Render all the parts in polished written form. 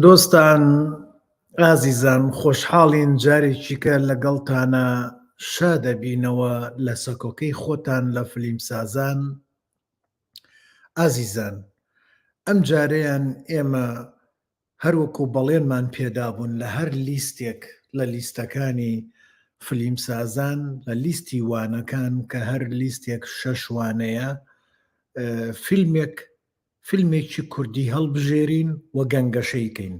دۆستان ئازیزان خۆشحاڵین جارێکی کە لەگەڵتانە شادەبینەوە لە سەکۆکەی خۆتان لە فیلمسازان. ئازیزان ئەم جارەیان ئێمە هەروەکو بەڵێنمان پێدابوون لە هەر لیستێک لە لیستەکانی فیلمسازان لە لیستی وانەکان کە هەر لیستێک 6 وانەیە فیلمێکی کوردی هەڵبژێرین و گەنگەشەیکەین.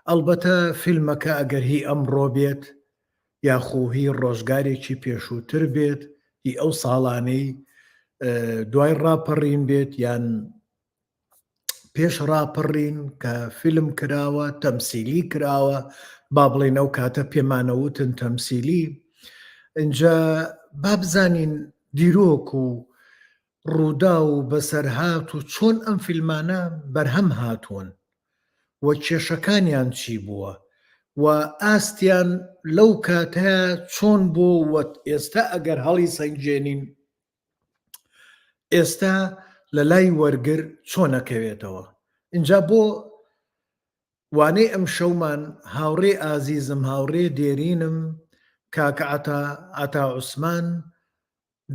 ئەلبەتە فیلمەکە ئەگەر هی ئەمڕۆ بێت یاخۆ هی ڕۆژگارێکی پێشووتر بێت هی ئەو ساڵانەی دوای ڕاپەڕین بێت یان پێش ڕاپەڕین کە فیلم کراوە تەمسیلی کراوە با بڵێن ئەو کاتە پێمانەوتن تەمسیلی. اینجا با بزانین دیرۆک و ڕوودا و بەسەرهات و چۆن ئەم فیلمانە بەرهەم هاتوون و کێشەکانیان چی بووە و ئاستیان لەو کاتەیە چۆن بوو و ئێستا ئەگەر هەڵی سەنگێنین ئێستا لە لای وەرگر چۆنەکەوێتەوە. اینجا بۆ وانەی ئەم شەومان هاوڕێ ئازیزم هاوڕێ دێرینم کاکە عەتا عوسمان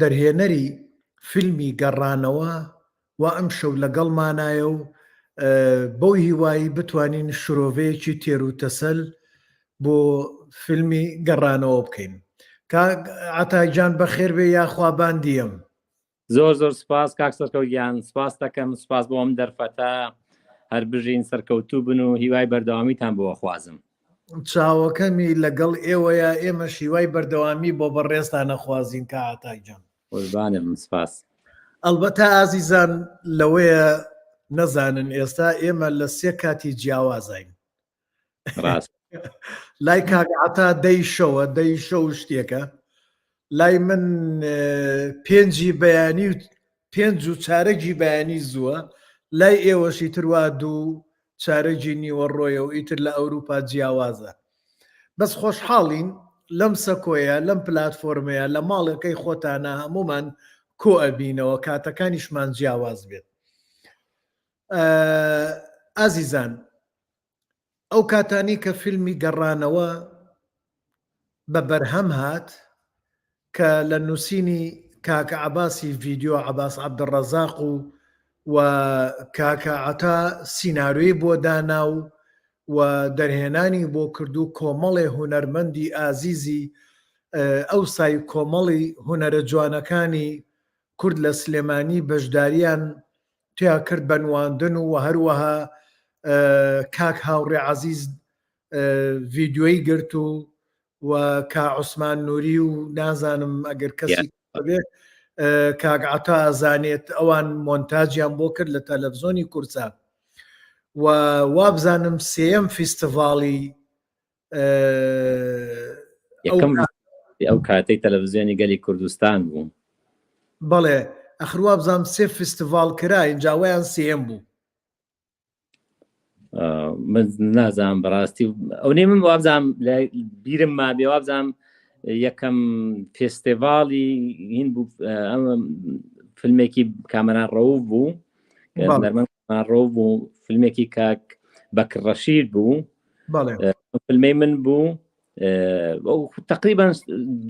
دەرهێنەری فیلمی گەڕانەوە و ئەم شەو لەگەڵمانایە و بەو هیوایی بتوانین شرۆڤەیەکی تێروتەسەل بۆ فیلمی گەڕانەوە بکەین. عەتاگیان بەخێر بێ یاخوابان دیەم. زۆر سپاس کاک سەرکەوتیان، سپاس دەکەم، سپاس بۆ ئەم دەرفەتە هەر بژین سەرکەوتوو بن و هیوای بەردەوامیتان بۆ خوازم. چاوەکەمی لەگەڵ ئێوەیە، ئێمە شیوای بەردەوامی بۆ بەڕێستان نەخوازیین کە عەتاگیان. قوربانم، سپاس. ئەلبەتە ئازیزان لەوەیە نەزانن ئێستا ئێمە لە 3 کاتی جیاوازین. لای کاگعتا 10 شەوە 10 شەو شتێکە، لای من 5 بەیانی و 5 چارەگی بەیانی زووە، لای ئێوەشی تروا 2 چارەگی نیوە ڕۆیە و ئیتر لە ئەوروپا جیاوازە. بەس خۆشحاڵین لەم سەکۆیە لەم پلاتفۆرمەیە لە ماڵەکەی خۆتانە هەمومان کۆ ئەبینەوە کاتەکانیشمان جیاواز بێت. ئازیزان ئەو کاتانی کە فیلمی گەڕانەوە بە بەرهەم هات کە لە نووسینی کاکە عەباسی ڤیدیۆ عەباس عەبدوڕەزاق و کاکە عەتا سیناریۆی بۆ دانا و دەرهێنانی بۆ کردو کۆمەڵێ هونەرمەندی ئازیزی ئەوسای کۆمەڵی هونەرە جوانەکانی کورد لە سلێمانی بەشداریان تیا کرد بەنواندن و هەروەها کاک هاوڕێ عەزیز ڤیدیۆی گرت و کا عوسمان نووری و نازانم ئەگەر کەسی بێ کاک عەتا ئەزانێت ئەوان مۆنتاجیان بۆ کرد لە تەلەڤزۆنی کورسا و وابزانم 3ەم فیستیڤاڵی ئەو کاتەی تەلەڤزیۆنی گەلی کوردستان بوو. بەڵێ ئەخر وابزانم 3 فیستیڤاڵ کرا اینجاوایان 3ەم بوو. من نازانم بەڕاستی ئەو نێ من وابزانم بیرم ما بێ وابزانم یەکەم فێستیڤاڵی هین بوو ئەمە فیلمێکی کامەران ڕەوف بوو ڕۆ بوو فیلمێکی کاک بەکر ڕەشید بوو فیلمەی من بوو تقریبا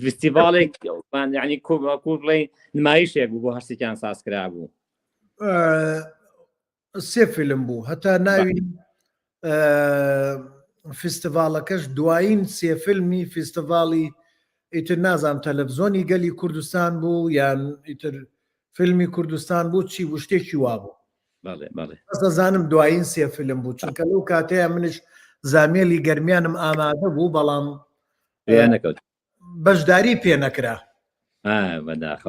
فستیڤالێک یعنی کوڕڵی نمایشێک بوو بۆ هەرسێکیان سازکرا بوو. 3 فیلم بوو هەتا ناوی فستیڤالەکەش دوایین 3 فیلمی فستیڤاڵی ئیتر نازانم تەلەڤزۆنی گەلی کوردستان بوو یان ئیتر فیلمی کوردستان بوو چی بوو شتێکی وا بوو. دەزانم دوایین 3 فیلم بوو چونکە لەو کاتەیە منش زامێلی گەرمیانم ئامادە بوو بەڵام بەشداری پێ نەکرا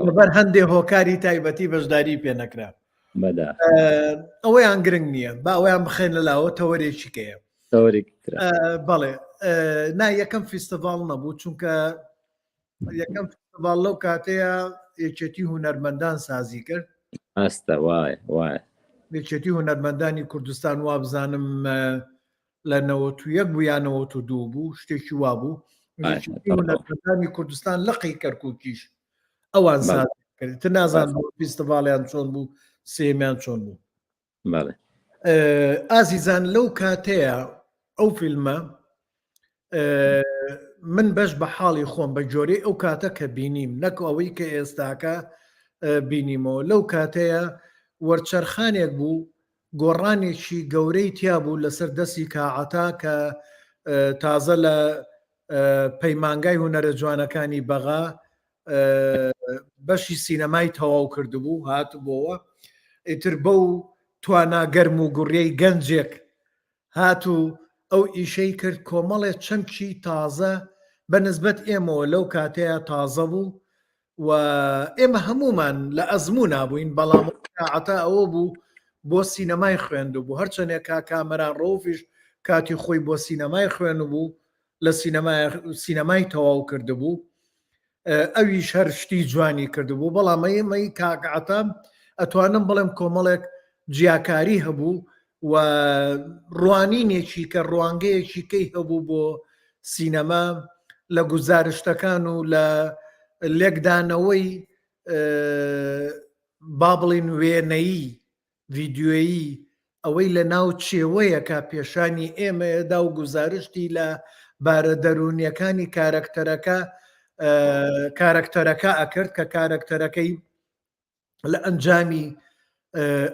لەبەر هەندێک هۆکاری تایبەتی بەشداری پێ نەکرا. ئەوەیان گرنگ نییە با ئەویان بخێن لەلاوە تەوەرێکی کەیە. بەڵێ نا یەکەم فیستیڤاڵ نەبوو چونکە یەکەم فیستیڤاڵ لەو کاتەیە یەکێتی هونەرمەندان سازی کرد. ئەستە وایە یەکێتی هونەرمەندانی کوردستان وابزانم لە 91 بوو یان 92 بوو شتێکی وا بوو. هونەرمەندانی کوردستان لەقی کەرکووکیش ئەوان سازی کرد. نازان فیستیڤاڵیان چۆن بوو سێمیان چۆن بوو. ئازیزان لەو کاتەیە ئەو فیلمە من بەش بە حاڵی خۆم بە جۆرەی ئەو کاتە کە بینیم نەکو ئەوەی کە ئێستاکە بینیمەوە. لەو کاتەیە وەرچەرخانێک بوو، گۆڕانێکی گەورەی تیا بوو لەسەر دەستی کاعەتا کە تازە لە پەیمانگای هونەرە جوانەکانی بەغا بەشی سینەمای تەواو کردبوو هاتبووەوە. ئیتر بەو تواناگەرم و گوڕیەی گەنجێک هاتوو ئەو ئیشەی کرد، کۆمەڵێک چەمکی تازە بەنسبەت ئێمەوە لەو کاتەیە تازە بوو و ئێمە هەمومان لە ئەزموو نابووین، بەڵام کاعەتا ئەوە بوو بۆ سینەمای خوێندو بوو. هەرچەندێک کامەران ڕۆفیش کاتی خۆی بۆ سینەمای خوێن بوو، لە سینەمای تەواو کردبوو، ئەویش هەر شتی جوانی کردبوو. بەڵام ئێمەی کاعەتا ئەتوانم بڵێم کۆمەڵێک جیاکاری هەبوو و ڕوانینێکی کە ڕوانگەیەکی کەی هەبوو بۆ سینەما لە گوزارشتەکان و لە لێکدانەوەی با بڵین وێنەیی ڤیددیۆیی ئەوەی لە ناو چێوەیەکە پێشانی ئێمەدا و گوزارشتی لە بارە دەرونیەکانی کارەکتەرەکە ئەکرد کە کارەکتەرەکەی لە ئەنجامی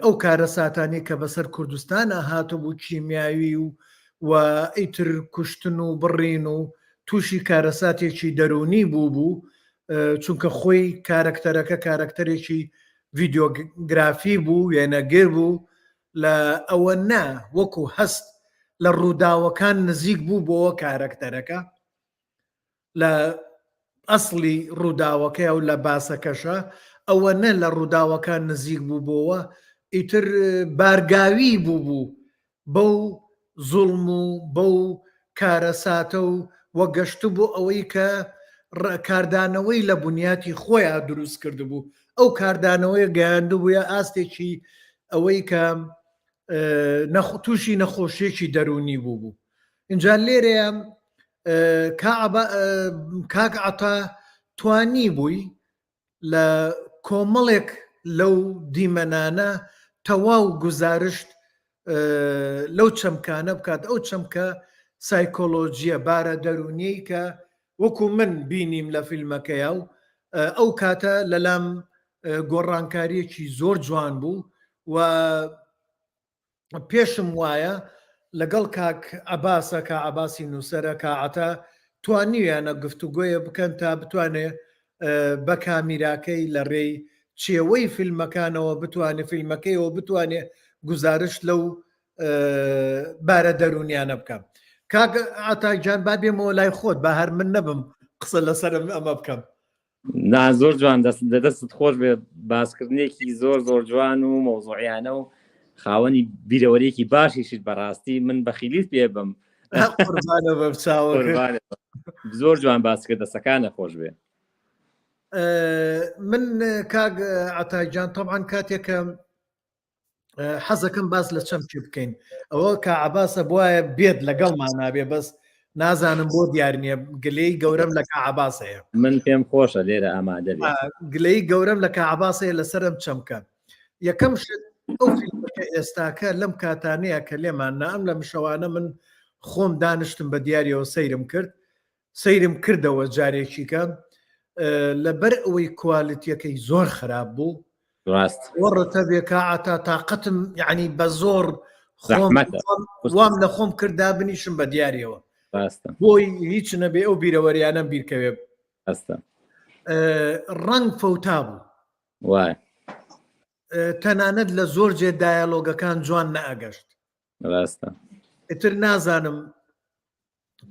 ئەو کارە ساتانی کە بەسەر کوردستانە هاتبوو کیمیاوی و ئیتر کوشتن و بڕین و تووشی کارەساتێکی دەرونی بوو چونکە خۆی کارەکتەرەکە کارەکتەرێکی ڤیددیۆگرافی بوو، وێنەگر بوو، لە ئەوە نا وەکو هەست لە ڕووداوەکان نزیک بوو بۆەوە کارەکتەرەکە لە ئەسڵی ڕووداوەکەی و لە باسەکەشە ئەوە نە لە ڕووداوەکان نزیک بوو بۆەوە، ئیتر بارگاوی بوو بەو زوڵم و بەو کارەساتە و وەگەشت بوو ئەوەی کە کاردانەوەی لە بنیاتی خۆیان دروست کرد بوو. ئەو کاردانەوەی گەیاندو بووە ئاستێکی ئەوەی کە تووشی نەخۆشیێکی دەرونی بوو. اینجا لێرەیە کاعەتا توانی بووی لە کۆمەڵێک لەو دیمەنانە تەواو گوزارشت لەو چەمکانە بکات، ئەو چەمکە سایکۆلۆژیە بارە دەرونیەی کە وەکو من بینیم لە فیلمەکەیە و ئەو کاتە لەلام گۆڕانکاریەکی زۆر جوان بوو و پێشم وایە لەگەڵ کاک عەباسە کە عەباسی نووسەرە کاعەتا توانیویانە گفتوگۆیە بکەن تا بتوانێت بە کامیراکەی لە ڕێی چێوەی فیلمەکانەوە فیلمەکەیەوە بتوانێت گوزارش لەو بارە دەرونیانە بکەم. کاک عەتاکجان با بێمەوە لای خۆت با هەر من نەبم قسە لەسەرم ئەمە بکەم. نا زۆر جوان دەستت خۆش بێ، باسکردنێکی زۆر زۆر جوان و مەوزوعیانە و خاوەنی بیرەوەرێکی باشیشت بەڕاستی من بەخیلیت پێ بم. زۆر جوان باسکرد، دەستەکانە خۆش بێ. من کاک عەتاکجان تەبعاً کاتێکە حەزەکەم باس لە چەمکی بکەین ئەوە کە عەباسە بواە بێت لەگەڵمان نابێ، بەس نازانم بۆ دیار نییە گلەی گەورەم لە کەعەباسەیە. من پێم خۆشە لێرە ئامادە بێ. گلەی گەورەم لە کەعەباسەیە لەسەرم چەمکە. یەکەم شت ئەو فیلمەکە ئێستاکە لەم کاتانەیە کە لێمان نام لە مشەوانە من خۆم دانیشتم بە دیاریەوە سەیرم کردەوە جارێکیکە لەبەر ئەوەی کوالیتیەکەی زۆر خراپ بوو. وەڕەتە بێ کاعەتا تااقەتم یعنی بە زۆر وام لە خۆم کردا بنیشم بە دیاریەوە بۆی هیچ نەبێ ئەو بیرەوەریانە بیرکەوێ. ڕەنگ فەوتا بوو، وای تەنانەت لە زۆر جێ دایالۆگەکان جوان نەئەگەشت. ئیتر نازانم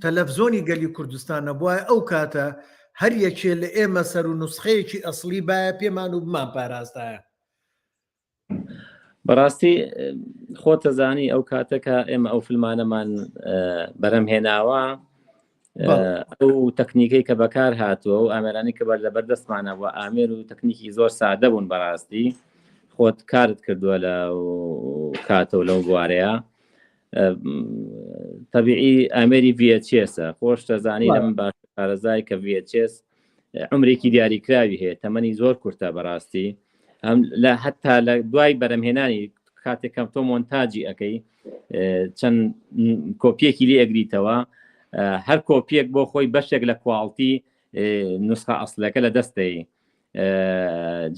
تەلەڤزۆنی گەلی کوردستانە بووە ئەو کاتە هەر یەکێ لە ئێمە سەر و نوسخەیەکی ئەسڵی باە پێمان و بمان پاراستایە. بەڕاستی خۆتە زانی ئەو کاتەکە ئێمە ئەو فیلمانەمان بەرەم هێناوە، ئەو تەکنیکەی کە بەکار هاتووە و ئامێرانی کە بەر لەبەر دەستمانەوە ئامێر و تەکنیکی زۆر سادە بوون. بەڕاستی خۆت کارت کردووە لە کاتە و لەو بوارەیە. طبیعی ئامێری VHSە، خۆش دەزانی لە من باش پارێزای کە VHS عمرێکی دیاریکراوی هەیە، تەمەنی زۆر کورتە بەڕاستی. هەتا لە دوای بەرەمهێنانی کاتێکم تۆ مۆنتاجی ئەەکەی چەند کۆپیەکی لێ ئەگریتەوە هەر کۆپیەک بۆ خۆی بەشێک لە کوواڵتی نوسخە ئەسلەکە لە دەستەی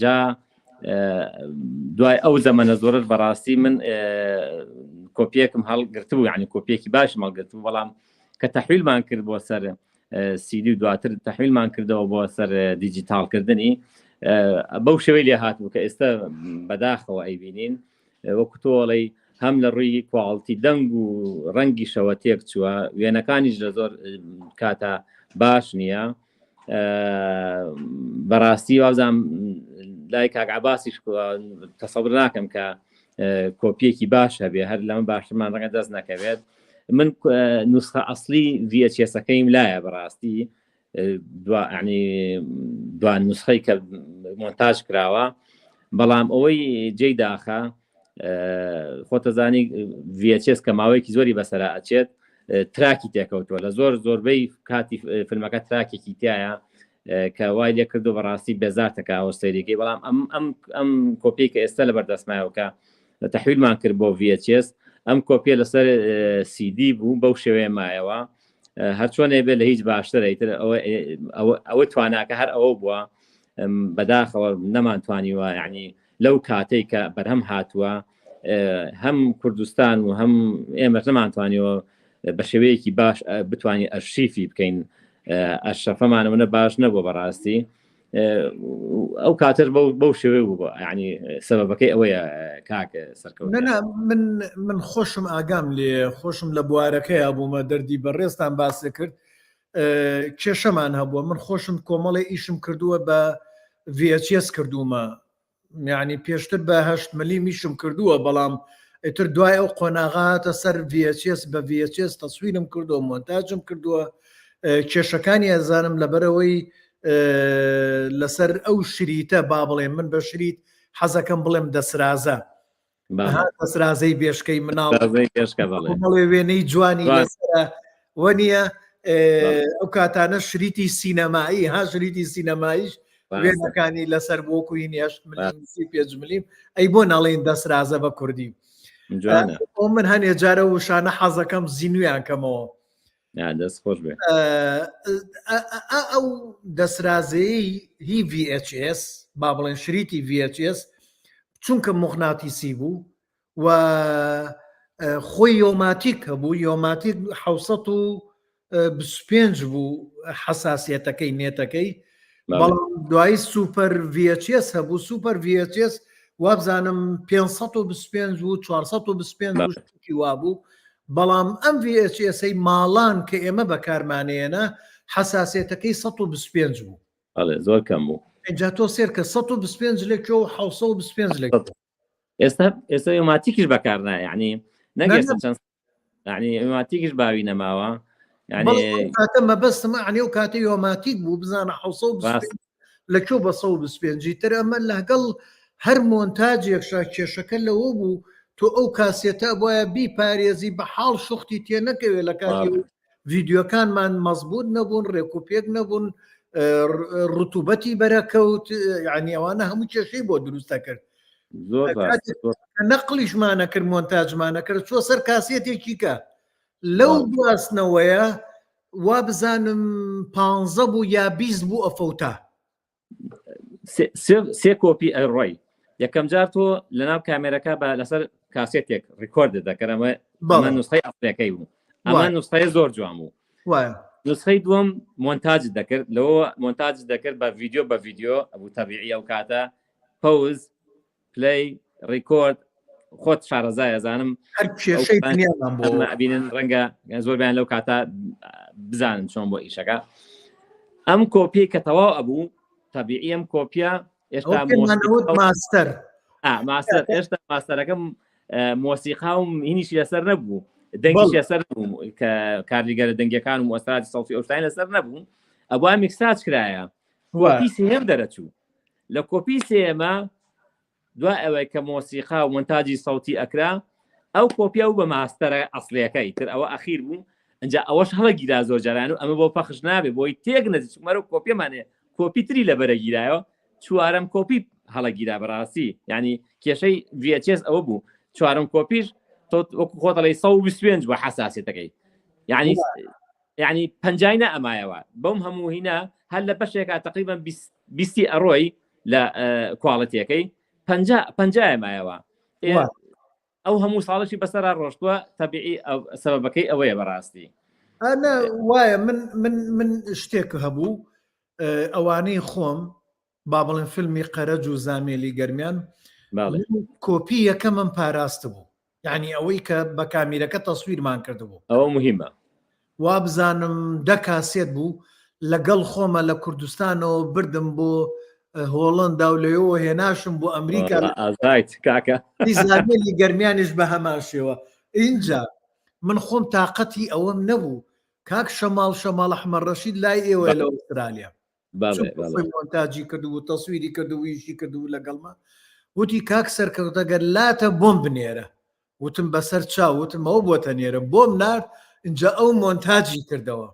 جا دوای ئەو زەمەنە زۆرت بەڕاستی من کۆپیەکم هەڵگرتبوو یعنی کۆپیەکی باشم هەڵگرتبوو بەڵام کە تەحویلمان کرد بۆ سەر سیدی و دواتر تەحویلمان کردەوە بۆ سەر دیجیتالکردنی بەو شێوەی لێ هاتبوو کە ئێستا بەداخەوە ئەیبینین وەکو تۆڵی هەم لە ڕووی کوواڵتی دەنگ و ڕەنگی شەوە تێک چووە وێنەکانیش لە زۆر کاتە باش نییە بەڕاستی وازام لای کاک عەباسیش تەسەور ناکەم کە کۆپیەکی باش هەبێ هەر لەمە باشترمان ڕەنگە دەست نەکەوێت من نوسخە ئەسلی VHSەکەیم لایە بەڕاستی دوان نوسخەی کە مۆنتاژ کراوە بەڵام ئەوەی جێی داخە خۆتەزانی VHS کە ماوەیەکی زۆری بەسەرا ئەچێت تراکی تێکەوتووە لە زۆربەی کاتی فیلمەکە تراکێکی تایە کە وای لێ کردو بەڕاستی بێزارتەکە ئەوەستەیریەکەی بەڵام ئەم کۆپی کە ئێستا لە بەردەستمایەوە لە تەحویلمان کرد بۆ VHS ئەم کۆپیە لەسەر CD بوو بەو شێوەیە مایەوە هەرچۆنێ بێت لە هیچ باشترەیتر ئەوە تواناکە هەر ئەوە بووە بەداخەوە نەمانتوانیوە یعنی لەو کاتێک کە بەرهەم هاتووە هەم کوردستان و هەم ئێمە نەمانتوانیەوە بە شێوەیەکی باش بتوانین ئەرشیفی بکەین ئەرشەفەمانەوە باش نەبووە بەڕاستی ئەو کاتر بەو شێوەیە بوو ینی سەبەبەکەی ئەوەیە کاک سەرکەوت من خۆشم ئاگام لێ خۆشم لە بوارەکەی هەبوومە دەردی بەڕێستان باسی کرد کێشەمان هەبووە من خۆشم کۆمەڵی ئیشم کردووە بە VHS کردومە یعنی پێشتر بە 8 ملی میشم کردووە بەڵام ئیتر دوای ئەو قۆناغاتە سەر VHS بە VHS تەسویرم کردووە مۆنتاژم کردووە کێشەکانی ئەزانم لەبەرەوەی لەسەر ئەو شریتە با بڵێم من بە شریت حەزەکەم بڵێم دەسرازە دەسرازەی بێشکەی مناڵێ وێنەی جوانی لەسرە وەنیە ئەو کاتانە شریتی سینەمایی ها شریتی سینەماییش وێنەکانی لەسەر بۆکو هینیش پێ ملیم ئەی بۆ ناڵێن دەسرازە بە کوردی ئەو من هەنێ جارە وشانە حەزەکەم زیینویان کەمەوە دەست خۆش بێ ئەو دەسرازەیە هی VHS با بڵێن شریتی VHS چونکە مغناتیسی بوو و خۆی یۆماتیک هەبوو یۆماتیک 725 بوو حساسیەتەکەی نێتەکەی بەڵام دوایی سوپەر VHS هەبوو سوپەر VHS وابزانم 525 و 425 وابوو بەڵام ئەم VHSەی ماڵان کە ئێمە بەکارمانەیەنە حساسیەتەکەی 125 بوو زۆر کەم بوو اینجا تۆ سێر کە 125 لێکۆ و 725 لێک ئێستا یۆماتیکیش بەکارنایە یعنی نەگەێستا چەند یعنی یۆماتیکیش باوی نەماوە کاتە مەبەستم عنی و کاتە یۆماتیک بوو بزانە 725 لەکۆ بە 125 تر ئەمە لەگەڵ هەر مۆنتاجێکشا کێشەکە لەوە بوو تۆ ئەو کاسێتە بۆیە بیپارێزی بە حاڵ شوختی تێ نەکەوێت لە کاتی ڤیددیۆکانمان مەزبوط نەبوون ڕێکوپێک نەبوون ڕوتوبەتی بەرەکەوت یعنی ئەوانە هەموو کێشەی بۆ دروستە کرد نەقلیشمانە کرد مۆنتاژمانە کرد چۆ سەر کاسێتێکی کە لەو گواستنەوەیە وا بزانم 15 بوو یا 20 بوو ئەفەوتا سێ کۆپی ئەڕۆی یەکەم جار تۆ لەناو کامێرەکە بە لەسەر کاسێتێک ڕیکۆرد دەکەرەمە ئەمە نوسخەی ئەفریەکەی بوو ئەمە نوسخەی زۆر جوان بوو نوسخەی دووەم مۆنتاج دەکرد لەوە مۆنتاج دەکرد بە ڤیددیۆ بە ڤیددیۆ ئەبوو تەبیعی ئەو کاتە پەوز پلەی ڕیکۆرد خۆت شارەزای ئەزانم بینن ڕەنگە زۆربیان لەو کاتە بزانن چۆن بۆ ئیشەکە ئەم کۆپی کە تەواو ئەبوو تەبیعی ئەم کۆپیە ئێستا ماستەر ئێستا ماستەرەکەم مۆسیقاوم هینیشی لەسەر نەبوو دەنگیش لەسەر بوو کە کارلیگەرە دەنگەکان و مۆستراتی سەڵفی ئەوشتین لەسەر نەبوو ئەوە میکساج کرایە کۆپی سێم دەرەچوو لە کۆپی سێمە دوای ئەوەی کە مۆسیقا و مۆنتاجی سەوتی ئەکرا ئەو کۆپیا و بە ماستەرە ئەسڵیەکەی تر ئەوە ئەخیر بوو ئەنجا ئەوەش هەڵە گیرا زۆر جاران و ئەمە بۆ پەخش نابێ بۆی تێک نەچمەرە کۆپیمانێ کۆپی تری لە بەرە گیرایەوە چوارەم کۆپی هەڵە گیرا بەڕاستی ینی کێشەی VHS ئەوە بوو چوارم کۆپیش تۆ وەکو خۆتەڵی 125 بە حساسیەتەکەی یعنی 50 ئەمایەوە بەم هەموو هینە هەر لە بەشێکە تقریبا 20 ئەڕۆی لە کواڵەتیەکەی 50 ئەمایەوە ئەو هەموو ساڵشی بەسەرا ڕۆشتووە تەبیعی سەبەبەکەی ئەوەیە بەڕاستی ئەنا وایە من شتێک هەبوو ئەوانەی خۆم با بڵێن فیلمی قەرەج و زامێلی گەرمیان کۆپی یەکەمم پاراستە بوو یعنی ئەوەی کە بە کامیرەکە تەسویرمان کردبوو ئەوە مهمە وا بزانم 10 کاسێت بوو لەگەڵ خۆمە لە کوردستانەوە بردم بۆ هۆڵندا و لەوە هێناشم بۆ ئەمریکا ئازایت کاکە زامێلی گەرمیانش بە هەمان شێوە اینجا من خۆم تااقەتی ئەوەم نەبوو کاک شەماڵ ئەحمەد ڕەشید لای ئێوە لە ئوسترالیا مۆنتاجی کردو تەسویری کردو ویشی کردو لەگەڵمە وتی کاک سەرکەوتەگەر لاتە بۆم بنێرە وتم بەسەر چاوتم ئەو بۆتە نێرە بۆم نار اینجا ئەو مۆنتاجی کردەوە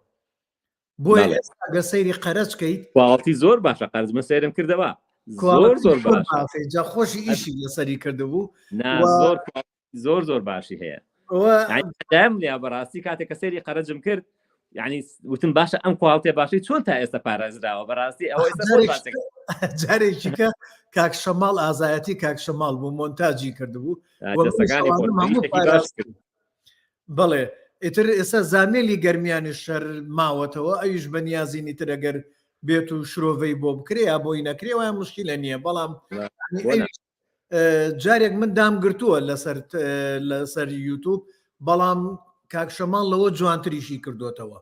بۆیە ئێستا سەیری قەرەجکەیت کواڵتی زۆر باشە قەرز من سەیرم کردەوە زۆر جا خۆشی ئیشی لەسەری کردبوو زۆر باشی هەیە لیا بەڕاستی کاتێک کە سەیری قەرەجم کرد یعنی وتم باشە ئەم کواڵتێ باشی چۆن تا ئێستا پارێزراوە بەڕاستی ئەوە جارێکیکە کاک شەماڵ ئازایەتی کاک شەماڵ بوو مۆنتاجی کردبوو بەڵێ ئیتر ئێستا زامێلی گەرمیانی شەر ماوەتەوە ئەویش بەنیازینی تر ئەگەر بێت و شرۆڤەی بۆ بکرێ یا بۆی نەکرێ وایە مشکلە نییە بەڵام جارێک من دامگرتووە لەسەر یوتوب بەڵام کاک شەماڵ لەوە جوانتریشی کردوتەوە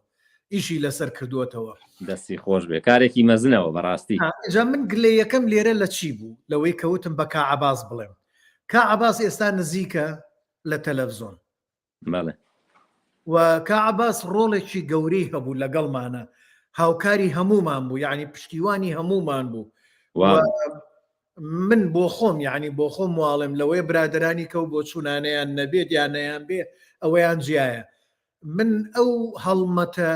ئیشی لەسەر کردوتەوە دەستی خۆش بێ کارێکی مەزنەوە بەڕاستی جا من گلێ یەکەم لێرە لە چی بوو لەوەی کەوتم بە کاعەباس بڵێم کاعەباس ئێستا نزیکە لە تەلەڤزۆن و کاعەباس ڕۆڵێکی گەورەی هەبوو لەگەڵمانە هاوکاری هەمومان بوو یعنی پشتیوانی هەمومان بوو من بۆ خۆم یعنی بۆ خۆم واڵم لەوەی برادرانی کەو بۆ چوونانەیان نەبێت یان نەیان بێ ئەوەیان جیایە من ئەو هەڵمەتە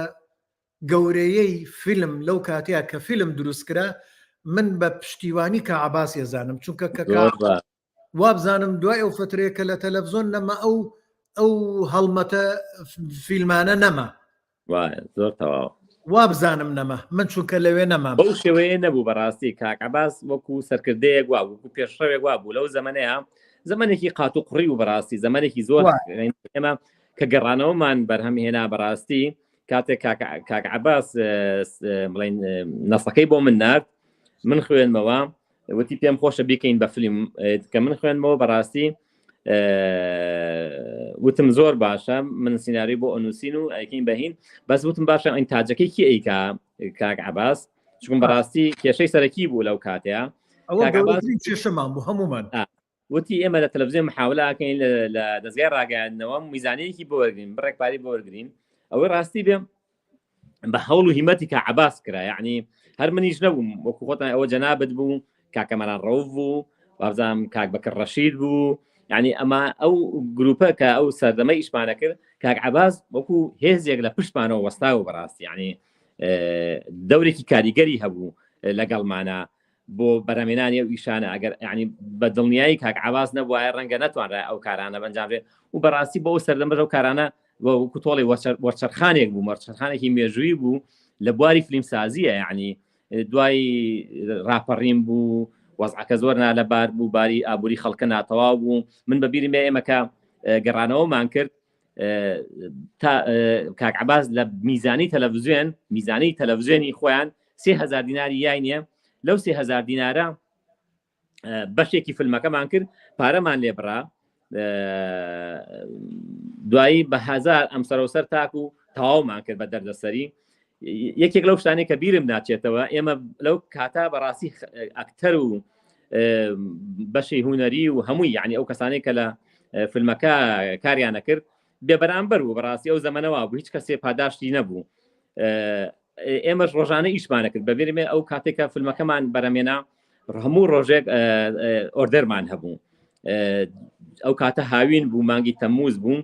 گەورەیەی فیلم لەو کاتەیە کە فیلم دروستکرا من بە پشتیوانی کاعەباس ێزانم چونکە کە وابزانم دوای ئەو فترەیە کە لە تەلەڤزۆن نەما ئەو هەڵمەتە فیلمانە نەما زۆر تەواو وابزانم نەما من چونکە لەوێ نەما بەو شێوەیە نەبوو بەڕاستی کاعەباس وەکو سەرکردەیەک وا وەکو پێشڕەوێک وا بوو لەو زەمانەیە زەمانێکی قات و قڕی و بەڕاستی زەمانێکی زۆر ئێمە کە گەڕانەوەمان بەرهەمهێنا بەڕاستی کاتێک کاعەباس بڵێن نەسەکەی بۆ من نرد من خوێنمەوە وتی پێم خۆشە بیکەین بە فیلم کە من خوێنمەوە بەڕاستی وتم زۆر باشە من سیناری بۆ ئەنووسین و ئەیکەین بەهین بەس وتم باشە ئەین تاجەکەی کی ئەیکا کاعەباس چون بەڕاستی کێشەی سەرەکی بوو لەو کاتەیە کێشەمان بوو هەمومان وتی ئێمە لە تەلەڤیزیۆن محاولەکەین لە دەستگای ڕاگەیاندنەوە میزانەیەکی بۆ وەرگین بڕێک پاری بۆ وەرگین ئەوەی ڕاستی بێ بە هەوڵ و هیمەتی کاعەباس کرا یعنی هەر منیش نەبووم وەکو خۆتان ئەوە جەنابەت بوو کاکەمەران ڕەوف بوو وابزانم کاک بەکر ڕەشید بوو یعنی ئەمە ئەو گروپە کە ئەو سەردەمەی ئیشمانە کرد کاعەباس وەکو هێزێک لە پشتمانەوە وەستاوە بەڕاستی یعنی دەورێکی کاریگەری هەبوو لەگەڵمانە بۆ بەرهەمێنانی ئەو ئیشانە ئەگەر ینی بە دڵنیایی کاعەباس نەبووایە ڕەنگە نەتوانرا ئەو کارانە بەنجامێت و بەڕاستی بۆ سەردەمە ئەو کارانە وەکو تۆڵی وەرچەرخانێک بوو وەرچەرخانێکی مێژووی بوو لە بواری فیلمسازیە یعنی دوای راپەڕیم بوو وەزعەکە زۆر نالەبار بوو باری ئابووری خەڵکە ناتەواو بوو من بەبیری مێ ئێمەکە گەڕانەوەمان کرد تا کاعەباس لە میزانی تەلەڤیزیۆنی خۆیان 3000 دیناری یای نییە لەو 3000 دینارە بەشێکی فیلمەکەمان کرد پارەمان لێبڕا دوایی بە 1000 ئەم سەرۆسەر تاک و تەواومان کرد بە دەردەسەری یەکێک لەو شتانەی کە بیرم ناچێتەوە ئێمە لەو کاتا بەڕاستی ئەکتەر و بەشی هوەری و هەمووی یعنی ئەو کەسانەی کە لە فیلمەکە کاریانە کرد بێبەرامبەر بوو بەڕاستی ئەو زەمانەوە بوو هیچ کەسێ پاداشتی نەبوو ئێمەش ڕۆژانە ئیشمانە کرد بەبێرمێ ئەو کاتێکە فیلمەکەمان بەرەمێنا هەموو ڕۆژێک ئۆردەرمان هەبوو ئەو کاتە هاوین بوو مانگی تەمموز بوو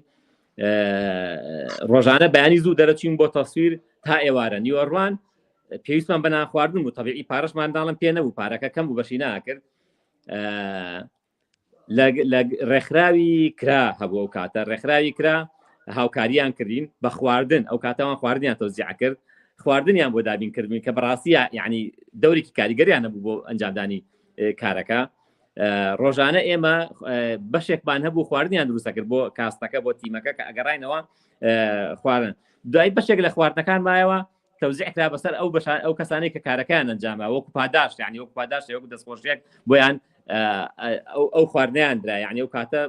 ڕۆژانە بەیانی زوو دەرەچین بۆ تەسویر تا ئێوارە نیوەڕوان پێویستمان بە نانخواردن بوو تەبیعی پارەشمان داڵم پێ نەبوو پارەکە کەم بوو بەشی ناکرد لە ڕێکخراوی کرا هەبوو ئەو کاتە ڕێکخراوی کرا هاوکاریان کردین بە خواردن ئەو کاتەوان خواردنیان تەوزیع کرد خواردنیان بۆ دابینکردن کە بەڕاستی یعنی دەورێکی کاریگەریان نەبوو بۆ ئەنجامدانی کارەکە ڕۆژانە ئێمە بەشێکمان هەبوو خواردنیان دروستە کرد بۆ کاستەکە بۆ تیمەکە کە ئەگەڕینەوە خواردن دوای بەشێک لە خواردنەکان مایەوە تەوزیعکرا بەسەر ئەو کەسانی کە کارەکان ئەنجامە وەکو پاداش یعنی وەکو پاداش وەکو دەستخۆشیێک بۆیان ئەو خواردنیان درا یعنی ئەو کاتە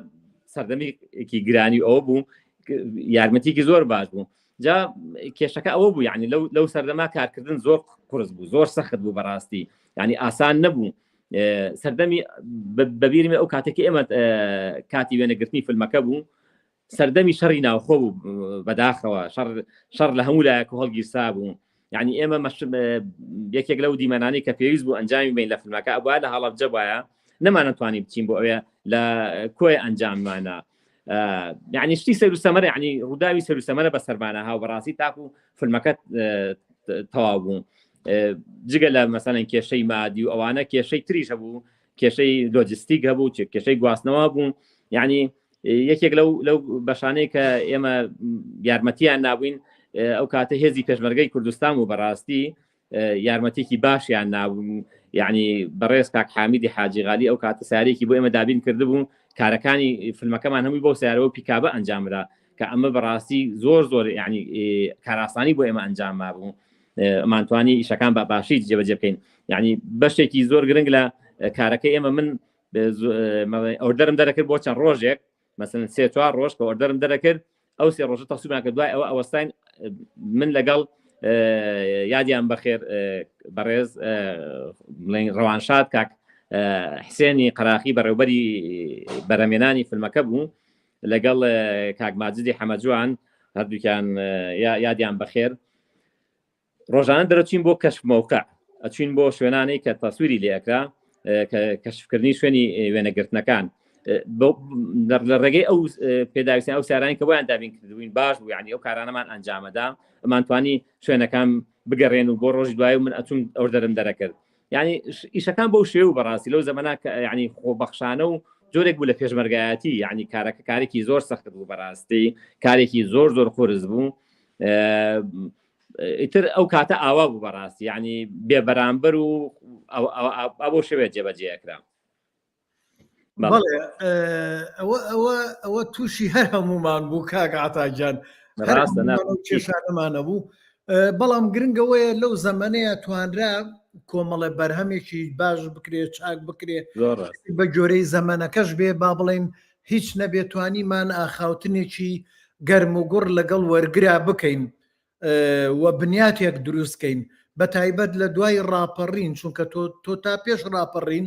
سەردەمێکی گرانی ئەوە بوو یارمەتیکی زۆر باش بوو جا کێشەکە ئەوە بوو یعنی لەو سەردەما کارکردن زۆر قورس بوو زۆر سەخت بوو بەڕاستی یعنی ئاسان نەبوو سەردەمی بەبیرمە ئەو کاتێکی ئێمە کاتی وێنەگرتنی فیلمەکە بوو سەردەمی شەڕی ناوخۆ بوو بەداخەوە شەڕ لە هەموو لایەکە هەڵگیرسا بوو یعنی ئێمە یەکێک لەو دیمەنانی کە پێویست بوو ئەنجامی بین لە فیلمەکە ئەوە لە هەڵەبجە وایە نەمانەتوانی بچین بۆ ئەوێ لە کۆی ئەنجاممانە یعنی شتی سەر و سەمەرە یعنی ڕووداوی سەر و سەمەرە بە سەرمانە هاو بەڕاستی تاکو فیلمەکە تەواو بوو جگە لە مەسەڵەن کێشەی مادی و ئەوانە کێشەی تریش هەبوو کێشەی لۆجستیک هەبوو کێشەی گواستنەوە بوو یعنی یەکێک لەو بەشانەی کە ئێمە یارمەتیان نابووین ئەو کاتە هێزی پێشمەرگەی کوردستان و بەڕاستی یارمەتێکی باشیان نابوو یعنی بەڕێز کاک حامیدی حاجی غالی ئەو کاتە سارێکی بۆ ئێمە دابین کردبوو کارەکانی فیلمەکەمان هەمووی بۆ سیارەوە پیکابە ئەنجامرا کە ئەمە بەڕاستی زۆر یعنی کاراسانی بۆ ئێمە ئەنجام مابوو ئەمانتوانی ئیشەکان بە باشی جێبەجێ بکەین یعنی بەشێکی زۆر گرنگ لە کارەکەی ئێمە من ئۆردەرم دەرەکرد بۆ چەند ڕۆژێک مثلا 3-4 ڕۆژ کە ئۆردەرم دەرەکرد ئەو 3 ڕۆژە تەقسیمان کرد دوای ئەوە ئەوەستاین من لەگەڵ یادیان بەخێر بەڕێز ڕەوانشاد کاک حسێنی قەراخی بەڕێوبەری بەرەمێنانی فیلمەکە بوو لەگەڵ کاک ماجدی حەمەجوان هەردووکیان یادیان بەخێر ڕۆژانە دەرەچین بۆ کەشف موقع ئەچین بۆ شوێنانەی کە تەسویری لێکرا کەشفکردنی شوێنی وێنەگرتنەکان لە ڕێگەی ئەو پێداویستیان ئەو سارانی کە بۆیان دابین کردوین باش بوو یعنی ئەو کارانەمان ئەنجامەدا ئەمانتوانی شوێنەکان بگەڕێن و بۆ ڕۆژی دوای و من ئەچوم ئۆردەرم دەرەکرد یعنی ئیشەکان بەو شێو بەڕاستی لەو زەمانە یعنی خۆبەخشانە و جۆرێک بوو لە پێشمەرگایەتی یعنی کارێکی زۆر سەخت بوو بەڕاستی کارێکی زۆر قورس بوو ئیتر ئەو کاتە ئاوا بوو بەڕاستی یعنی بێبەرامبەر و ئەوە شێوێت جێبەجێکرا ئەوە تووشی هەر هەمومان بوو کاک عەتاجان کێشانەمانە بوو بەڵام گرنگەوەیە لەو زەمانەیە توانرا کۆمەڵە بەرهەمێکی باش بکرێت چاک بکرێت بە جۆرەی زەمانەکەش بێ با بڵێن هیچ نەبێتوانیمان ئاخاوتنێکی گەرم و گوڕ لەگەڵ وەرگرا بکەین و بنیاتێک دروستکەین بە تایبەت لە دوای ڕاپەڕین چونکە تۆ تا پێش ڕاپەڕین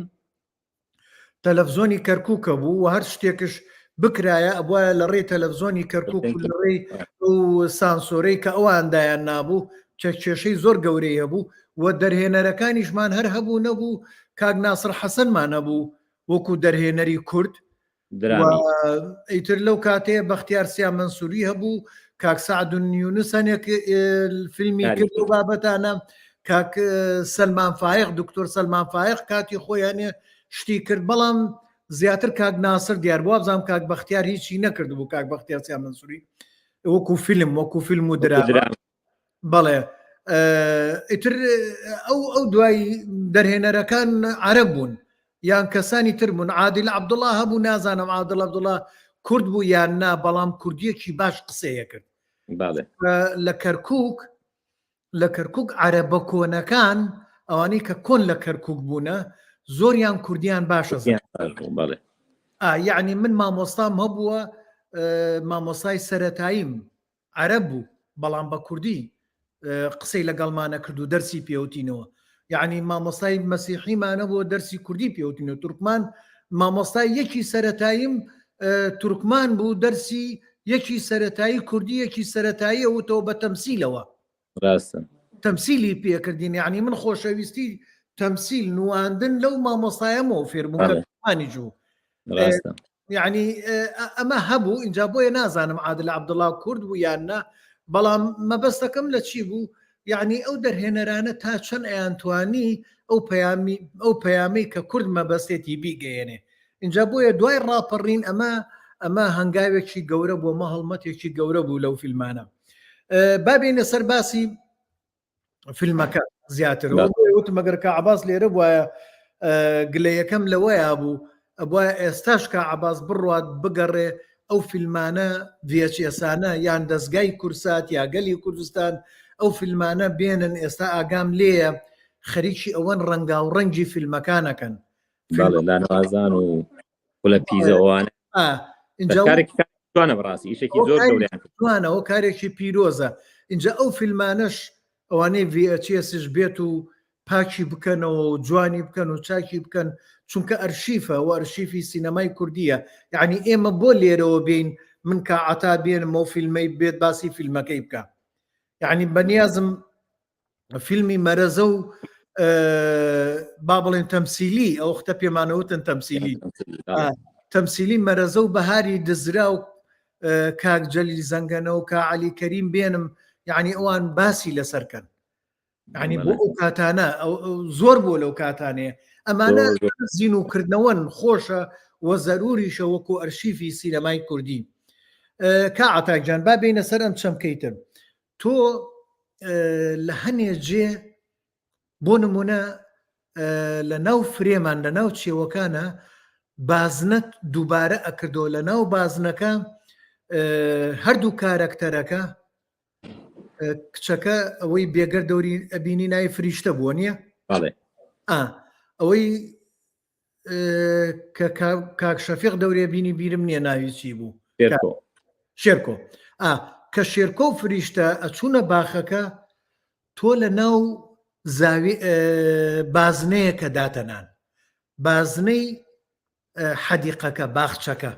تەلەڤزۆنی کەرکووکە بوو و هەر شتێکش بکرایە ئەوە لە ڕێی تەلەڤزۆنی کەرکووک لە ڕێی و سانسۆرەی کە ئەوەندایان نابوو کێشەی زۆر گەورەی هەبوو و دەرهێنەرەکانیشمان هەر هەبوو نەبوو کاک ناسر حەسەنمان هەبوو وەکو دەرهێنەری کورد ئیتر لەو کاتەیە بەختیار سیا مەنسووری هەبوو کاک سعد یونس هەنێک فیلمی کرد و بابەتانە کاک سەلمان فایق دکتۆر سەلمان فایق کاتی خۆیانێ شتی کرد بەڵام زیاتر کاک ناسر دیار بووە بزانام کاک بەختیار هیچی نەکرد بوو کاک بەختیار سیا مەنسووری وەکو فیلم و دراما بەڵێ ئیتر ئەو دوای دەرهێنەرەکان عەرەب بوون یان کەسانی تر بوون عادل عەبدوڵڵا هەبوو نازانم عادل عەبدوڵڵا کورد بوو یان نا بەڵام کوردیەکی باش قسەیە کرد لە کەرکووک عەرەبە کۆنەکان ئەوانەی کە کۆن لە کەرکووک بوونە زۆریان کوردیان باشە یعنی من مامۆستام هەبووە مامۆستای سەرەتاییم عەرەب بوو بەڵام بە کوردی قسەی لەگەڵمانە کرد و دەرسی پێوتینەوە یعنی مامۆستای مەسیحیمانە بۆ دەرسی کوردی پێوتینەوە تورکمان مامۆستای یەکی سەرەتاییم تورکمان بوو دەرسی یەکی سەرەتایی کوردی یەکی سەرەتایی ئەوتەوە بە تەمسیلەوە تەمسیلی پێکردین یعنی من خۆشەویستی تەمسیل نواندن لەو مامۆستایەمەوە فێربووکانی جوو یعنی ئەمە هەبوو اینجا بۆیە نازانم عادل عەبدوڵڵا کورد بوو یاننا بەڵام مەبەستەکەم لە چی بوو یعنی ئەو دەرهێنەرانە تا چەند ئەیانتوانی ئەو پەیامی کە کورد مەبەستێتی بیگەێنێ اینجا بۆیە دوای ڕاپەڕین ئەمە هەنگاوێکی گەورە بووە، مە هەڵمەتێکی گەورە بوو لەو فیلمانە. بابینە سەر باسی فیلمەکە زیاتر وتم مەگەر کە عەباس لێرە وایە گلەیەکەم لەوەیە بوو ئەبواە ئێستاش کە عەباس بڕوات بگەڕێ ئەو فیلمانە VHSانە یان دەستگای کورسات یا گەلی کوردستان ئەو فیلمانە بێنن. ئێستا ئاگام لێیە خەریکی ئەوەن ڕەنگا و ڕەنگی فیلمەکانەکەن لانوازان و لە پیزەوانە بەڕاستی ئیشێکی زۆر جوانەوە کارێکی پیرۆزە. اینجا ئەو فیلمانەش ئەوانەی VHSش بێت و پاکی بکەنەوە و جوانی بکەن و چاکی بکەن، چونکە ئەرشیفە و ئەرشیفی سینەمای کوردیە. یعنی ئێمە بۆ لێرەوە بین من کە عتا بێنمەوە فیلمەی بێت باسی فیلمەکەی بکە. یعنی بەنیازم فیلمی مەرەزە و با بڵێن تەمسیلی ئەو وەختە پێمانەوتن تەمسیلی مەرەزە و بەهاری دزرا و کاک جەلیل زەنگەنە و کا عەلی کەریم بێنم، یعنی ئەوان باسی لەسەرکەن. یعنی بۆ ئەو کاتانە زۆر بۆ لەو کاتانەیە ئەمانە زین و کردنەوەن خۆشە وە زەروریشە وەکو ئەرشیفی سینەمای کوردی. کا عەتاکجان با بینە سەر ئەم چەمکەیتر تۆ لە هەنێ جێ بۆ نمونە لە ناو فرێمان لە ناو چێوەکانە بازنەت دووبارە ئەکردەوە. لە ناو بازنەکە هەردوو کارەکتەرەکە کچەکە ئەوەی بێگەر دەوری ئەبینی ناوی فریشتە بووە نییە؟ ئەوەی کە کاک شەفیق دەورێ بینی بیرم نییە ناوی چی بوو؟ شێرکۆ. کە شێرکۆ و فریشتە ئەچوونە باخەکە تۆ لە ناو بازنەیەکە داتەنان، بازنەی حەدیقەکە باخچەکە،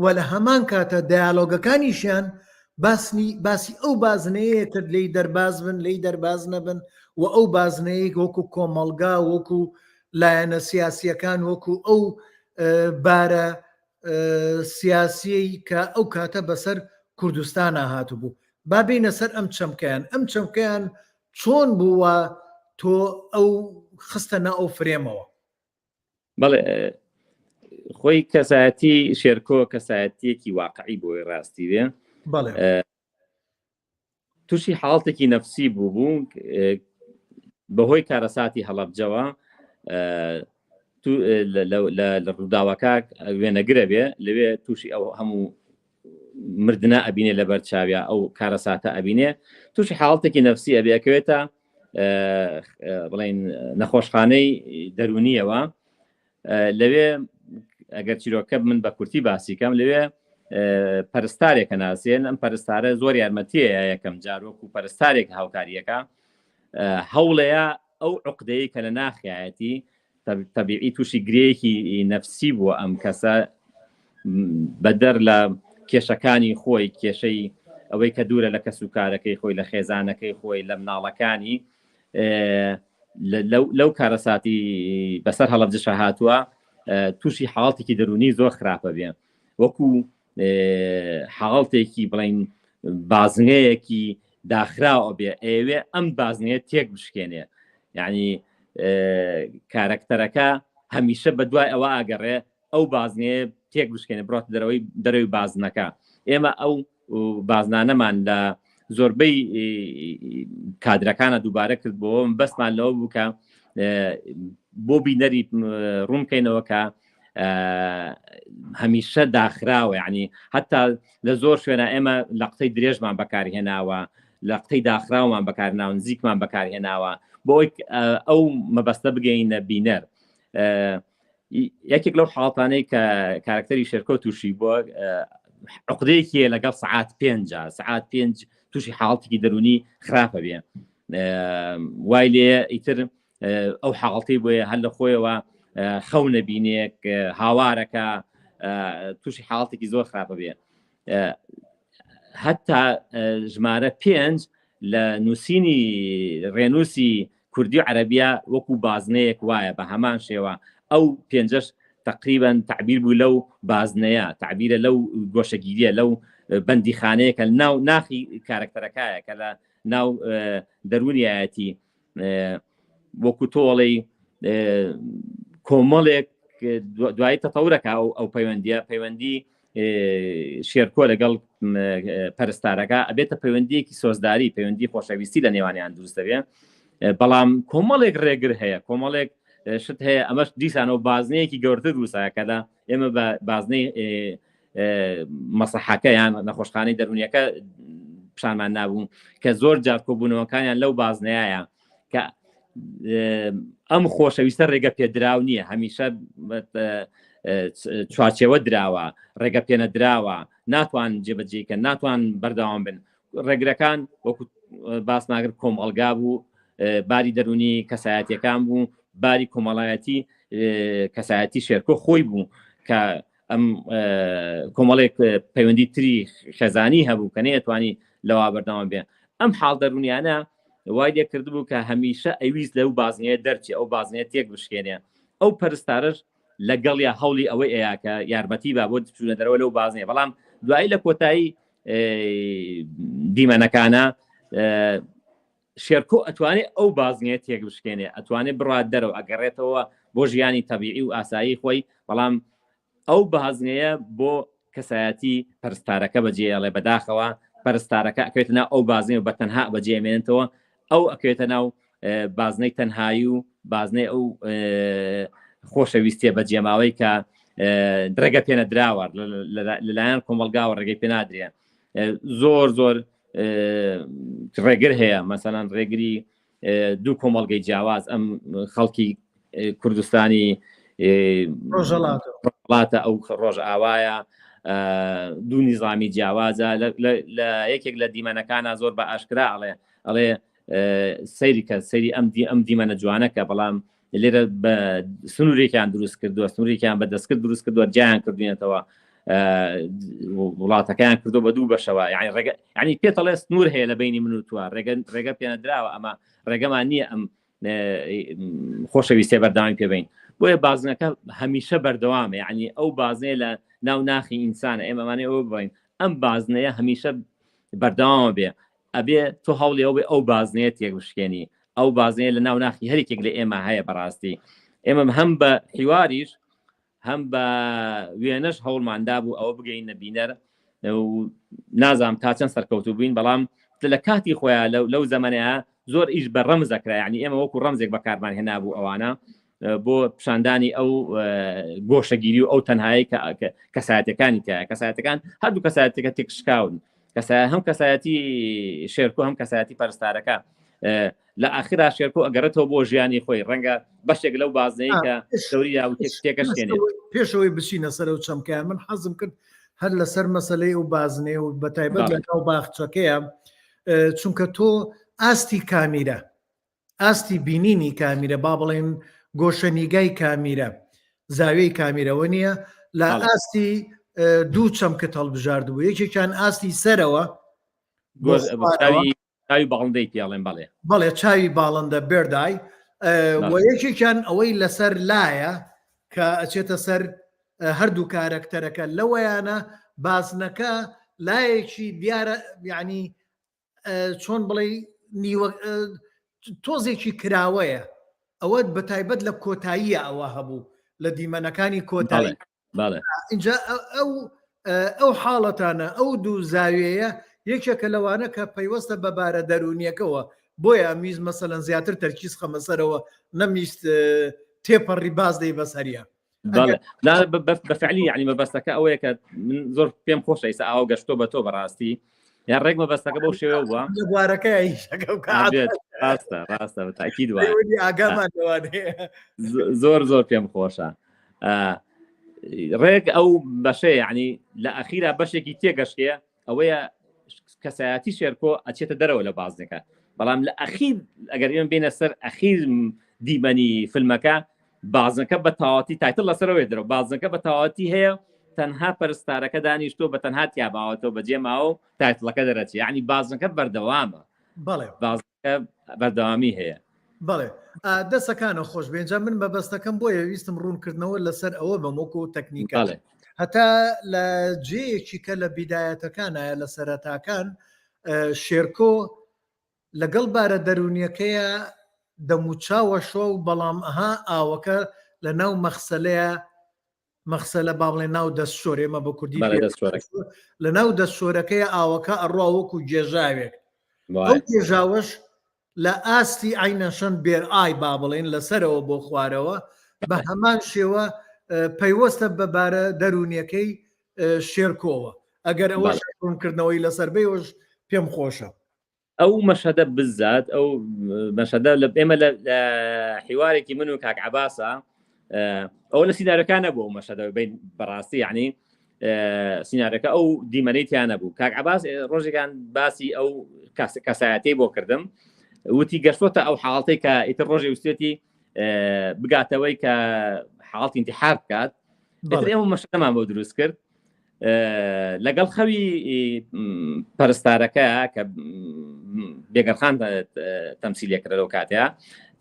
وە لە هەمان کاتە دایالۆگەکانیشیان باسی ئەو بازنەیە کرد لی دەرباز بن لی دەرباز نەبن و ئەو بازنەیە وەکو کۆمەڵگا وەکو لایەنە سیاسیەکان وەکو ئەو بارە سیاسیی کە ئەو کاتە بەسەر کوردستانە هاتو بوو. با بینە سەر ئەم چەمکەیان چۆن بووە تۆ ئەو خستەنە ئەو فرێمەوە؟ بەڵێ خۆی کەسایەتی شێرکۆ کەسایەتیەکی واقعی بۆی ڕاستی بێ، تووشی حاڵتێکی نەفسی بوو بەهۆی کارەساتی هەڵەبجەوە لە ڕووداوەکە وێنەگرە بێ لەوێ تووشی ئەو هەموو مردنا ئەبینێ لە بەرچاویا ئەو کارەساتە ئەبینێ، تووشی حاڵتێکی نەفسی ئەبێکەوێتە بڵێن نەخۆشخانەی دەرونیەوە. لەوێ ئەگەر چیرۆکە من بە کورتی باسیکەم لەوێ پەرستارێکە ناسێن، ئەم پەرستارە زۆر یارمەتیە یەکەم جارۆک و پەرستارێک هاوکاریەکە هەوڵەیە ئەو عقدەیە کە لە ناخیایەتی تەبیعی تووشی گرەیەکی نەفسی بووە ئەم کەسە بەدەر لە کێشەکانی خۆی، کێشەی ئەوەی کە دوورە لە کەسوکارەکەی خۆی، لە خێزانەکەی خۆی، لە مناڵەکانی لەو کارەساتی بەسەر هەڵەبجەشە هاتووە تووشی حاڵتێکی دەرونی زۆر خراپە بێ، وەکو حاڵتێکی بڵین بازنەیەکی داخراوە بێ ئێوێ ئەم بازنەیە تێک بشکێنێ. یعنی کارەکتەرەکە هەمیشە بە دوای ئەوە ئاگەڕێ ئەو بازنەیە تێک بشکێنێ بڕۆتە دەرەوەی بازنەکە. ئێمە ئەو بازنانەمان لە زۆربەی کادرەکانە دووبارە کرد بۆ بەسمان لەوە بوو کە بۆ بینەری ڕوونکەینەوە کە هەمیشە داخراوە. یعنی حتا لە زۆر شوێنە ئێمە لە قسەی درێژمان بەکارهێناوە، لە قسەی داخراومان بەکارهێناوە، نزیکمان بەکارهێناوە بۆ ئەو مەبەستە بگەینە بینەر. یەکێک لەو حاڵتانەی کە کارکتەری شێرکۆ تووشی بووە عقدەیەکی لەگەڵ سعات 5 تووشی حاڵتێکی دەرونی خراپە بێ، وای لێ ئیتر ئەو حاڵتی بۆیە هەر لە خۆیەوە خەو نەبینێک هاوارەکە تووشی حاڵتێکی زۆر خراپە بێ. هەتا ژمارە 5 لە نووسینی ڕێنووسی کوردی و عەرەبیە وەکو بازنەیەک وایە بە هەمان شێوە ئەو 5 تقریبا تعبیر بوو لەو بازنەیە، تعبیرە لەو گۆشەگیریە لەو بەندیخانەیە کە ناو ناخی کارکتەرەکایە کە لە ناو دەرونیایەتی وەکو تۆڵی کۆمەڵێک دوای تەتەورەکە ئەو پەیوەندی شێرکۆ لەگەڵ پەرستارەکە ئەبێتە پەیوەندیەکی سۆزداری، پەیوەندی خۆشەویستی لە نێوانیان دروست دەبێ. بەڵام کۆمەڵێک ڕێگر هەیە، کۆمەڵێک شت هەیە، ئەمەش دیسانەوە بازنەیەکی گەورتر دروستەکەدا ئێمە بە بازنەی مەسەحەکە یان نەخۆشخانەی دەرونیەکە پیشانمان نابوو کە زۆر جار کۆبوونەوەکانیان لەو بازنەیە کە ئەم خۆشەویستە ڕێگە پێدراو نییە، هەمیشە چوارچێوە دراوە، ڕێگە پێنە دراوە، ناتوان جێبەجێکە، ناتوان بەردەوام بن. ڕێگرەکان وەکو باسناگر کۆمەڵگا بوو، باری دەرونی کەسایەتیەکان بوو، باری کۆمەڵایەتی کەسایەتی شێرکۆ خۆی بوو کە ئەم کۆمەڵێک پەیوەندی تری خێزانی هەبوو کە نەیەتوانی لەوا بەردەوام بێ. ئەم حاڵ دەرونیانە وای لێ کردبوو کە هەمیشە ئەویست لەو بازنەیە دەرچی ئەو بازنەیە تێک بشکێنێ. ئەو پەرستارش لەگەڵ یا هەوڵی ئەوەی ئەیاکە یارمەتی با بۆ چوونە دەرەوە لەو بازنەیە. بەڵام دوایی لە کۆتایی دیمەنەکانە شێرکۆ ئەتوانێت ئەو بازنەیە تێک بشکێنێ، ئەتوانێت بڕات دەرەوە، ئەگەڕێتەوە بۆ ژیانی تەبیعی و ئاسایی خۆی. بەڵام ئەو بازنەیە بۆ کەسایەتی پەرستارەکە بەجێڵێ بەداخەوە پەرستارەکە ئەکەوێتە ناو ئەو بازنەیە بە تەنها بەجێمێنێتەوە، ئەو ئەکەوێتە ناو بازنەی تەنهایی و بازنەی ئەو خۆشەویستیە بەجێماوەی کە ڕێگە پێنە دراوە لەلایەن کۆمەڵگاوە ڕێگەی پێ نادرێن. زۆر زۆر ڕێگر هەیە، مەسەڵەن ڕێگری دوو کۆمەڵگەی جیاواز، ئەم خەڵکی کوردستانی ڕۆژهەڵاتە ئەو ڕۆژ ئاوایە دوو نیزامی جیاوازە لە یەکێک لە دیمەنەکانە زۆر بە ئاشکرا ئەڵێ سەیری کە سەیری ئەم دیمەنە جوانەکە، بەڵام لێرە بە سنوورێکیان دروست کردووە، سنوورێکیان بە دەستکرد دروست کردووە، جیان کردوێنێتەوە، وڵاتەکان کردو بە دوو بەشەوە. یعنی پێتەڵێ سنوور هەیە لە بینی من و تووە، ڕێگە پێنە دراوە، ئەمە ڕێگەمان نییە ئەم خۆشەویستیە بەردەوامی پێبین. بۆیە بازنەکە هەمیشە بەردەوامە، یعنی ئەو بازنەیە لە ناو ناخی ئینسانە، ئێمەمانێ ئەوە بڵین ئەم بازنەیە هەمیشە بەردەوامە بێ، ئەبێ تۆ هەوڵی ئەوێ ئەو بازنەیە تێک بشکێنی. ئەو بازنەیە لە ناو ناخی هەرێکێک لە ئێمە هەیە. بەڕاستی ئێمە هەم بە حیواریش هەم بە وێنەش هەوڵماندا بوو ئەوە بگەین نەبینەر و نازام تا چەند سەرکەوتو بووین، بەڵام لە کاتی خۆیان لەو زەمانەیە زۆر ئیش بە ڕەمز دەکرا، یعنی ئێمە وەکو ڕەمزێک بەکارمان هێنابوو ئەوانە بۆ پیشاندانی ئەو گۆشەگیری و ئەو تەنهایی کەسایەتەکانی تایە. کەسایەتەکان هەردوو کەسایەتەکە تێکشکاون، هەم کەسایەتی شێرکۆ هەم کەسایەتی پەرستارەکە. لە ئاخرا شێرکۆ ئەگەڕێتەوە بۆ ژیانی خۆی، ڕەنگە بەشێک لەو بازنەی کە دەوری تێکەشکێنێت. پێشەوەی بچینە سەر و چەمکیان من حەزم کرد هەر لەسەر مەسەلەی و بازنێ و بەتایبەت لەگەڵ باخچەکەیە، چونکە تۆ ئاستی کامیرە، ئاستی بینینی کامیرە، با بڵێن گۆشەنیگای کامیرە، زاویەی کامیرەوە نییە، لە ئاستی دوو چەمکت هەڵبژاردبوو، یەکێکیان ئاستی سەرەوە چاوی باڵندەی پێڵێن، بەڵێ چاوی باڵندە بێردای، و یەکێکیان ئەوەی لەسەر لایە کە ئەچێتە سەر هەردوو کارەکتەرەکە. لەوەیانە بازنەکە لایەکی دیارە، یعنی چۆن بڵێ تۆزێکی کراوەیە. ئەوە بەتایبەت لە کۆتاییە ئەوە هەبوو لە دیمەنەکانی کۆتایی. اینجا ئەو حاڵەتانە ئەو دوو زاویەیە یەکێکە لەوانە کە پەیوەستە بەبارە دەرونیەکەوە، بۆیە میز مەسەلەن زیاتر تەرکیز خەمەسەرەوە نەمیست تێپەڕی باز دەی بەسەریە. بەفعلی یعنی مەبەستەکە ئەوەیە کە من زۆر پێم خۆشە ئێستا ئاو گەشتۆ بە تۆ بەڕاستی، یان ڕێک مەبەستەکە بەو شێوە بووە بوارەکەی ڕاستە بەتاکید وایە ئاگامان زۆر پێم خۆشە. ڕێک ئەو بەشەیە، یعنی لە ئەخیرا بەشێکی تێگەشتێ ئەوەیە کەسایەتی شێرکۆ ئەچێتە دەرەوە لە بازنەکە. بەڵام لە ئەخیر ئەگەر ئێمە بینە سەر ئەخیر دیمەنی فیلمەکە، بازنەکە بە تەواوەتی تایتڵ لەسەرەوەی دەرەوە، بازنەکە بە تەواوەتی هەیە، تەنها پەرستارەکە دانیشتۆ بە تەنها تیاباوەتەوە بەجێ ماوە و تایتڵەکە دەرەچێت، یعنی بازنەکە بەردەوامە. بەڵێ بازنەکە بەردەوامی هەیە. بەڵێ دەستەکانە خۆش بێنجا من بەبەستەکەم بۆیە ویستم ڕوونکردنەوە لەسەر ئەوە بەمۆکو و تەکنیکە، هەتا لە جێیەکی کە لە بیدایەتەکانایە لە سەرەتاکان شێرکۆ لەگەڵ بارە دەرونیەکەیە دەموچاوە شۆ و بەڵام ئەها ئاوەکە لە ناو مەخسەلە باڵێ ناو دەستشۆر ئێمە بە کوردی لە ناو دەستشۆرەکەی ئاوەکە ئەڕوا وەکو جێژاوێک ئەو جێژاوەش لە ئاستی عینەشەن بێر ئای با بڵێن لەسەرەوە بۆ خوارەوە بە هەمان شێوە پەیوەستە بەبارە دەرونیەکەی شێرکۆوە ئەگەر ئەوە ڕوونکردنەوەی لەسەر بێوەش پێم خۆشە ئەو مەشەدە بزات ئەو مەشەدە لە ئێمە لە حیوارێکی من و کاک عەباسە ئەو لە سینارەکانە بوو مەشەدە بین بەڕاستی یعنی سینارەکە ئەو دیمەنەیتیانە بوو کاک عەباس ڕۆژێکان باسی ئەو کەسایەتەی بۆ کردم وتی گەشتۆتە ئەو حاڵەتەی کە ئیتر ڕۆژێ وستێتی بگاتەوەی کە حاڵەتی انتحار بکات ئێمە مەشەدەمان بۆ دروست کرد لەگەڵ خەوی پەرستارەکە کە بێگەرخان تەمسیلێ کرد لەو کاتەیە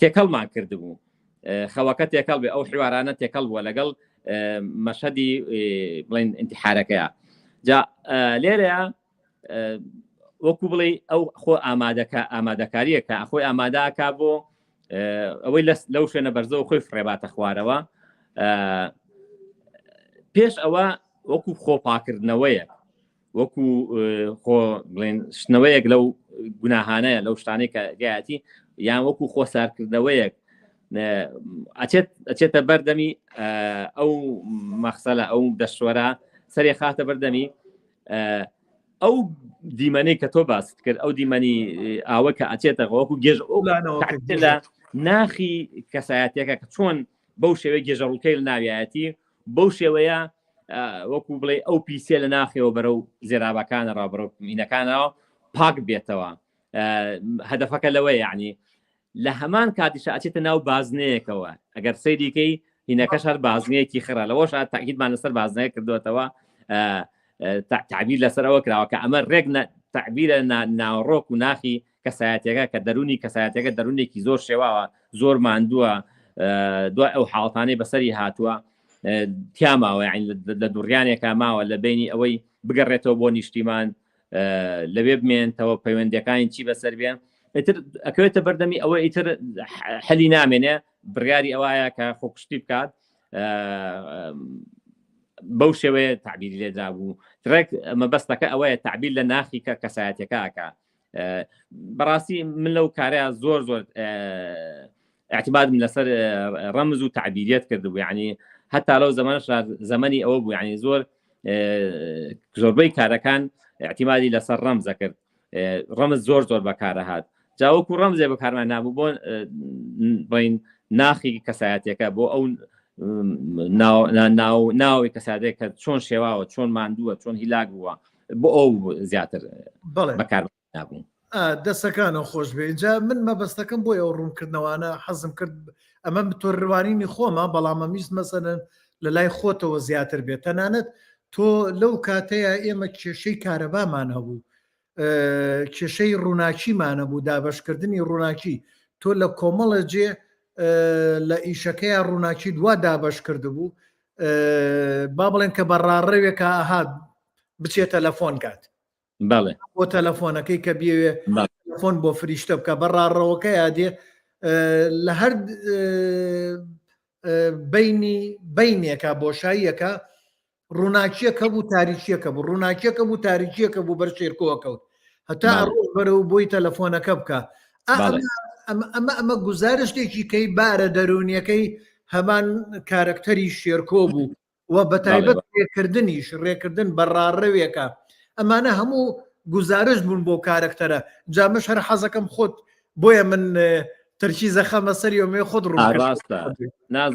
تێکەڵمان کردبوو خەوەکە تێکەڵ بێ ئەو حیوارانە تێکەڵ بووە لەگەڵ مەشهدی بڵێن انتحارەکەیە جا لێرەیە وەکو بڵێ ئەو خۆ ئامادەکاریە کە خۆی ئامادەکا بۆ ئەوەی لەو شوێنە بەرزەوە خۆی فڕێباتە خوارەوە پێش ئەوە وەکو خۆپاکردنەوەیە وەکو خۆ بڵێن شتنەوەیەک لەو گوناهانەیە لەو شتانەی کە گایەتی یان وەکو خۆسارکردنەوەیەک ئەچێتە بەردەمی ئەو مەخسەلە ئەو دەشوەرە سەری خاتە بەردەمی ئەو دیمەنەی کە تۆ باست کرد ئەو دیمەنی ئاوە کە ئەچێتە وەکو گێژ لە ناخی کەسایەتێکە کە چۆن بەو شێوەیە گێژەڕووکەی لە ناویایەتی بەو شێوەیە وەکو بڵێ ئەو پیسێ لە ناخیەوە بەرەو زێرابەکانە ڕابڕۆ مینەکانەوە پاک بێتەوە هەدەفەکە لەوەی یعنی لە هەمان کاتیش ئەچێتە ناو بازنەیەکەوە ئەگەر سەیریکەی هینەکەش هەر بازنەیەکی خڕە لەوەش تاکیدمان لەسەر بازنەیە کردوێتەوە تعبیر لەسەرەوە کراوە کە ئەمە ڕێک تعبیرە ناوڕۆک و ناخی کەسایەتەکە کە دەرونی کەسایەتەکە دەرونێکی زۆر شێواوە زۆر ماندووە دوای ئەو حاڵتانەی بەسەری هاتووە تیاماوە لە دوڕیانێکا ماوە لە بینی ئەوەی بگەڕێتەوە بۆ نیشتیمان لەوێ بمێنتەوە پەیوەندەکانی چی بەسەر بێن ئیتر ئەکەوێتە بەردەمی ئەوە ئیتر حەلی نامێنێ بڕیاری ئەوایە کە خۆکشتی بکات بەو شێوەیە تعبیری لێدا بوو ترێک مەبەستەکە ئەوەیە تعبیر لە ناخی کە کەسایەتەکەکە بەڕاستی من لەو کارەیە زۆر اعتمادم لەسەر ڕەمز و تعبیریت کردبوو یعنی هەتا لەو زەمەنی ئەوە بوو یعنی زۆربەی کارەکان اعتمادی لەسەر ڕەمزە کرد ڕەمز زۆر بەکارە هات جاوەکو ڕەمزێ بەکارمان نابوو بۆ بڵین ناخی کەسایەتەکە بۆ ئەو ناوی کەسادێک کە چۆن شێواوە چۆن ماندووە چۆن هیلاک بووە بۆ ئەو زیاتر بەکار نابوو دەستەکانە خۆش بێ اینجا من مەبەستەکەم بۆ ئەو ڕوونکردنەوەانە حەزم کرد ئەمە تۆڕوانینی خۆمە بەڵام ئەمیست مەسەرەن لە لای خۆتەوە زیاتر بێت تەنانەت تۆ لەو کاتەیە ئێمە کێشەی کارەبامان هەبوو کێشەی ڕووناکیمانە بوو دابەشکردنی ڕووناکی تۆ لە کۆمەڵە جێ لە ئیشەکەی ڕووناکی دوا دابەش کرده بوو با بڵێن کە بەڕاڕەوێکە ئاهات بچێت تەلەفۆن کات بۆ تەلەفۆنەکەی کە بێوێ تەلەفۆن بۆ فریشتە بکە بەڕاڕەوەکە یادێ لە هەر بینێکە بۆشاییەکە ڕووناکیەکە بوو تاریکیەکە بوو ڕووناکیەکە بوو تاریکیەکە بوو بەر شێرکۆوەکەوت هەتا ڕۆژ بەرەو بۆی تەلەفۆنەکە بکە ئەمە گزارشتێکی کەی بارە دەرونیەکەی هەمان کارکتەری شێرکۆ بوو و بە تایبەت ڕێکردن بەڕاڕەوێکە ئەمانە هەموو گزارش بوون بۆ کارکتەرە جامەش هەر حەزەکەم خۆت بۆیە من تەرکیزە خەمە سەریۆمێ خۆت ڕاستە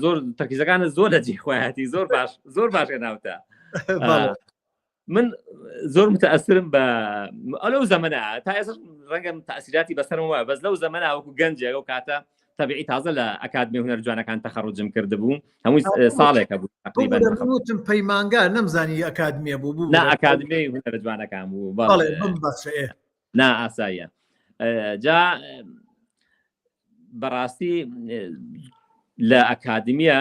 زۆر تەرکیزەکانە زۆر لەجێ خۆیەتی زۆر باش هێناوتە من زۆر متەئەسرم بە ئەو زەمەنە تا ئێستا ڕەنگە تەئسیراتی بەسەرم وایە بەس لەو زەمەنە وەکو گەنجێک ئەو کاتە تەبیعی تازە لە ئەکادمی هونەر جوانەکان تەخەڕوجم کردبوو هەمووی ساڵێکە بوو تقریباً پەیمانگا نەمزانی ئەکادمیە بوو نا ئەکادمی هونەر جوانەکان بوو نا ئاساییە جا بەڕاستی لە ئەکادمیە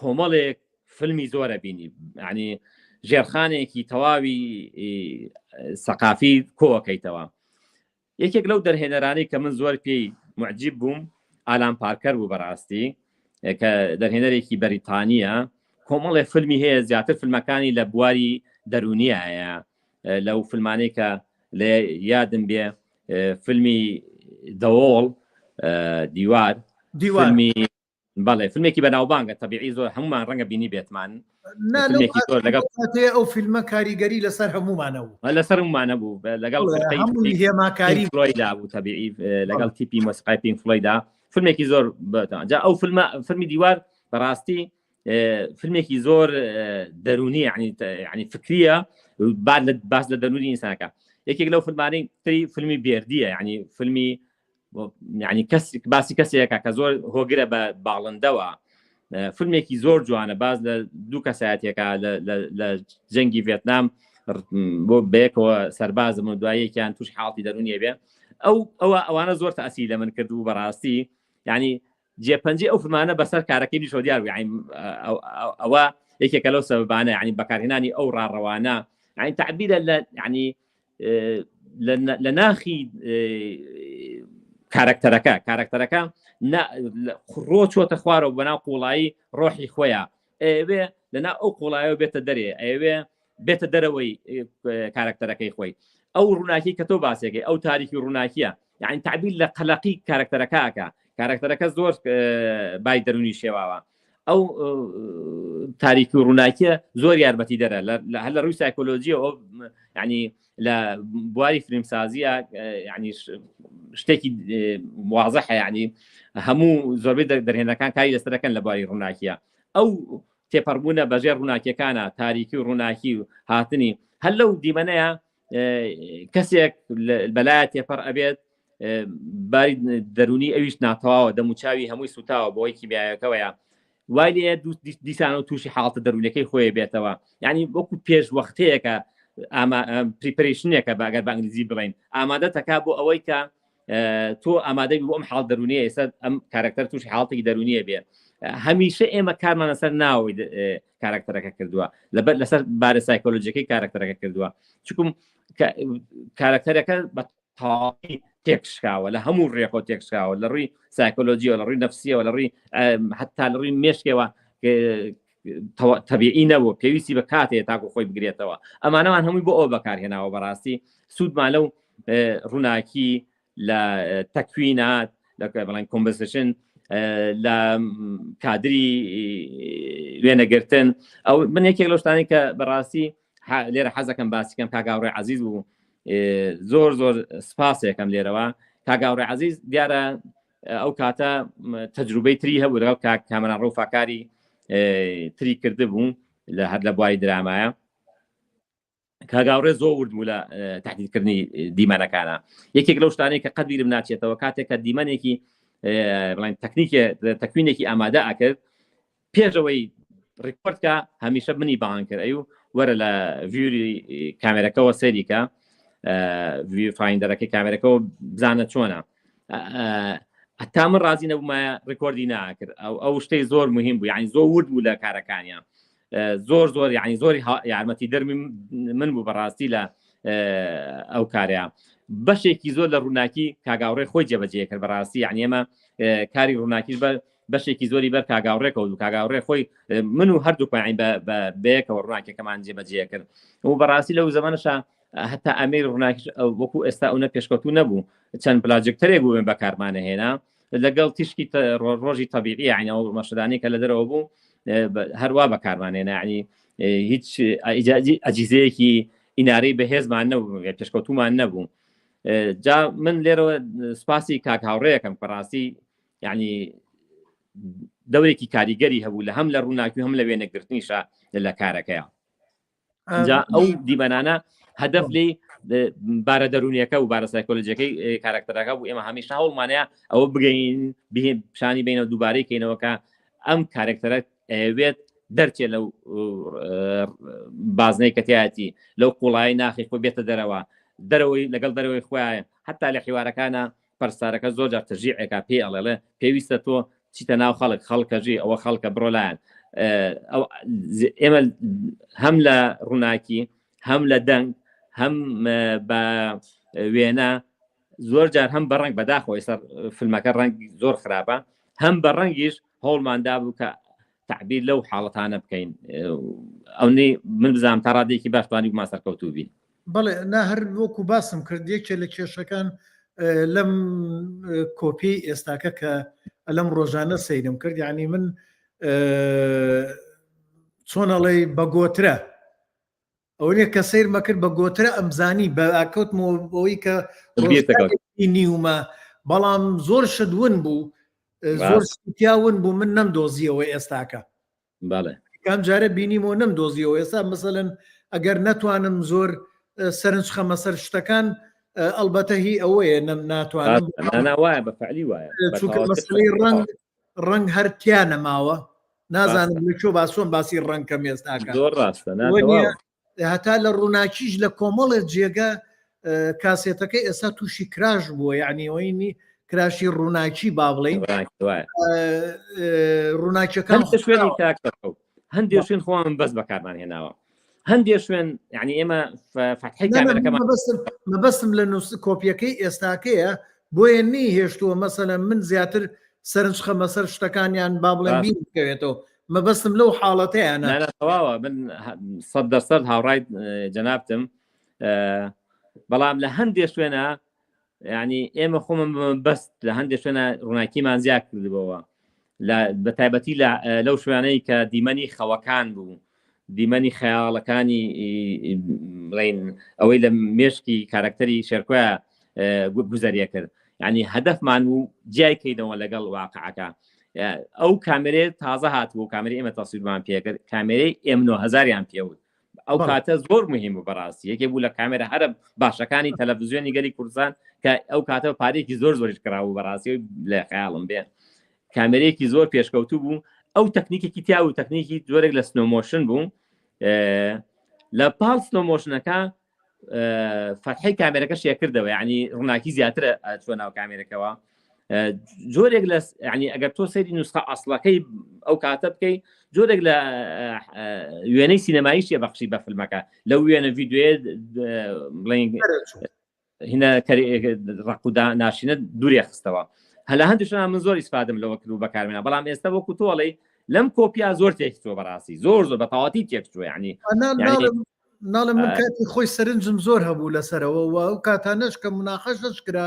کۆمەڵێک فیلمی زۆرە بینی یعنی ژێرخانێکی تەواوی سەقافی کۆوەکەیتەوە یەکێک لەو دەرهێنەرانی کە من زۆر پێی معجب بووم ئالان پارکەر بوو بەڕاستی کە دەرهێنەرێکی بەریتانیە کۆمەڵێ فیلمی هەیە زیاتر فیلمەکانی لە بواری دەرونیە هەیە لەو فیلمانەی کە لە یادم بێ فیلمی دەوڵ دیوار فیلمی بەڵێ فیلمێکی بەناوبانگە تەبیعی زۆر هەمومان ڕەنگە بینی بێتمان ئەو فیلمە کاریگەری لەسەر هەمومانەوە لەسەر هەمومانە بوو لەگەڵ هێماکاری فلۆیدا بوو تەبیعی لەگەڵ تیپی مۆسیقای پینک فلۆیدا فیلمێکی زۆر جا ئەو فیلمی دیوار بەڕاستی فیلمێکی زۆر دەرونی یعنی فکریە باس لە دەرونی ئینسانەکە یەکێک لەو فیلمانەی تری فیلمی بێردیە یعنی فیلمی یعنی باسی کەسێکە کە زۆر هۆگرە بە باڵندەوە فیلمێکی زۆر جوانە باز لە دوو کەسایەتێکە لە جەنگی ڤێتنام بۆ بەیەکەوە سەربازم و دوایەکیان توش حاڵی دەرونیە بێ ئەوانە زۆر تەسی لە من کرد و بەڕاستی یعنی جێپەنجی ئەو فیلمانە بەسەر کارەکەی دیشۆ دیار بوو ئەوە یەکێکە لەو سەبەبانە یعنی بەکارهێنانی ئەو ڕاڕەوانە یعنی تعبیرە لە یعنی لە ناخی کارکتەرەکە ڕۆ چۆتە خوارەوە بەناو قوڵایی ڕۆحی خۆیە ئەوێ لەنا ئەو قوڵایەوە بێتە دەرێ ئەوێ بێتە دەرەوەی کارکتەرەکەی خۆی ئەو ڕووناکی کە تۆ باسێکی ئەو تاریکی ڕووناکیە یعنی تعبیر لە قەلەقی کارکتەرەکە زۆر بای دەرونی شێواوە ئەو تاریکی و ڕووناکیە زۆر یارمەتی دەرە هەر لە ڕووی سایکۆلۆژیە ئەو ینی لە بواری فیلمسازیە ینی شتێکی واضحە ینی هەموو زۆربەی دەرهێنەکان کاری لەسەرەکەن لە بواری ڕووناکیە ئەو تێپەڕبوونە بەژێر ڕووناکیەکانە تاریکی و ڕووناکی و هاتنی هەر لەو دیمەنەیە کەسێک بەلایە تێپەڕ ئەبێت باری دەرونی ئەویش ناتەواوە دەموچاوی هەمووی سوتاوە بۆی کیمیایەکەوەیە وای لێ دیسان و تووشی حاڵتە دەرونەکەی خۆی بێتەوە ینی وەکو پێش وەختەیەکە پریپریشنێکە باگەر بە ئەنگلیزی بڵین ئامادە تەکا بۆ ئەوەی کە تۆ ئامادەی بۆ ئەم حاڵ دەرونیە ئێستا ئەم کارکتەر تووشی حاڵتێکی دەرونیە بێ هەمیشە ئێمە کارمان لەسەر ناوەی کارکتەرەکە کردووە لەسەر بارە سایکۆلۆژیەکەی کارکتەرەکە کردووە چکم کارکتەرەکە بە تاواوی تێکشکاوە لە هەموو ڕێخۆ تێکشکاوە لە ڕووی سایکۆلۆژیەوە لە ڕووی نەفسیەوە لە ڕووی حتا لە ڕووی مێشکەوە تەبیعی نەبوو پێویستی بە کاتێ تاکو خۆی بگرێتەوە ئەمانەوان هەمووی بۆ ئەو بەکارهێناوە بەڕاستی سوودمان لەو ڕووناکی لە تەکوینات لە بەڵێن کۆمپۆزیشن لە کادری وێنەگرتن ئەو من یەکێک لەو شتانی کە بەڕاستی لێرە حەزەکەم باسیکەم کاگاوڕێ عەزیز و زۆر سپاسێکم لێرەوە کاگاوڕێ عەزیز دیارە ئەو کاتە تەجروبەی تری هەبوو لەگەڵ کامەران ڕووفاکاری تری کرده بوو لە هەر لە بواری درامایە کاگاوڕێ زۆر ورد بوو لە تحلیلکردنی دیمەنەکانە یەکێک لەو شتانەی کە قەت بیرم ناچێتەوە کاتێک کە دیمەنێکی بڵێن تەکوینێکی ئامادە ئاکرد پێشەوەی ڕیکۆردکە هەمیشە منی باان کرد ئەو وەرە لە ڤیوری کامێرەکەەوە سەریکە فایندەرەکەی کامێرەکەەوە بزانە چۆنە هەتا من ڕازی نەبوومایە ڕیکۆردی ناکرد ئەو شتەی زۆر مهم بوو یعنی زۆر ورد بوو لە کارەکانیان زۆر یعنی زۆری یارمەتی دەرمی من بوو بەڕاستی لە ئەو کارەیە بەشێکی زۆر لە ڕووناکی کاگاوڕێ خۆی جێبەجێ کرد بەڕاستی یعنی ئێمە کاری ڕووناکیش بەشێکی زۆری بەر کاگاوڕێکەوە و کاگاوڕێ خۆی من و هەردووکوین بەیەکەوە ڕووناکیەکەمان جێبەجێ کرد و بەڕاستی لەو زەمانەشە هەتا ئەمیر ڕووناکیش وەکو ئێستا ئەوە پێشکەوتو نەبوو چەند پلاجکتەرێک بوو بەکارمانە هێنا لەگەڵ تیشکی ڕۆژی تەبیعی یعنی ئەو مەشدانی کە لە دەرەوە بوو هەروە بەکارمانێنە ینی هیچ ئەجیزەیەکی ئینارەی بەهێزمان نەبوو پێشکەوتومان نەبوو جا من لێرەوە سپاسی کاک هاوڕێیەکەم بەڕاستی یعنی دەورێکی کاریگەری هەبوو لە هەم لە ڕووناکی هەم لە وێنەگرتنیشە لە کارەکەیە جا ئەو دیمەنانە هەدەف لێ بارە دەرونیەکە و بارە سایکۆلۆژیەکەی کارکتەرەکە بوو ئێمە هەمیشە هەوڵمانەیە ئەوە بگەین پیشانی بینە دووبارەی کەینەوەکە ئەم کارکتەرە ئەوێت دەرچێت لەو بازنەی کەتیایەتی لەو قوڵایی ناخی خۆ بێتە دەرەوەی لەگەڵ دەرەوەی خۆیان حتا لە حیوارەکانە پەرستارەکە زۆر جار تەژیعێکە پێ ئەڵێڵێ پێویستە تۆ چیتە ناو خەڵکەژی ئەوە خەڵکە بڕۆلایەن ئێمە هەم لە ڕووناکی هەم لە دەنگ هەم بە وێنە زۆر جار هەم بە ڕنگ بەداخۆی سەر فیلمەکە ڕەنگ زۆر خراپە هەم بە ڕەنگیش هەوڵماندا بوو کە تعبیر لەو حاڵەتانە بکەین ئەوەی من بزانم تا ڕادێکی باشتوانی بوومان سەرکەوتوو بین. بەڵێ نا هەر وەکو باسم کرد یەکێ لە کێشەکان لەم کۆپی ئێستاکە کە لەم ڕۆژانە سەیرم کرد، یعنی من چۆنەڵێ بە گۆترە ئەوەیە کە سیرمە کرد بە گۆترە ئەمزانی بە ئاکەوتمەوەی کە نیومە، بەڵام زۆر شدون بوو، زۆر تیاون بوو، من نەمدۆزیەوە ئێستاکە کام جارە بینیمەوە نەمدۆزیەوە. ئێستا مەسەلەن ئەگەر نەتوانم زۆر سەرنج خەمە سەر شتەکان ئەلبەتە هی ئەوەیە ناتوانم وایە بەفعلی وایە چونکە مەسلەی ڕەنگ هەر تیا نەماوە، نازانم لەکوێ باسۆن باسی ڕەنگکەم ئێستاکە زۆر ڕاستە هەتا لە ڕووناکیش لە کۆمەڵێک جێگە کاسێتەکەی ئێستا تووشی کراژ بووە، یعنی ئەوینی کراشی ڕووناکی با بڵێن ڕووناکیەکان شوێنی هەندێک شوێن خۆمان بەس بەکارمان هێناوە، هەندێک شوێن یعنی ئێمە فەتحی کامێرەکەمان مەبەستم لە کۆپیەکەی ئێستاکەیە بۆیە نی هێشتووە مەسەلەن من زیاتر سەرنج خەمە سەر شتەکانیان با بڵێن بیر بکەوێتەوە، مەبەستم لەو حاڵەتەیانە. تەواوە من 100% هاوڕای جەنابتم، بەڵام لە هەندێک شوێنە یعنی ئێمە خۆمە بەست لە هەندێک شوێنە ڕووناکیمان زیاد کردبەوە، بە تایبەتی لەو شوێنەی کە دیمەنی خەوەکان بوو، دیمەنی خەیاڵەکانی بڵێن ئەوەی لە مێشکی کارکتەری شێرکۆیە گوزەریە کرد، یعنی هەدەفمان بوو جیایکەینەوە لەگەڵ واقعەکە. ئەو کامێرەیە تازە هاتبوو، کامێرەی ئێمە تەسویرمان پێکرد، کامێرەی M9000یان پێوت، ئەو کاتە زۆر مهم بوو بەڕاستی، یەکێ بوو لە کامێرە هەرە باشەکانی تەلەڤیزیۆنی گەلی کوردستان کە ئەو کاتە پارێکی زۆریش کراوە بەڕاستی لە خەیاڵم بێ، کامێرەیەکی زۆر پێشکەوتوو بوو، ئەو تەکنیکێکی تیا و تەکنیکی جۆرێک لە سنۆمۆشن بوو. لە پاڵ سنۆمۆشنەکە فەتحی کامێرەکە شێکردەوە، یعنی ڕووناکی زیاترە چۆن ناو کامێرەکەەوە جۆرێک لە ینی ئەگەر تۆ سەیری نوسخە ئەسڵەکەی ئەو کاتە بکەیت جۆرێک لە وێنەی سینەماییش بەخشی بە فیلمەکە لەو وێنە ڤیددیۆیە بڵێن هینە ڕقودا ناشینە دووری خستەوە. هەلا هەندێکشان من زۆر ئیسپادەم لەوە کرد و بەکارمێنە، بەڵام ئێستا وەکو تۆڵی لەم کۆپیا زۆر تێکچووە بەڕاستی زۆر بە تەواتی تێکچووە، یعنی ناڵم من کاتی خۆی سەرنجم زۆر هەبوو لەسەرەوە و ئەو کاتانەش کە مناقەشەش کرا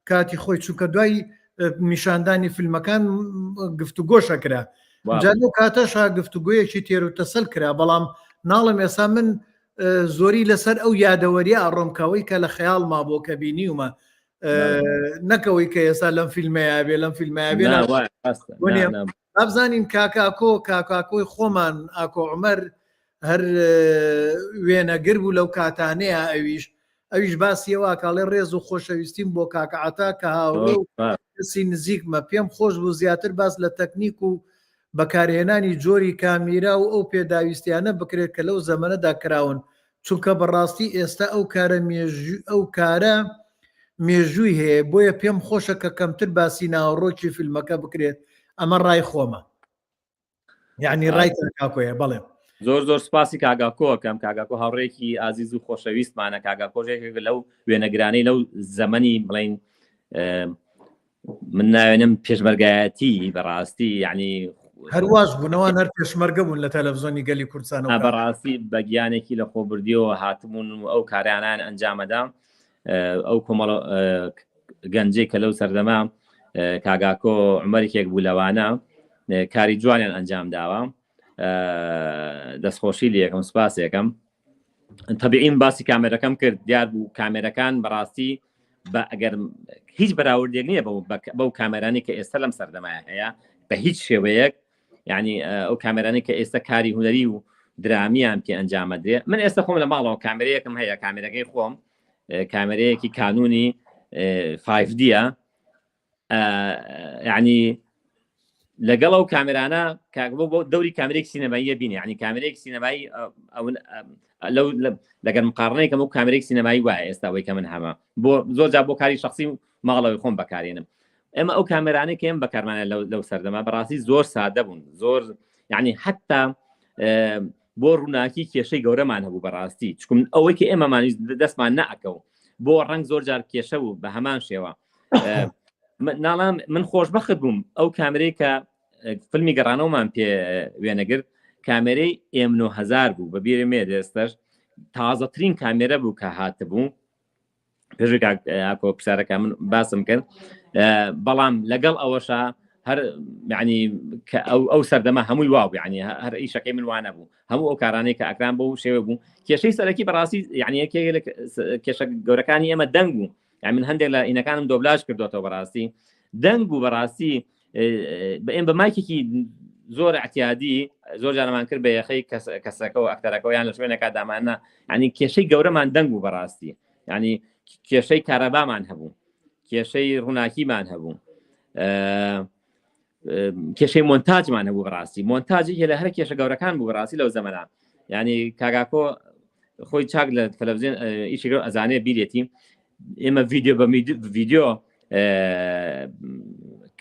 کاتی خۆی چووکە دوای نیشاندانی فیلمەکان گفتوگۆشە کرا جانۆ کاتەشا گفتوگویەکی تێر و تەسەل کرا، بەڵام ناڵم ئێستا من زۆری لەسەر ئەو یادەوەریە ئاڕۆمکەوەی کە لە خەیاڵ مابۆ کە بینیومە نەکەوەی کە ئێستا لەم فیلمەیە بێ لەم فیلمەیە ئابزانین کاکۆی خۆمان ئاکۆ عومەر هەر وێنەگر بوو لەو کاتانەیە، ئەویش باسیەوە کاڵێ ڕێز و خۆشەویستیم بۆ کاکەعاتا کە هاوڕێ و کەسی نزیکمە پێم خۆش بوو زیاتر باس لە تەکنیک و بەکارهێنانی جۆری کامیرا و ئەو پێداویستیانە بکرێت کە لەو زەمەنەدا کراون، چونکە بەڕاستی ئێستا ئەو کارە مێژووی هەیە، بۆیە پێم خۆشە کە کەمتر باسی ناوەڕۆکی فیلمەکە بکرێت. ئەمە ڕای خۆمە، یعنی ڕای کاکۆیە. بەڵێ زۆر سپاسی کاگاکۆکەم، کاگاکۆ هاوڕێکی ئازیز و خۆشەویستمانە، کاگاکۆژێک لەو وێنەگرانەی لەو زەمەنی بڵێن من ناوێنم پێشمەرگایەتی بەڕاستی یعنی هەرواش بوونەوەن هەر پێشمەرگە بوون لە تەلەڤیزۆنی گەلی کوردستانەوە بەڕاستی بە گیانێکی لە خۆبردیەوە هاتبوون و ئەو کاریانان ئەنجامەدا، ئەو کۆمەڵ گەنجەی کە لەو سەردەما کاگاکۆ عومەرێکێک بوو لەوانە کاری جوانیان ئەنجام داوە، دەستخۆشی لە یەکەم سپاسێکم. تەبیعین باسی کامێرەکەم کرد، دیار بوو کامێرەکان بەڕاستی بە ئەگەر هیچ بەراوردێک نییە بەو کامێرانی کە ئێستا لەم سەردەمایە هەیە بە هیچ شێوەیەک، یعنی ئەو کامێرانی کە ئێستا کاری هونەری و درامیان پێ ئەنجامە درێ. من ئێستا خۆم لە ماڵەوە کامێرەیەکم هەیە، کامێرەکەی خۆم کامێرەیەکی کانونی 5Dە، یعنی لەگەڵ ئەو کامێرانە بۆ دەوری کامێرێک سینەماییە بینی، یعنی کامێرێک سینەمایی لەگەر مقارنەیەکەم ئەو کامێرێک سینەمایی وایە ئێستاەوەی کە من هەمە بۆ زۆر جا بۆ کاری شخصی ماڵەوەی خۆم بەکارێنم. ئێمە ئەو کامێرانەی کە ئێمە بەکارمانە لەو سەردەما بەڕاستی زۆر سادە بوون، زۆر یعنی حتا بۆ ڕووناکی کێشەی گەورەمان هەبوو بەڕاستی، چکم ئەوەی کە ئێمەمان دەستمان نەئەکەو بۆ ڕەنگ زۆر جار کێشە بوو بە هەمان شێوە. ناڵام من خۆشبەخت بووم ئەو کامرەی کە فیلمی گەڕانەوەمان پێ وێنەگرت کامێرەی M9000 بوو بە بیرە مێ دەستەش تازەترین کامێرە بوو کە هاتبوو پێشکۆ پرسیارەکە من باسم کرد بەڵام لەگەڵ ئەوەشە هەر یعنی ئەو سەردەمە هەمووی واو یعنی هەر ئیشەکەی من وانە بوو هەموو ئەو کارانەی کە ئەکران بۆ شێوە بوو کێشەی سەرەکی بەڕاستی یعنی کێشە گەورەکانی ئێمە دەنگ بوو یعنی من هەندێک لە ئینەکانم دۆبلاژ کردوەوە بەڕاستی دەنگ بوو بەڕاستی بە مایکێکی زۆر احتیادی زۆر جارمان کرد بە یەخەی کەسەکە و ئەکتەرەکە یان لە شوێنێکا دامانە ینی کێشەی گەورەمان دەنگ بوو بەڕاستی ینی کێشەی کارەبامان هەبوو کێشەی ڕووناکیمان هەبوو کێشەی مۆنتاجمان هەبوو بەڕاستی مۆنتاجی لە هەر کێشە گەورەکان بوو بەڕاستی لەو زەمەنا ینی کاگاکۆ خۆی چاک لە تەلەڤیزیۆن ئیشی ئەزانێ بیرێتی ئێمە ڤیدیۆ بە ڤیدیۆ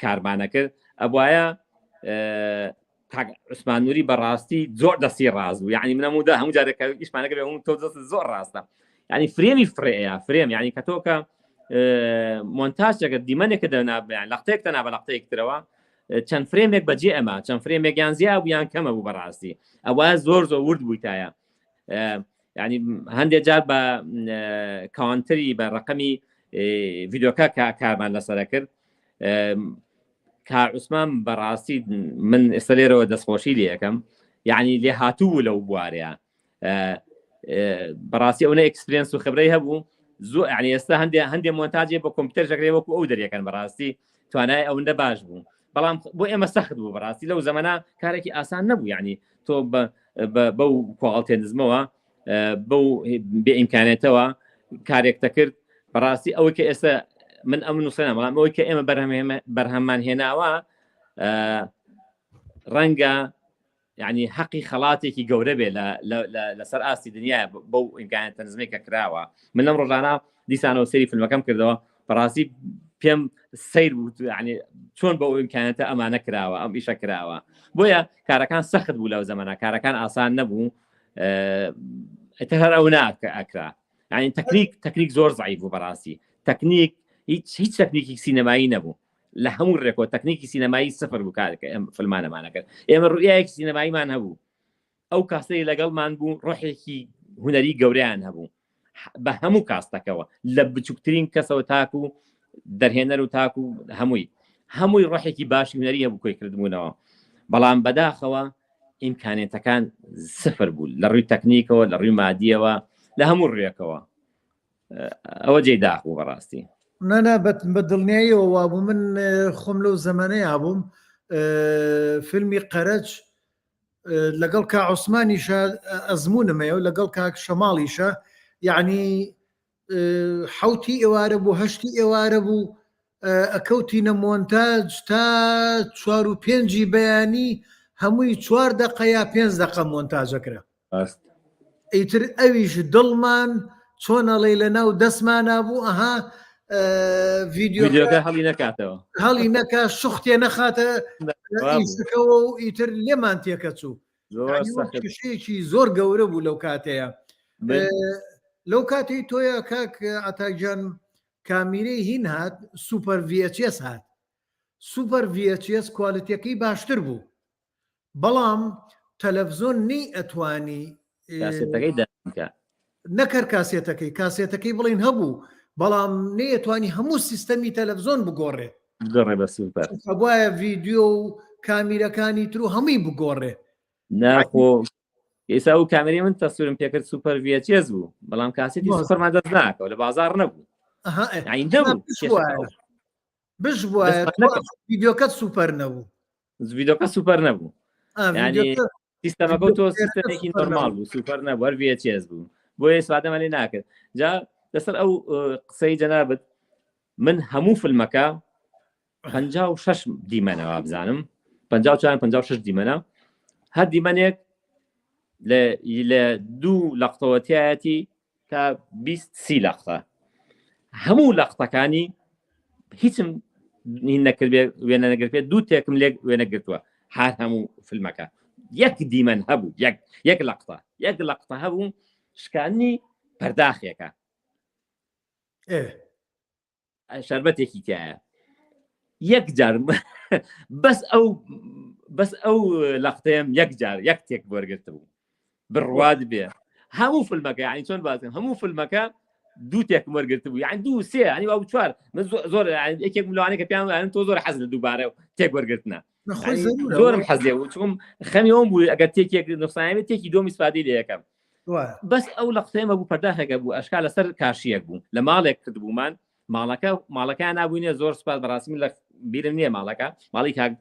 کارمانە کرد ئەبوایە عوسمان نووری بەڕاستی زۆر دەستی ڕاست بوو یعنی منەمودا هەموو جارێکە ئیشمانەکە بێ تۆ دەست زۆر ڕاستە ینی فرێمی فرەیە فرێم ینی کە تۆکە مۆنتاژەکە دیمەنێکە دەنابیان لەختەیەکتە نابە لەختەیەکترەوە چەند فرێمێک بەجێ ئەمە چەند فرێمێکیان زیاد بوویان کەمە بوو بەڕاستی ئەوە زۆر ورد بوویتایە ینی هەندێک جار بە کاونتری بە ڕقەمی ڤیدیۆکە کارمان لەسەرە کرد کار عوسمان بەڕاستی من ئێستا لێرەوە دەستخۆشی لێ یەکەم یعنی لێ هاتوو لەو بوارەیە بەڕاستی ئەوە ئەکسپریەنس و خبرەی هەبوو زۆر ینی ئێستا هەندێک مۆنتاجێ بە کۆمپیوتەر ژەگرێ وەکو ئەو دەریەکەن بەڕاستی توانای ئەوەندە باش بوو بەڵام بۆ ئێمە سەخت بوو بەڕاستی لەو زەمانە کارێکی ئاسان نەبوو یعنی تۆ بەو کۆڵتێنزمەوە بەو بێئیمکانێتەوە کارێک دەکرد بەڕاستی ئەوەی کە ئێستا من ئەم نووسێنە بەڵام ئەوەی کە ئێمە بەرهەممان هێناوە ڕەنگە یعنی حەقی خەڵاتێکی گەورە بێ لەسەر ئاستی دنیای بەو ئیمکانێت تەنزمەی کە کراوە من لەم ڕۆژانە دیسانەوە سەیری فیلمەکەم کردەوە بەڕاستی پێم سیر بوو یعنی چۆن بەو ئیمکانێتە ئەمانە کراوە ئەم ئیشە کراوە بۆیە کارەکان سەخت بوو لەو زەمانە کارەکان ئاسان نەبوو هەر ئەو ئەکرا یعنی تەکنیک زۆر زەعیف بوو بەڕاستی تەکنیک هیچ تەکنیکی سینەمایی نەبوو لە هەموو ڕێکەوە تەکنیکی سینەمایی سفر بوو کارەکە ئەم فیلمانەمانە کرد ئێمە ڕوئیەکی سینەماییمان هەبوو ئەو کاسەی لەگەڵمان بوو ڕۆحێکی هونەری گەورەیان هەبوو بە هەموو کاستەکەەوە لە بچووکترین کەسەوە تاکو و دەرهێنەر و تاکو و هەمووی ڕۆحێکی باشی هونەری هەبوو کۆی کردبوونەوە بەڵام بەداخەوە ئیمکانێتەکان سفر بوو لە ڕووی تەکنیکەوە لە ڕووی مادیەوە لە هەموو ڕێکەوە ئەوە جێی داخبوو بەڕاستی نانا بە دڵنیاییەوە وابوو من خۆم لەو زەمانەیە بووم فیلمی قەرەج لەگەڵ کا عوسمانیشە ئەزمونمەیە و لەگەڵ کاک شەماڵیشە یعنی حوتی ئێوارە بوو هەشتی ئێوارە بوو ئەکەوتینە مۆنتاج تا 4 و 5 بەیانی هەمووی 4 دقە یا 5 دقە مۆنتاژەکرا ئیتر ئەویش دڵمان چۆنەڵێ لە ناو دەستمانە بوو ئەها ڤیدیۆکە هەڵی نەکاتەوە هەڵی نەکە شوختێ نەخاتە ئیسەکەەوە و ئیتر لێمان تێکە چوو شتێکی زۆر گەورە بوو لەو کاتەیە لەو کاتەی تۆیە کاک ئاتاکجان کامیرەی هین هات سوپەر VHS هات سوپەر VHS کوالیتیەکەی باشتر بوو بەڵام تەلەڤزۆن نەی ئەتوانی نەکەر کاسێتەکەی بڵین هەبوو بەڵام نەیەتوانی هەموو سیستەمی تەلەڤزۆن بگۆڕێت وایە ڤیدیۆ و کامیرەکانی تر و هەمووی بگۆڕێ ناخۆ ئێستا و کامێری من تەسوورم پێکرد سوپەر VHS بوو بەڵام کاسێتی سوپەرمان دەست ناکەوە لە بازار نەبوو بش وایە ڤیدیۆکەت سوپەر نەبوو ڤیدیۆکە سوپەر نەبوو سیستەمەکە تۆ سیستەمێکی نۆرمال بوو سوپەر نەبوو هەر VHS بوو بۆیە سوادەمە لێ ناکرد جا لەسەر ئەو قسەی جەنابەت من هەموو فیلمەکە 56 دیمەنەوە بزانم 56 دیمەنە هەر دیمەنێک لە 2 لەقتەوەتیایەتی تا 20-30 لەقتە هەموو لەقتەکانی هیچم وێنە نەگرت پێ 2 تێکم لێ وێنەگرتووە هەر هەموو فیلمەکە یەک دیمەن هەبوو یەک لەقتە هەبوو شکانی پەرداخێکە شەربەتێکی تایە یەکجار بەس ئەو لەختەیەم یەکجار یەک تێک وەرگرت بوو بڕواد بێ هەموو فیلمەکە یعنی چۆن بازم هەموو فیلمەکە دوو تێک وەرگرت بوو یعنی دوو سێ ینی ئەو چوار زۆر یەکێک ملوانەکە پیان تۆ زۆر حەز لە دووبارە تێک وەرگرتنە زۆرم حەز لێ بوو چۆن خەمیەوەم بوو ئەگەر تێکێک نوقسانێت تێکی دۆمی سپادی لێ یەکەم بەس ئەو لەختەیەمە بوو پەرداخەکە بوو ئەشکا لەسەر کاشیەک بوو لە ماڵێک کرد بوومان ماڵەکان نبووینێ زۆر سپاس بەڕاستی لە بیرم نییە ماڵەکە ماڵی کاک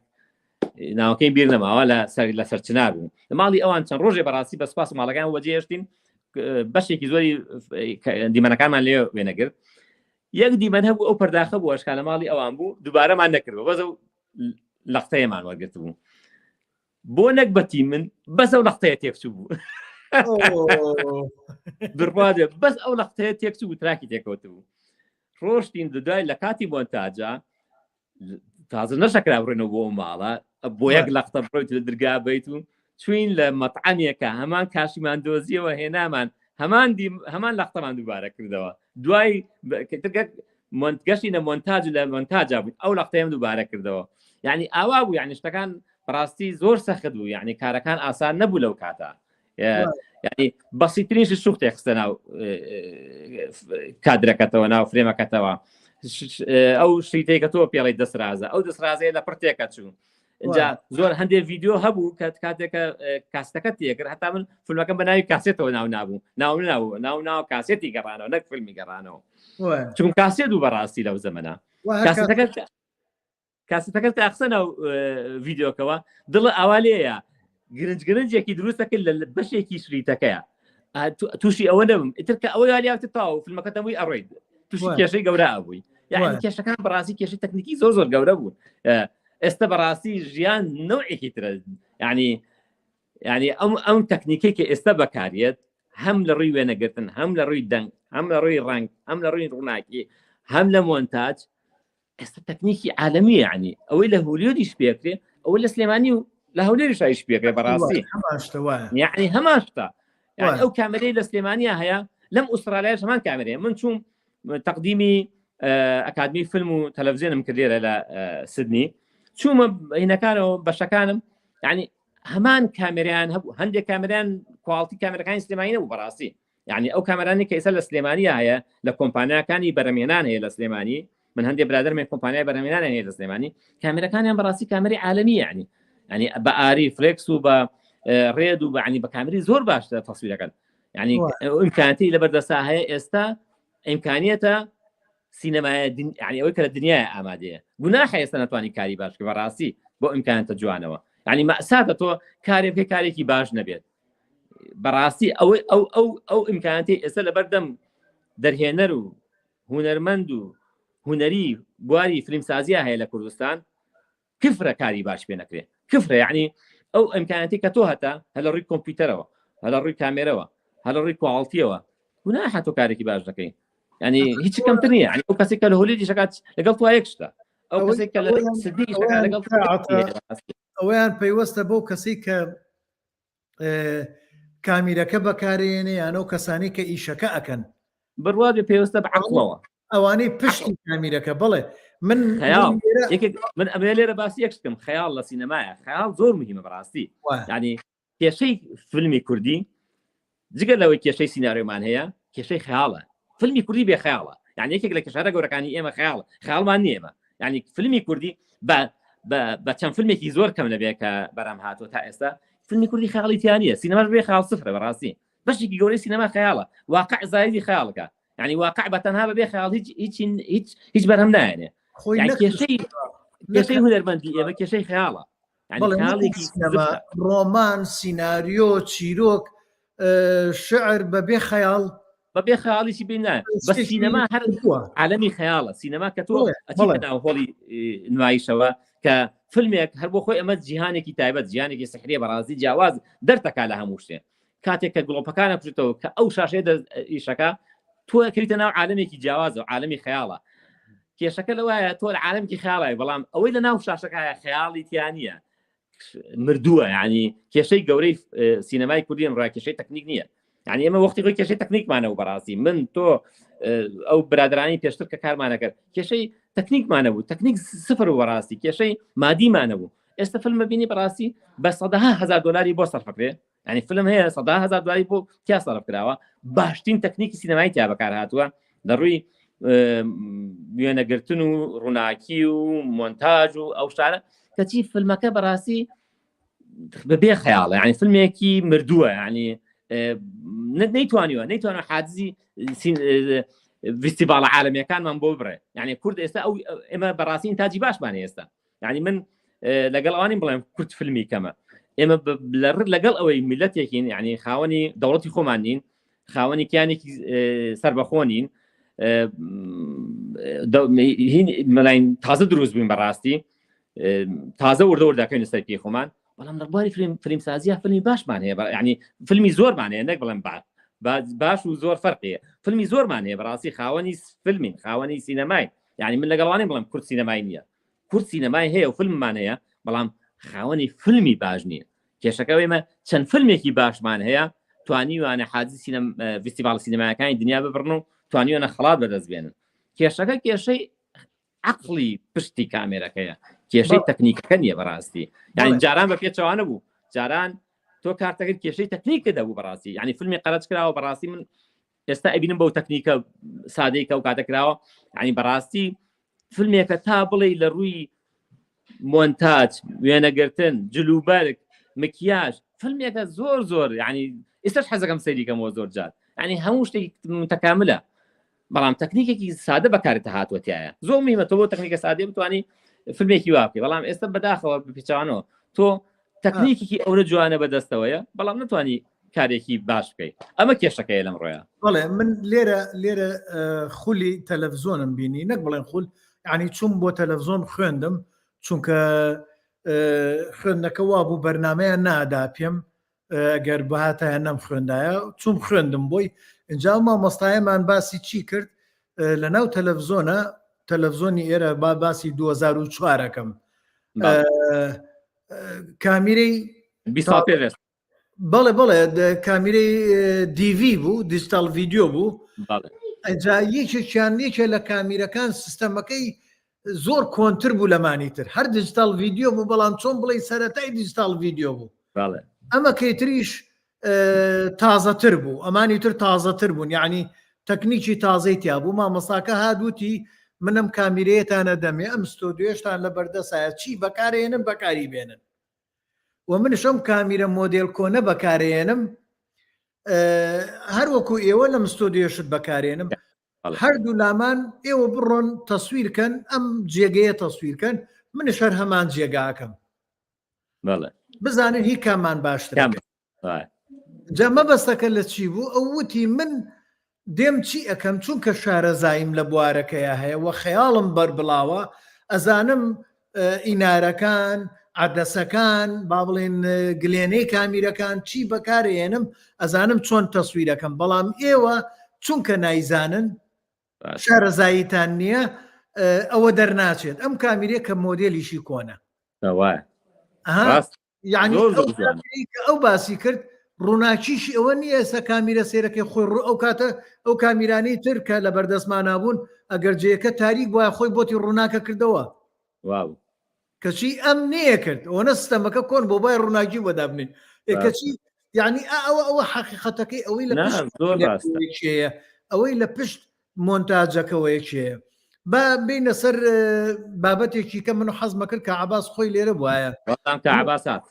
ناوەکەی بیر نەماوە لە سەرچنار بوو لە ماڵی ئەوان چەند ڕۆژێ بەڕاستی بە سپاس ماڵەکان وەجێهێشتین بەشێکی زۆری دیمەنەکانمان لێ وێنەگرت یەک دیمەن هەبوو ئەو پەرداخە بوو ئەشکا لە ماڵی ئەوان بوو دووبارەمان نەکردەوە بەس ئەو لەختەیەمان وەرگرت بوو بۆ نەکبەتی من بەس ئەو لەختەیە تێکچوو بوو بڕوادێ بەس ئەو لەختەیە تێکچوو بوو تراکی تێکەوت بوو ڕۆشتین دوای لە کاتی مۆنتاجە تازە نەشەکرا بڕێنەوە بۆ ماڵە بۆ یەک لەختە بڕۆیت لە دەرگا بیت و چوین لە مەطعەمێکە هەمان کاشیمان دۆزیەوە هێنامان هەمان لەختەمان دووبارە کردەوە دوای گەشتی لە مۆنتاج لە مۆنتاجا بووین ئەو لەختەیەم دووبارە کردەوە یعنی ئاوا بوو یعنی شتەکان بەڕاستی زۆر سەخت بوو یعنی کارەکان ئاسان نەبوو لەو کاتە یعنی بەسیترینش شوختێ خستە ناو کادرەکەتەوە ناو فرێمەکەتەوە ئەو شتێکە تۆ پێڵی دەسرازە ئەو دەسرازەیە لە پرتێکە چوو اینجا زۆر هەندێک ڤیددیو هەبوو کە کاتێکە کاستەکە تێکرد هەتا من فیلمەکەم بە ناوی کاسێتەوە ناو نابوو ناو کاسێتی گەڕانەوە نەک فیلمی گەڕانەوە چون کاسێت و بەڕاستی لەو زەمەنە کاسەتەکەت ئەخسەنە ڤیددیۆکەوە دڵە ئاوا لێیە گرنجێکی دروستەکە لە بەشێکی شریتەکەیە تووشی ئەوە نەبم ئیتر کە ئەوەی یاوتە تاو فیلمەکەتەمووی ئەڕێیت تووشی کێشەی گەورە بووی یعنی کێشەکان بەڕاستی کێشەی تەکنیکی زۆر گەورە بوون ئێستا بەڕاستی ژیان نوعێکی ترە ینی ئەم تەکنیکەی کە ئێستا بەکارێت هەم لە ڕووی وێنەگرتن هەم لە ڕووی دەنگ هەم لە ڕووی ڕنگ هەم لە ڕووی ڕووناکی هەم لە مۆنتاج ئێستا تەکنیکی عالەمی یعنی ئەوەی لە هۆلیوودیش پێکرێ ئەوە لە سلێمانی و لە هەولێریش پێکرێ بەڕاستی یعنی هەماشتا ئەو کامەرەی لە سلێمانیا هەیە لەم ئوسترالیاش هەمان کامەرەیە من چوم تەقدیمی ئەکادمی فیلم و تەلەڤیزیۆنم کردێرە لە سیدنی چوومە هینەکانەوە بەشەکانم یعنی هەمان کامێرایان هەبوو هەندێک کامێرایان کواڵتی کامێرەکانی سلێمانی نەبوو بەڕاستی یعنی ئەو کامێرانی کە ئێستا لە سلێمانیا هەیە لە کۆمپانیاکانی بەرەمێنان هەیە لە سلێمانی من هەندێک برادرمێک کۆمپانیای بەرەمێنان هەیە لە سلێمانی کامێرەکانیان بەڕاستی کامێرەی عالەمی یعنی بە ئاری فلێکس و بە ڕێد و بەعنی بە کامێرەی زۆر باشتر تەسویرەکەن یعنی ئیمکانەتی لە بەردەسا هەیە ئێستا ئیمکانیەتە سینەمای یعنی ئەوەی کە لە دنیای ئامادەیە گوناحە ئێستا نەتوانی کاری باش کە بەڕاستی بۆ ئیمکانەتە جوانەوە یعنی مەساتە تۆ کارێک پێ کارێکی باش نەبێت بەڕاستی ئەو ئیمکانەتی ئێستا لەبەردەم دەرهێنەر و هونەرمەند و هونەری بواری فیلمسازیە هەیە لە کوردستان کفرە کاری باش پێ نەکرێت کفرە یعنی ئەو ئیمکانەتی کە تۆ هەتا هەلە ڕووی کۆمپیوتەرەوە هەلە ڕووی کامێرەوە هەلە ڕووی کواڵتیەوە گوناحە تۆ کارێکی باش دەکەین يعني هیچ کەمتر نییە يعني ئەو کەسێک کە لە هۆلیوودی شکات لەگەڵ تو یەک شتە ئەو کەسێک کە لە سیدنی شکات لەگەڵ ئەویان پەیوەستە بۆ کەسی کە کامیرەکە بەکارێنێ یان ئەو کەسانی کە ئیشەکە ئەکەن بڕوا بێ پێوەستە بە عەقڵەوە ئەوانەی پشتی کامیرەکە بڵێ من ئەمێ لێرە باسی یەک شتم خەیاڵ لە سینەمایە خەیاڵ زۆر مهمە بەڕاستی یعنی کێشەی فیلمی کوردی جگەر لەوەی کێشەی سیناریۆمان هەیە کێشەی خەیاڵە فیلمی کوردی بێ خەیاڵە یعنی یەکێک لە کێشارە گەورەکانی ئێمە خەیاڵمان نییە یعنی فیلمی کوردی بە چەند فیلمێکی زۆر کەم لەبێ کە بەرام هاتووە تا ئێستا فیلمی کوردی خەیاڵی تیانە سینەماش بێ خەیاڵ سفرە بەڕاستی بەشێکی گەورەی سینەما خەیاڵە واقع زایدی خەیاڵەکە يعني واقع بەتەنها بەبێ خەیاڵ هیچ بەرهەم نایەنێ کێشەی هونەرمەندی ئێمە کێشەی خەیاڵە ڕۆمان سیناریۆ چیرۆک شعر بەبێ خەیاڵ بەبێ خەیاڵیشی بینە بە سینەما هەر عالەمی خەیاڵە سینەما کە تۆ ناو هۆڵی نمایشەوە کە فیلمێک هەر بۆ خۆی ئەمە جیهانێکی تایبەت جیهانێکی سحرێ بەڕاستی جیاواز دەرتەکا لە هەموو شتێ کاتێک کە گڵۆپەکانە بژێتەوە کە ئەو شاشەیە ئیشەکە تۆ کەیتە ناو عالەمێکی جیاواز و عالەمی خەیاڵە کێشەکە لەوایە تۆ لە عالەمێکی خەیاڵای بەڵام ئەوەی لە ناو شاشەکەیە خەیاڵی تیانە مردووە یعنی کێشەی گەورەی سینەمای کوردی ڕای کێشەی تەکنیک نییە یعنی ئێمە وەختی خۆی کێشەی تەکنیکمانەوە بەڕاستی من تۆ ئەو برادرانی پێشتر کە کارمانەکرد کێشەی تەکنیکمانەبوو تەکنیک سفر و بەڕاستی کێشەی مادیمانەبوو ئێستا فیلمە بینی بەڕاستی بە $100,000 بۆ سەرفەکرێ ینی فیلم هەیە $100,000 بۆ تیا سەرف کراوە باشترین تەکنیکی سینەمای تیا بەکار هاتووە دەڕووی وێنەگرتن و ڕووناکی و مۆنتاژ و ئەو شتانە کەچی فیلمەکە بەڕاستی بەبێ خەیاڵە ینی فیلمێکی مردووە ینی نەیتوانیوە حاجزی فستیڤالە عالەمیەکانمان بۆ بڕێ ینی کورد ئێستا ئەو ئێمە بەڕاستی ئینتاجی باشمانە ئێستا ینی من لەگەڵ ئەوانین بڵێم کورد فیلمی کەمە ئێمە لەگەڵ ئەوەی میلەتێکین ینی خاوەنی دەوڵەتی خۆمان نین خاوەنی کیانێکی سەربەخۆ نین مەلاین تازە دروست بووین بەڕاستی تازە وردەکەین سەر پێی خۆمان بەڵام لەبواری فیلمسازیە فیلمی باشمان هەیە ینی فیلمی زۆرمان هەیە نەک بڵێم باش و زۆر فەرقیە فیلمی زۆرمان هەیە بەڕاستی خاوەنی فیلمین خاوەنی سینەمای ینی من لەگەڵوانێ بڵێم کورد سینەمای نییە کورد سینەمای هەیە و فیلممان هەیە بەڵام خاوەنی فیلمی باش نییە کێشەکە ئێمە چەند فیلمێکی باشمان هەیە توانیوانە حاجزی فستیڤاڵ سینەمایەکانی دنیا ببڕن و توانیوانە خەڵات بەدەست بێنن کێشەکە کێشەی عقلی پشتی کامێرەکەیە کێشەی تەکنیکەکە نییە بەڕاستی یعنی جاران بە پێچەوانە بوو جاران تۆ کارتەکەت کێشەی تەکنیکە دەبوو بەڕاستی ینی فیلمی قەرەج کراوە بەڕاستی من ئێستا ئەبینم بەو تەکنیکە سادەیکە و کاتەکراوە ینی بەڕاستی فیلمێکە تا بڵێ لە ڕووی مۆنتاج وێنەگرتن جلوبەرگ مکیاژ فیلمێکە زۆر ینی ئێستاش حەزەکەم سەیریکەمەوە زۆر جار ینی هەموو شتێکی متەکاملە بەڵام تەکنیکێکی سادە بەکارێتە هاتووەتیایە زۆر میمەتەوە بۆ تەکنیکە سادەی بتوانانی فیلمێکی واکەی بەڵام ئێستا بەداخەوە بپیچانەوە تۆ تەکنیکێکی ئەوە جوانە بەدەستەوەیە بەڵام نتوانی کارێکی باش بکەیت ئەمە کێشەکەی لەم ڕۆیە بەڵێ من لێرە خولی تەلەڤزۆنم بینی نەک بڵێن خول ینی چوون بۆ تەلەڤزۆن خوێندم چونکە خوێندنەکە وا بوو بەرنمەیە نادا پێم ئەگەر بەهاتایە نەم خوێندایە چوم خوێندم بۆی اینجا مامۆستایەمان باسی چی کرد لە ناو تەلەڤزۆنی ئێرە باسی 2004ەکەم کامیرەی بەڵێ کامیرەی دیV بوو دیجیتال ڤیدیۆ بوو ئەجا یەکێکیان لە کامیرەکان سیستەمەکەی زۆر کۆنتر بوو لەمانی تر هەر دیجیتال ڤیدیۆ بوو بەڵام چۆن بڵێ سەرەتای دیجیتال ڤیدیۆ بوو ئەمە کەیتریش تازەتر بوو ئەمانی تر تازەتر بوون یعنی تەکنیکی تازەی تیا بوو مامۆستاکە هادووتی منم کامیرەیەتانە دەمێ ئەم ستۆدیۆشتان لە بەردەسایە چی بەکارێنم بەکاری بێنن و منش ئەم کامیرە مۆدێل کۆنە بەکارێنم هەروەکو ئێوە لەم ستۆدیۆشت بەکارێنم هەردوو لامان ئێوە بڕۆن تەسویرکەن ئەم جێگەیە تەسویرکەن منش هەر هەمان جێگاکەم بزانن هی کامان باشتر جا مەبەستەکە لە چی بوو ئەو وتی من دێم چی ئەەکەم چونکە شارەزایم لە بوارەکەیە هەیە و خەیاڵم بەربڵاوە ئەزانم ئینارەکان عدەسەکان با بڵێن گلێنەی کامیرەکان چی بەکارێنم ئەزانم چۆن تەسویرەکەم بەڵام ئێوە چونکە نایزانن شارەزاییتان نییە ئەوە دەرناچێت ئەم کامیرە کە مۆدێلیشی کۆنە یعنی ئەو باسی کرد ڕووناکیشی ئەوە نییە ئێستا کامیرە سێرەکەی خۆی ئەو کاتە ئەو کامیرانەی ترکە لە بەردەستمان نابوون ئەگەر جەیەکە تاریک وایە خۆی بۆتی ڕووناکە کردەوە کەچی ئەم نییە کرد ئەوە سیستەمەکە کۆن بۆ بای ڕووناکی وەدابنین کەچی یعنی ئەوە حقیقەتەکەی ئەوەی لە پشتەیە ئەوەی لە پشت مۆنتاجەکەوەیەکێیە با بینە سەر بابەتێکی کە من حەزمە کرد کە عباس خۆی لێرە بواە عباسات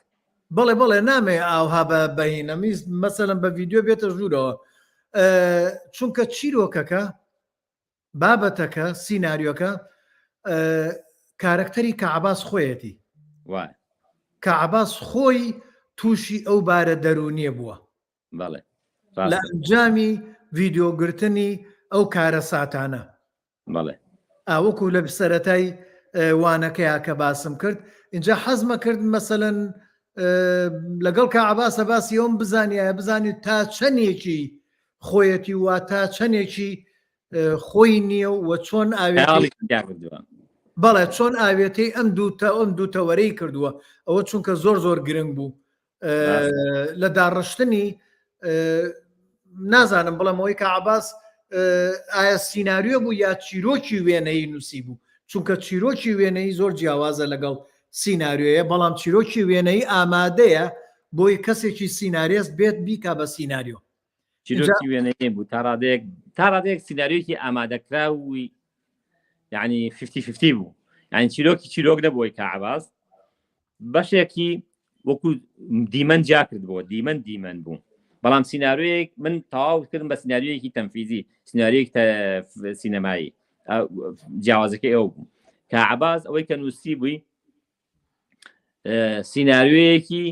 بەڵێ نامێ ئاوها بەهینەمیز مەسەلەن بە ڤیددیو بێتە ژوورەوە چونکە چیرۆکەکە بابەتەکە سیناریۆکە کارکتەری کە عباس خۆیەتی کە عباس خۆی تووشی ئەو بارە دەرونیە بووە لە ئەنجامی ڤیددیۆگرتنی ئەو کارە ساتانە ئاوەکو لە سەرەتای وانەکەیە کە باسم کرد اینجا حەزمە کرد مەسەلەن لەگەڵ کە عباسە باسی ئەوم بزانێت تا چەندێکی خۆیەتی وا تا چەندێکی خۆی نییە و چۆن بەڵێ چۆن ئاوێتەی ئەم دووتەوەرەی کردووە ئەوە چونکە زۆر گرنگ بوو لە داڕشتنی نازانم بڵێم ئەوەی کە عباس ئایا سیناریۆ بوو یا چیرۆکی وێنەی نووسی بوو چونکە چیرۆکی وێنەی زۆر جیاوازە لەگەڵ سینناریۆیە بەڵام چیرۆکی وێنەی ئامادەیە بۆی کەسێکی سینناریست بێت بیکا بە سینناریۆ چیرۆکی وێنەیە بوو تا ڕادەیەک سینناریۆکی ئامادەکراوی یعنی 50-50 بوو یعنی چیرۆک نەبووی کەعباس بەشێکی وەکو دیمەن جا کرد بۆ دیمەن بوو بەڵام سینناریۆیەک من تەواوکردم بە سینناریۆیەکی تەنفیزی سینناریۆیەک سینەمایی جیاوازەکەی ئەو بوو کەعباس ئەوەی کە نووسی بووی سینناریۆیەکی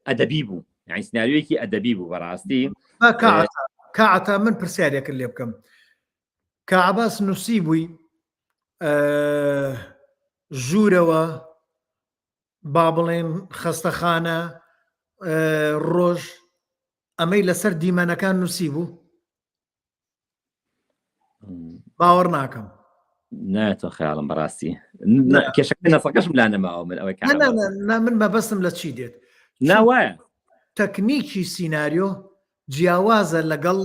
ئەدەبی بوو یعنی سینناریۆیەکی ئەدەبی بوو بەڕاستی کەعتا من پرسیارێکرد لێ بکەم کەعباس نووسی بووی ژوورەوە با بڵێن خەستەخانە ڕۆژ ئەمەی لەسەر دیمەنەکان نووسی بوو باوەڕ ناکەم ناتۆ خەیاڵم بەڕاستی کێشەکە نەفەکەشم لا نەماوە من ئەوەی من بەبەستم لە چی دێت ناوایە تەکنیکی سینناریۆ جیاوازە لەگەڵ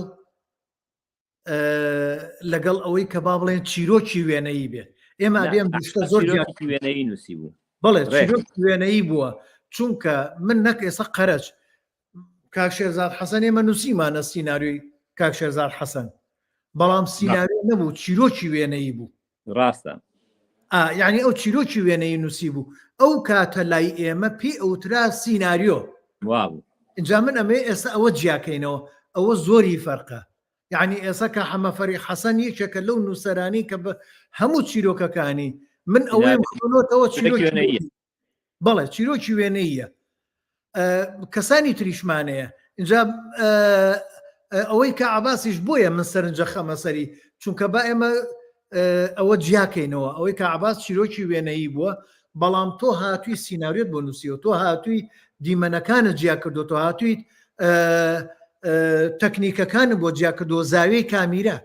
ئەوەی کە با بڵێن چیرۆکی وێنەیی بێت ئێمە بێم زۆر وێنەی نووسی بوو بڵێ چیرۆکی وێنەیی بووە چونکە من نەک ئێستا قەرەج کاک شێرزاد حەسەن ئێمە نووسیمانە سینناریۆی کاک شێرزاد حەسەن بەڵام سینناریۆ نەبوو چیرۆکی وێنەیی بوو ڕاستە یعنی ئەو چیرۆکی وێنەی نووسی بوو ئەو کاتە لای ئێمە پێی ئەوترا سینناریۆ وابوو اینجا من ئەمێ ئێستا ئەوە جیاکەینەوە ئەوە زۆری فەرقە یعنی ئێستا کە حەمەفەری حەسەن یەکێکە لەو نووسەرانی کە بە هەموو چیرۆکەکانی من ئەوەی خۆنەوە بەڵێ چیرۆکی وێنەیە کەسانی تریشمانەیە اینجا ئەوەی کە عباسیش بۆیە من سەرنجە خەمەسەری چونکە با ئێمە ئەوە جیاکەینەوە ئەوەی کە عباس چیرۆکی وێنەیی بووە بەڵام تۆ هاتووی سینناریۆت بۆ نووسیەوە تۆ هاتووی دیمەنەکانە جیا کردو تۆ هاتوویت تەکنیکەکانە بۆ جیا کردو زاویەی کامیرە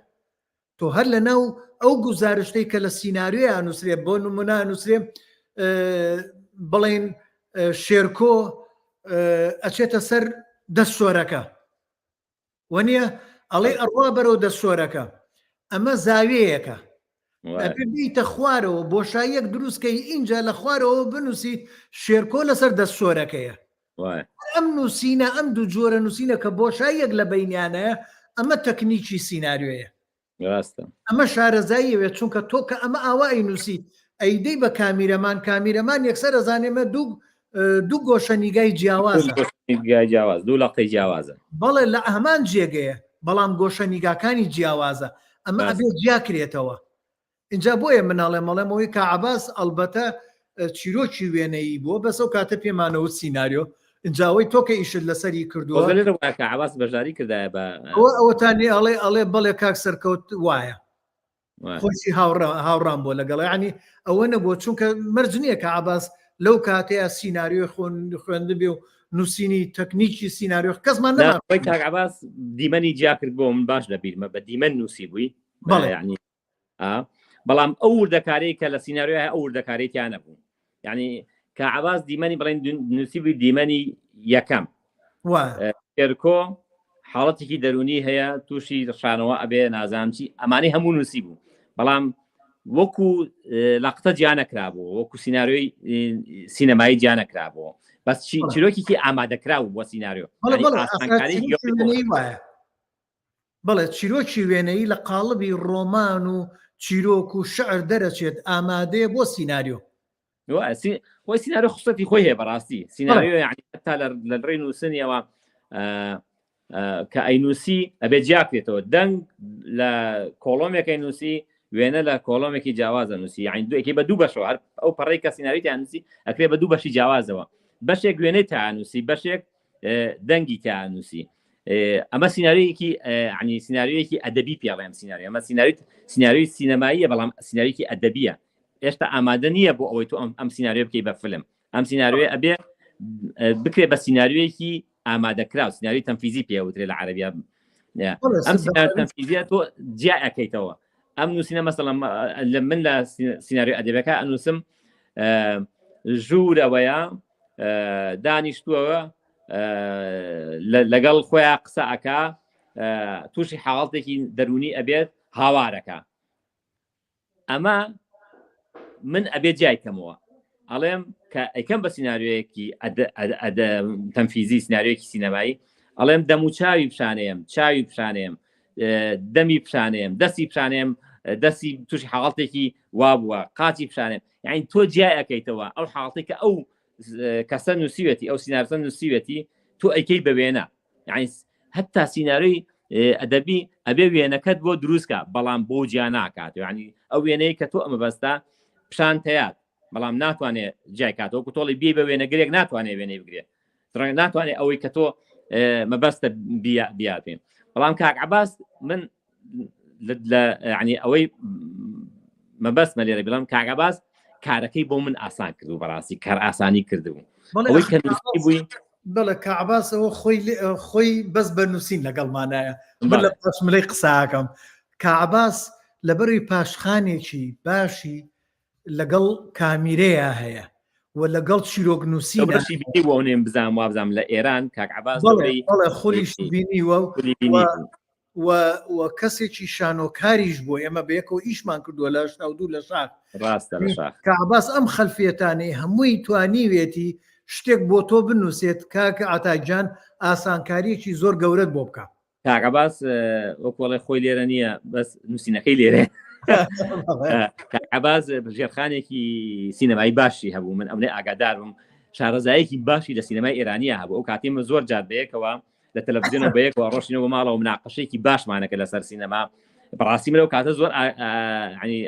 تۆ هەر لە ناو ئەو گزارشتەی کە لە سینناریۆ نووسێ بۆ نمونە نووسێ بڵێن شێرکۆ ئەچێتە سەر دەستسۆرەکە وەنیە ئەڵێ ئەڕوا بەرەو دەستسۆرەکە ئەمە زاویەیەکە بیتە خوارەوە بۆشاییەک دروستکەی اینجا لە خوارەوە بنووسیت شێرکۆ لەسەر دەستسۆرەکەیە ئەم نووسینە ئەم دوو جۆرە نووسینە کە بۆشاییەک لە بەینیانەیە ئەمە تەکنیکی سینناریۆیە ئەمە شارەزاییەوێت چونکە تۆ کە ئەمە ئاوایی نووسیت ئەیدەی بە کامیرەمان یەکسەر ئەزانێمە دوو گۆشە نیگای جیاوازە دوو لەقەی جیاوازە بەڵێ لە ئەمان جێگەیە بەڵام گۆشە نیگاکانی جیاوازە ئەمە ئەبێ جیاکرێتەوە اینجا بۆیە مناڵێ مەڵێمەوەی کە عباس ئەلبەتە چیرۆکی وێنەیی بووە بەس ئەو کاتە پێمانەوە سینناریۆ اینجاوەی تۆکە ئیشت لەسەری کردووە عباس بەشداری کردایە بە ئەوەتانی ئەڵێ بەڵێ کاک سەرکەوت وایە خۆشی هاوڕام بۆ لەگەڵ ینی ئەوە نەبووە چونکە مەرج نییە کە عباس لەو کاتەیە سینناریۆی خوێندن بێ و نووسینی تەکنیکی سینناریۆ کەسمان نەوەی کاک عباس دیمەنی جیا کرد بۆ من باش لەبیرمە بە دیمەن نووسی بووی ینی بەڵام ئەو وردەکارەی کە لە سینناریۆ ئەو وردەکارێتیان نەبوو یعنی کە عباس دیمەنی بڵێن نووسی بووی دیمەنی یەکەم شێرکۆ حاڵەتێکی دەرونی هەیە تووشی ڕشانەوە ئەبێ نازانچی ئەمانەی هەموو نووسی بوو بەڵام وەکو لەقتە جیا نەکرابوو وەکو سینناریۆی سینەمایی جیا نەکرابەوە بەس چیرۆکێکی ئامادەکراوە بۆ سینناریۆ بەڵێ چیرۆکی وێنەی لە قاڵبی ڕۆمان و چیرۆک و شعر دەرەچێت ئامادەیە بۆ سینناریۆ خۆی سینناریۆ خوسەتی خۆی هەیە بەڕاستی سینناریۆ یعنی تا لە ڕێی نووسنیەوە کە ئەینووسی ئەبێ جیاکرێتەوە دەنگ لە کۆڵۆمێکی نووسی وێنە لە کۆڵۆمێکی جیاوازە نووسی یعنی دوێکی بە دوو بەشەوە ئەو پەڕێی کە سینناریۆی نووسی ئەکرێ بە دوو بەشی جیاوازەوە بەشێک وێنەی تانووسی بەشێک دەنگی تانووسی ئەمە سینناریۆیەکی عنی سینناریۆیەکی ئەدەبی پێڵێم سینناریۆ ئەمە سینناریۆی سینەماییە بەڵام سینناریۆیەکی ئەدەبیە ئێستا ئامادە نییە بۆ ئەوەی تۆ ئەم سینناریۆ بکەی بە فلم ئەم سینناریۆ ئەبێ بکرێ بە سینناریۆیەکی ئامادەکراو سینناریۆی تەنفیزی پێوترێ لە عەرەبیە ئەم سینناریۆ تەنفیزیە تۆ جیا ئەەکەیتەوە ئەم نووسینە مەسەڵەن من لە سینناریۆ ئەدەبەکە ئەنووسم ژوورەوەیە دانیشتووەوە لەگەڵ خۆیان قسە ئەکا تووشی حاڵەتێکی دەرونی ئەبێت هاوارەکە ئەمە من ئەبێ جایکەمەوە ئەڵێم کە ئەیکەم بە سینناریۆیەکی تەنفیزی سینناریۆیەکی سینەمایی ئەڵێم دەم و چاوی پیشانەیەم چاوی پیشانەیەم دەمی پیشانەیەم دەستی پیشانەیەم دەستی تووشی حاڵتێکی وا بووە قاچی پیشانێم یعنی تۆ جیای ئەەکەیتەوە ئەو حاڵتی کە ئەو کەسە نووسیوێتی ئەو سینارسە نووسیوێتی تۆ ئەیکەی بەوێنە یعنی هەتا سینناروی ئەدەبی ئەبێ وێنەکەت بۆ دروستکە بەڵام بۆ جیا ناکات یعنی ئەو وێنەیە کە تۆ ئەمە بەستا پیشان تەیات بەڵام ناتوانێت جای کاتەوە تۆڵی بێ بە وێنەگرێک ناتوانێت وێنەی بگرێت ڕەنگە ناتوانێت ئەوەی کە تۆ مەبەستە بیاتێن بەڵام کاک عەباس من ینی ئەوەی مەبەستمە لێرە بڵام کاک عەباس کارەکەی بۆ من ئاسان کردو بەڕاستی کار ئاسانی کردبوو ئەوەی کە نووسی بووی بەڵێ کاک عەباسەوە خۆی بەس بە نووسین لەگەڵمانایە لە پاشملەی قساکەم کاک عەباس لەبەروی پاشخانێکی باشی لەگەڵ کامیرەیە هەیە و لەگەڵ چیرۆک نووسینەشی بینی بۆ نێم بزانام وابزانام لە ئێران کاک عەباس خۆیش بینیوە و کەسێکی شانۆکاریش بۆ ئێمە بەیەکەوە ئیشمان کردووە لە 82 لە شار ڕاستە لە شار کاک عەباس ئەم خەلفیەتانەی هەمووی توانیوێتی شتێک بۆ تۆ بنووسێت کاکە عەتاگیان ئاسانکاریەکی زۆر گەورەت بۆ بکە کاک عەباس وەکوڵێ خۆی لێرە نییە بەس نووسینەکەی لێرە کاک عەباس ژێرخانێکی سینەمایی باشی هەبوو من ئەمنەی ئاگادار بووم شارەزایەکی باشی لە سینەمای ئێرانیە هەبوو ئەو کاتێمە زۆر جار بەیەکەوە لە تەلەڤیزیۆنەوە بەیەکەوە ڕۆشتینەوە ماڵەوە مناقەشەیەکی باشمانەکە لەسەر سینەما بەڕاستی لەو کاتە زۆر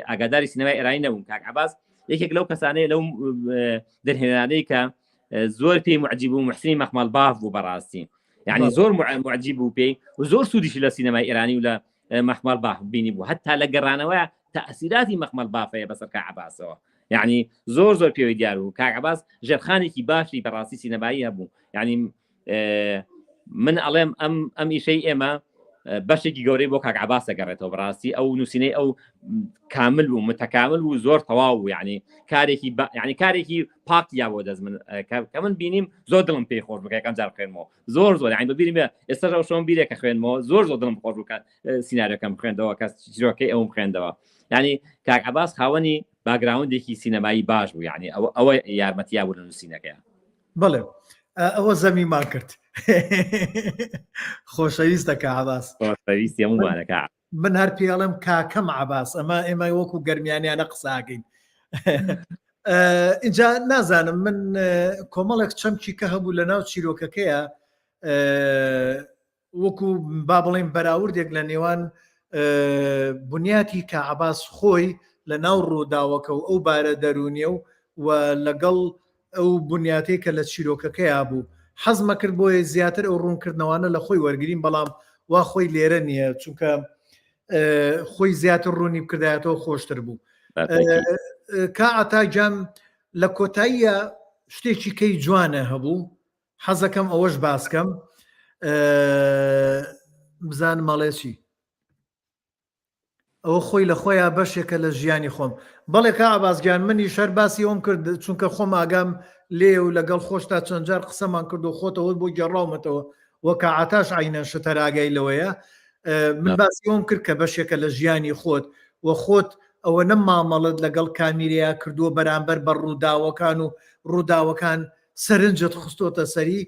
ئاگاداری سینەمای ئێرانی نەبووم کاک عەباس یەکێک لەو کەسانەیە لەو دەرهێنانەی کە زۆر پێی معجب بوو محسینی مەخمەڵ باف بوو بەڕاستی یعنی زۆر معجب بوو پێی و زۆر سوودیشی لە سینەمای ئێرانی و لە مەخمەڵ باف بینی بوو هەتا لە گەڕانەوە تەئسیراتی مەخمەڵ بافەیە بەسەر کاک عەباسەوە یعنی زۆر پێوەی دیار بوو کاک عەباس ژێرخانێکی باشی بەڕاستی سینەمایی هەبوو یعنی من ئەڵێم ئەم ئیشەی ئێمە بەشێکی گەورەی بۆ کاک عەباس دەگەڕێتەوە بەڕاستی ئەو نووسینەی ئەو کامل بوو متەکامل بوو زۆر تەواو بوو یعنی کارێکی پاکیا بۆ دەست من کە من بینیم زۆر دڵم پێی خۆش بوو یەکەم جار خوێنمەوە زۆر یعنی ببینیم ئێستا ئەو شەوم بیرێکە خوێنمەوە زۆر دڵم خۆش بوو سیناریۆکەم بخوێندەوە کە چیرۆکەی ئەوم خوێندەوە یعنی کاک عەباس خاوەنی باگراوندێکی سینەمایی باش بوو یعنی ئەوە یارمەتیا بوو لە نووسینەکەیە بەڵێ ئەوە زەمیمان کرد خۆشەویستە کاک عەباس خۆشەویستی هەموومانەکە من هەر پێڵم کاکەم عەباس ئێمە وەکو گەرمیانیانە قساکەین اینجا نازانم من کۆمەڵێک چەمکی کە هەبوو لە ناو چیرۆکەکەیە وەکو با بڵێم بەراوردێک لە نێوان بنیاتی کاک عەباس خۆی لە ناو ڕووداوەکە و ئەو بارە دەرونیە و لەگەڵ ئەو بنیاتەی کە لە چیرۆکەکەیە بوو حەزمە کرد بۆیە زیاتر ئەو ڕوونکردنەوانە لە خۆی وەرگین بەڵام وا خۆی لێرە نییە چونکە خۆی زیاتر ڕوونی بکردایەتەوە خۆشتر بوو کا عەتاگیان لە کۆتاییە شتێکی کەی جوانە هەبوو حەزەکەم ئەوەش باسکەم بزانم مەڵێکی ئەوە خۆی لە خۆیان بەشێکە لە ژیانی خۆم بەڵێ کاک عەباسگیان منی شەر باسی ئەوم کرد چونکە خۆم ئاگام لێ و لەگەڵ خۆشتا چەند جار قسەمان کرد و خۆتەوە بۆ گەڕاومەتەوە وەکە عەتاش عینەن شتەراگای لەوەیە من باسی ئەوم کرد کە بەشێکە لە ژیانی خۆت و خۆت ئەوە نە مامەڵت لەگەڵ کامیرەیە کردووە بەرامبەر بە ڕووداوەکان و ڕووداوەکان سەرنجت خستۆتە سەری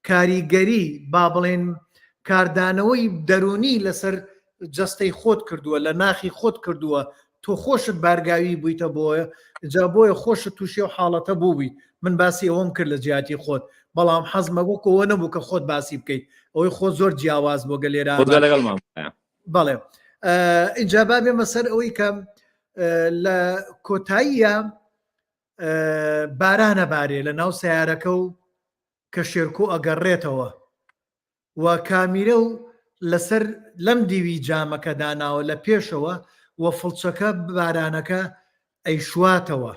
کاریگەری با بڵێن کاردانەوەی دەرونی لەسەر جەستەی خۆت کردووە لە ناخی خۆت کردووە تۆ خۆشت بارگاوی بوویتە بۆیە جا بۆیە خۆشت تووشی و حاڵەتە بووبی من باسی ئەوم کرد لە جیاتی خۆت بەڵام حەزمە بۆکەوە نەبوو کە خۆت باسی بکەیت ئەوەی خۆ زۆر جیاواز بۆ گەلێرا بەڵێ اینجا با بێمە سەر ئەوەی کە لە کۆتاییە بارانە بارێ لە ناو سیارەکە و کە شێرکۆ ئەگەڕێتەوە و کامیرە و لەسەر لەم دیوی جامەکە داناوە لە پێشەوە و فڵچەکە بارانەکە ئەیشواتەوە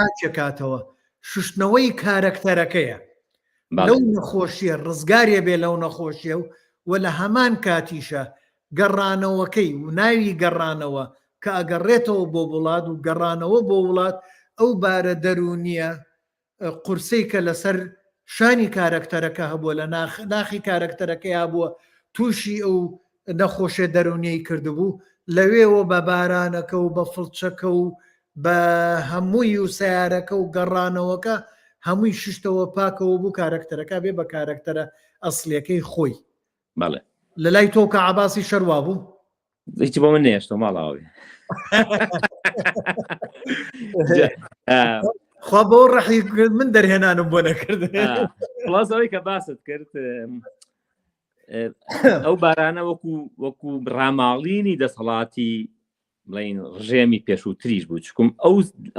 ئاچێکاتەوە شوشتنەوەی کارەکتەرەکەیە لەو نەخۆشیە ڕزگارێ بێ لەو نەخۆشیە و لە هەمان کاتیشە گەڕانەوەکەی و ناوی گەڕانەوە کە ئەگەڕێتەوە بۆ وڵات و گەڕانەوە بۆ وڵات ئەو بارە دەرونیە قورسەی کە لەسەر شانی کارەکتەرەکە هەبووە لە ناخی کارەکتەرەکەی هەبووە تووشی ئەو نەخۆشیە دەرونیەی کردبوو لەوێەوە بە بارانەکە و بە فڵچەکە و بە هەمووی و سیارەکە و گەڕانەوەکە هەمووی شتەوە پاکەوە بوو کارکتەرەکە بێ بە کارکتەرە ئەسلەکەی خۆی بەڵێ لە لای تۆ کە عباسی شەروا بوو هیچ بۆ من نێشتۆ ماڵاوی خوا بۆ ڕەحی من دەرهێنانم بۆ نەکرد خلاصەوەی کە باست کرد ئەو بارانە وەکو ڕاماڵینی دەسەڵاتی بڵین ڕژێمی پێشووتریش بوو چکم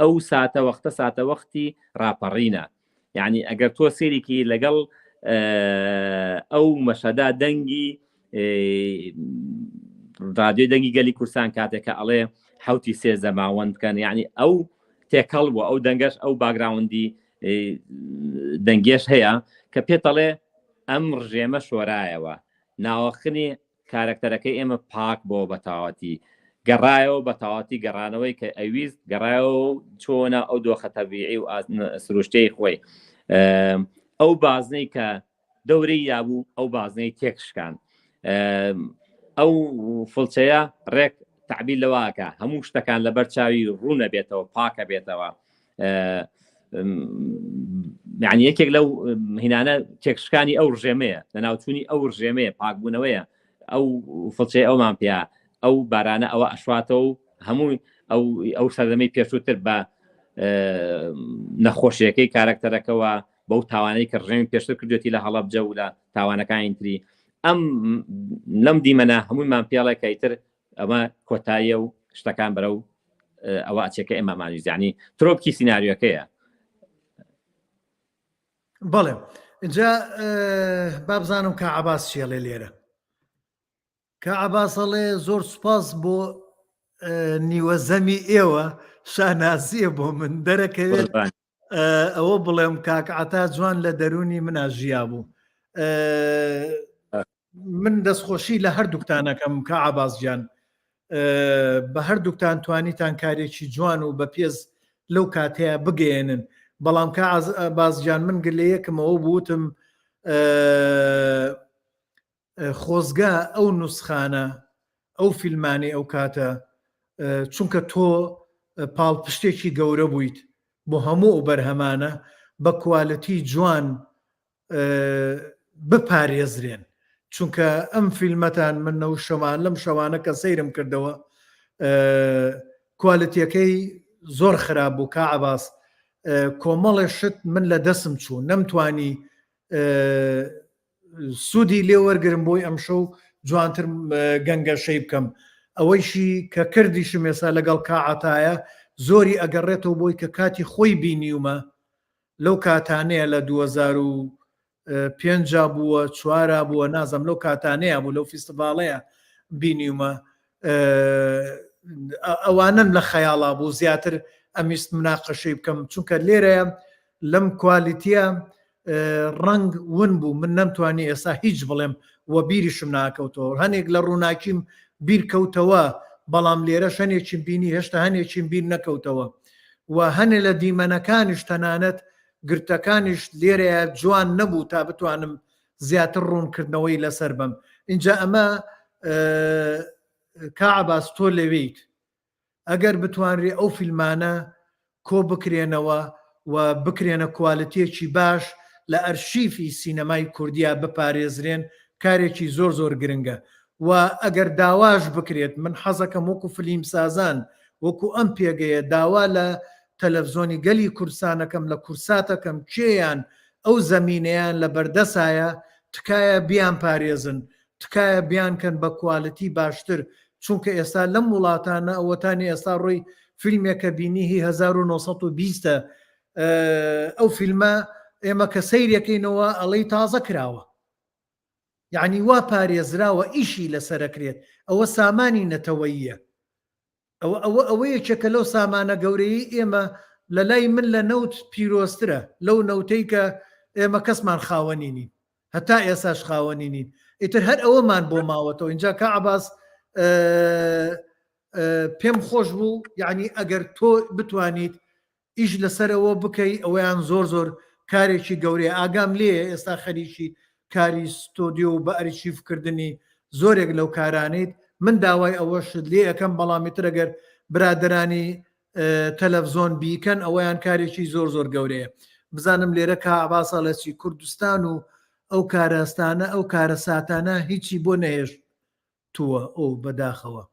ئەو ساتە وەختە ساتە وەختی ڕاپەڕینە یعنی ئەگەر تۆ سێریکی لەگەڵ ئەو مەشەدا دەنگی ڕادیۆی دەنگی گەلی کوردستان کاتێکە ئەڵێ حوتی سێ زەماوەند بکەن یعنی ئەو تێکەڵ بووە ئەو دەنگەش ئەو باگراوندی دەنگێش هەیە کە پێتەڵێ ئەم ڕژێمە شۆرایەوە ناوەخنی کارکتەرەکەی ئێمە پاک بۆ بەتاواتی گەڕایەوە بە تاواتی گەڕانەوەی کە ئەویست گەڕایەوە چۆنە ئەو دۆخە تەبیعی و سروشتەی خۆی ئەو بازنەی کە دەورەی یابوو ئەو بازنەی تێکشکان ئەو فڵچەیە ڕێک تعبیل لەواکە هەموو شتەکان لەبەر چاوی ڕوونە بێتەوە پاکە بێتەوە یعنی یەکێک لەو هینانە تێکشکانی ئەو ڕژێمەیە لە ناوچوونی ئەو ڕژێمەیە پاکبوونەوەیە ئەو فڵچەی ئەومان پێیا ئەو بارانە ئەوە ئەشواتەوە و هەموو ئەو سەردەمەی پێشووتر بە نەخۆشیەکەی کارکتەرەکەەوە بەو تاوانەی کە ڕژێمی پێشتر کردوێتی لە هەڵەبجە و لە تاوانەکانی تری ئەم لەم دیمەنە هەموویمان پێڵێکیتر ئەمە کۆتاییە و شتەکان بەرە و ئەوە ئەچێکە ئێمەمانی زیانی ترۆپکی سیناریۆکەیە بەڵێ اینجا بابزانم کە عباس چێڵێ لێرە کە عباسەڵێ زۆر سوپاس بۆ نیوە زەمی ئێوە شانازیە بۆ من دەرەکەوێت ئەوە بڵێم کاکعتا جوان لە دەرونی منە ژیا بوو من دەستخۆشی لە هەردووکتانەکەم کە عباسجان بە هەردووکتان توانیتان کارێکی جوان و بە پێز لەو کاتەیە بگەێنن بەڵام کە بازجان من گەلێ یەکمەوە بوتم خۆزگا ئەو نوسخانە ئەو فیلمانی ئەو کاتە چونکە تۆ پاڵپشتێکی گەورە بوویت بۆ هەموو ئەو بەرهەمانە بە کوالەتی جوان بپارێزرێن چونکە ئەم فیلمەتان من نەو شەوان لەم شەوانە کە سەیرم کردەوە کوالەتیەکەی زۆر خراپ بوو کە عباس کۆمەڵێ شت من لە دەسم چوو نەمتوانی سوودی لێ وەرگرم بۆی ئەم شەو جوانتر گەنگەشەی بکەم ئەوەیشی کە کردیشم ێستا لەگەڵ کاعاتایە زۆری ئەگەڕێتەوە بۆی کە کاتی خۆی بینیومە لەو کاتانەیە لە 2005 بووە 4 بووە نازەم لەو کاتانەیە بوو لەو فیستیڤاڵەیە بینیومە ئەوانن لە خەیاڵا بوو زیاتر ئەمیست مناقەشەی بکەم چونکە لێرەیە لەم کوالیتیە ڕنگ ون بوو من نەمتوانی ئێستا هیچ بڵێم وە بیریشم ناکەوتەوە هەنێک لە ڕووناکیم بیر کەوتەوە بەڵام لێرە هەنێکیم بینی هێشتا هەنێکیم بیر نەکەوتەوە و هەنێ لە دیمەنەکانیش تەنانەت گرتەکانیش لێرەیە جوان نەبوو تا بتوانم زیاتر ڕوونکردنەوەی لەسەر بم اینجا ئەمە کاعباس تۆ لەوێیت ئەگەر بتوانرێ ئەو فیلمانە کۆ بکرێنەوە و بکرێنە کوالەتیەکی باش لە ئەرشیفی سینەمای کوردیا بپارێزرێن کارێکی زۆر زۆر گرنگە و ئەگەر داواش بکرێت من حەزەکەم وەکو فلیم سازان وەکو ئەم پێگەیە داوا لە تەلەڤزۆنی گەلی کوردستانەکەم لە کورساتەکەم کێیان ئەو زەمینەیان لە بەردەسایە تکایە بیان پارێزن تکایە بیانکەن بە کوالەتی باشتر چونکە ئێستا لەم وڵاتانە ئەوەتانی ئێستا ڕۆی فیلمێکە بینیهی 1920 ئەو فیلمە ئێمە کە سەیرەکەینەوە ئەڵەی تازە کراوە یعنی وا پارێزراوە ئیشی لەسەرەکرێت ئەوە سامانی نەتەوەییە ئەوە یەکێکە لەو سامانە گەورەی ئێمە لە لای من لە نەوت پیرۆسترە لەو نەوتەی کە ئێمە کەسمان خاوەنی نین هەتا ئێساش خاوەنی نین ئیتر هەر ئەوەمان بۆ ماوەتەوە اینجا کە عباس پێم خۆش بوو یعنی ئەگەر تۆ بتوانیت ئیش لەسەرەوە بکەی ئەوەیان زۆر زۆر کارێکی گەورەیە ئاگام لێ ئێستا خەریکی کاری ستۆدیۆ و بە ئەرشیفکردنی زۆرێک لەو کارانیت من داوای ئەوەشت لێ ئەەکەم بەڵامی ترەگەر برادرانی تەلەڤزۆن بیکەن ئەوەیان کارێکی زۆر زۆر گەورەیە. بزانم لێرە کا عباسە لەچی کوردستان و ئەو کارەستانە ئەو کارە ساتانە هیچی بۆ نەهێشتووە ئەو بەداخەوە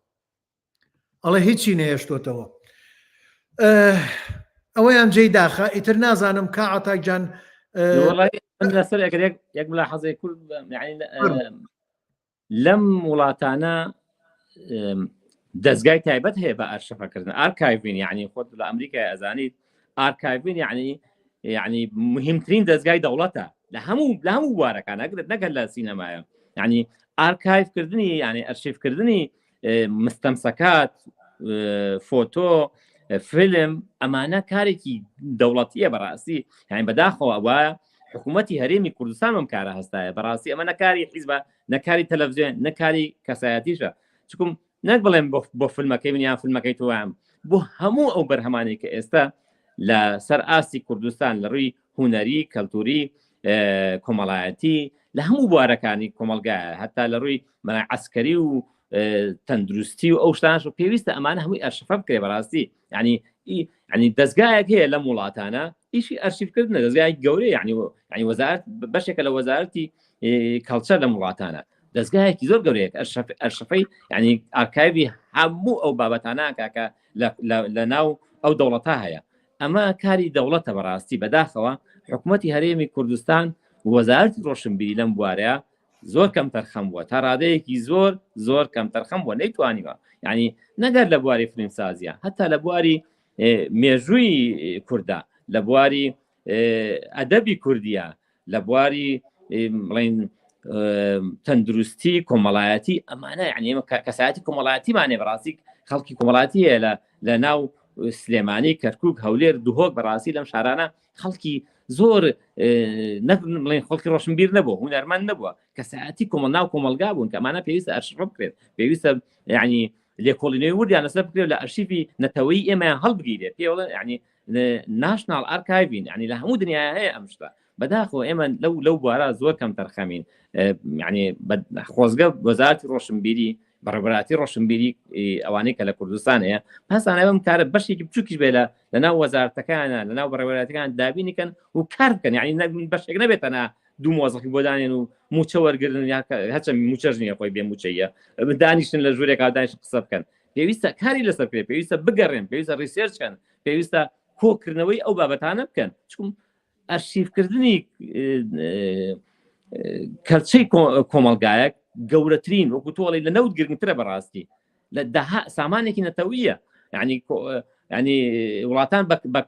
ئەڵێ هیچی نەهێشتۆتەوە ئەوەیان جێی داخە ئیتر نازانم کا عەتاکجان لەسەر یەک ملاحەزەی کورد لەم وڵاتانە دەستگای تایبەت هەیە بە ئەرشەفەکردن ئارکایڤین یعنی خۆت لە ئەمریکای ئەزانیت ئارکایڤین یعنی مهمترین دەستگای دەوڵەتە لە هەموو بوارەکان ئەگرێت نەکەن لە سینەمایە یعنی ئارکایڤکردنی یعنی ئەرشیڤکردنی مستەمسەکات فۆتۆ فیلم ئەمانە کارێکی دەوڵەتیە بەڕاستی یعنی بەداخەوە وایە حکوومەتی هەرێمی کوردستان ئەم کارە هەستایە بەڕاستی ئەمە نەکاری حیزبە نەکاری تەلەڤیزیۆن نەکاری کەسایەتیشە چکم نەک بڵێم بۆ فیلمەکەی یان فیلمەکەی تۆوام بۆ هەموو ئەو بەرهەمانەی کە ئێستا لە سەر ئاستی کوردستان لە ڕووی هونەری کەلتوری کۆمەڵایەتی لە هەموو بوارەکانی کۆمەلگایە هەتا لە ڕووی عەسکەری و تەندروستی و ئەو شتانش پێویستە ئەمانە هەمووی ئەرشەفە بکرێ بەڕاستی ینی دەستگایەک هەیە لەم وڵاتانە ئیشی ئەرشیڤکردنە دەستگای گەورەی ینی وەزارەت بەشێکە لە وەزارەتی کەڵچەر لەم وڵاتانە دەستگایەکی زۆر گەورەیە ئەرشەفەی ینی ئارکایڤی هەموو ئەو بابەتانە کاکە لە ناو ئەو دەوڵەتە هەیە ئەمە کاری دەوڵەتە بەڕاستی بەداخەوە حکوومەتی هەرێمی کوردستان وەزارەتی ڕۆشنبیری لەم بوارەیە زۆر کەم تەرخەم بووە تا ڕادەیەکی زۆر کەم تەرخەم بووە نەیتوانیوە یعنی نەگەر لە بواری فیلمسازیە هەتا لە بواری مێژووی کوردە لە بواری ئەدەبی کوردیە لە بواری بڵێن تەندروستی کۆمەڵایەتی ئەمانە یعنی ئێمە کەسایەتی کۆمەڵایەتیمانێ بەڕاستی خەڵکی کۆمەڵایەتی هەیە لە ناو سلێمانی کەرکووک هەولێر دوهۆک بەڕاستی لەم شارانە خەڵکی زۆر بڵێن خەڵکی ڕۆشنبیر نەبووە هونەرمەند نەبووە کەسایەتی ناو کۆمەلگا بوون کە ئەمانە پێویستە ئەرشیڤ بکرێت پێویستە یعنی لێکۆڵینەوەی وردیان لەسەر بکرێت لە ئەرشیڤی نەتەوەیی ئێمەیان هەڵبگیرێت پێوەڵێن یعنی ناشنال ئارکایڤین یعنی لە هەموو دنیاە هەیە ئەم شتە بەداخەوە ئێمە لەو بوارە زۆر کەم تەرخەمین یعنی خۆزگە وەزارەتی ڕۆشنبیری بەڕێوەبەراتی ڕۆشنبیری ئەوانەی کە لە کوردستان هەیە پاسانە بەم کارە بەشێکی بچووکیش بێ لەناو وەزارەتەکانە لەناو بەڕێوەبەراتەکان دابینیکەن و کار بکەن یعنی بەشێک نەبێتەنە دوو مۆزەقی بۆ دانێن و موچە وەرگرن هەچە موچەش نییە خۆی بێ موچەیە دانیشتن لە ژوورێکا دانیش قسە بکەن پێویستە کاری لەسەر بکرێت پێویستە بگەڕێن پێویستە ریسێرچکەن پێویستە کۆکردنەوەی ئەو بابەتانە بکەن چکم ئەرشیڤکردنی کەلچەی کۆمەلگایەک گەورەترین وەکو تۆڵی لە نەوت گرنگترە بەڕاستی لە سامانێکی نەتەویە ینی وڵاتان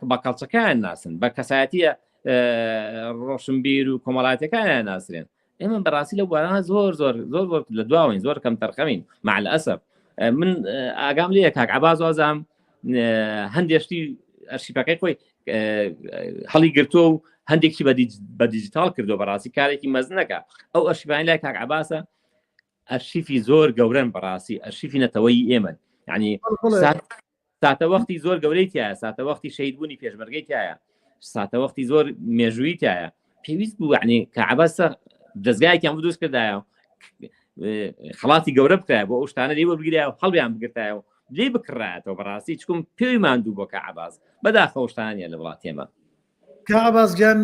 بە کەڵچەکان ناسن بە کەسایەتیە ڕۆشنبیر و کۆمەڵایەتەکانیان ناسرێن ئێمە بەڕاستی لە بوارانە زۆر لە دواوین زۆر کەم تەرخەمین مع الأسف من ئاگام لێیە کاک عەباس وازام هەندێشتی ئەرشیڤەکەی خۆی هەڵی گرتووە و هەندێکی بە دیجیتال کردو بەڕاستی کارێکی مەزنەکە ئەو ئەرشیڤانی لای کاک عەباسە ئەرشیفی زۆر گەورن بەڕاستی ئەرشیفی نەتەوەی ئێمە ینی ساتە وەختی زۆر گەورەی تایە ساتە وەختی شەیدبوونی پێشمەرگەی تایە ساتە وەختی زۆر مێژووی تایە پێویست بوو ینی کە عەباسە دەستگایەکیان بۆ دروست کردایە خەڵاتی گەورە بکرایە بۆ ئەو شتانە لێ وەربگیرایە و هەڵیان بگرتایە و لێ بکڕایەتەوە بەڕاستی چکم پێوی ماندوو بۆ کە عەباس بەداخەوە شتانیە لە وڵاتی ئێمە کابازگیان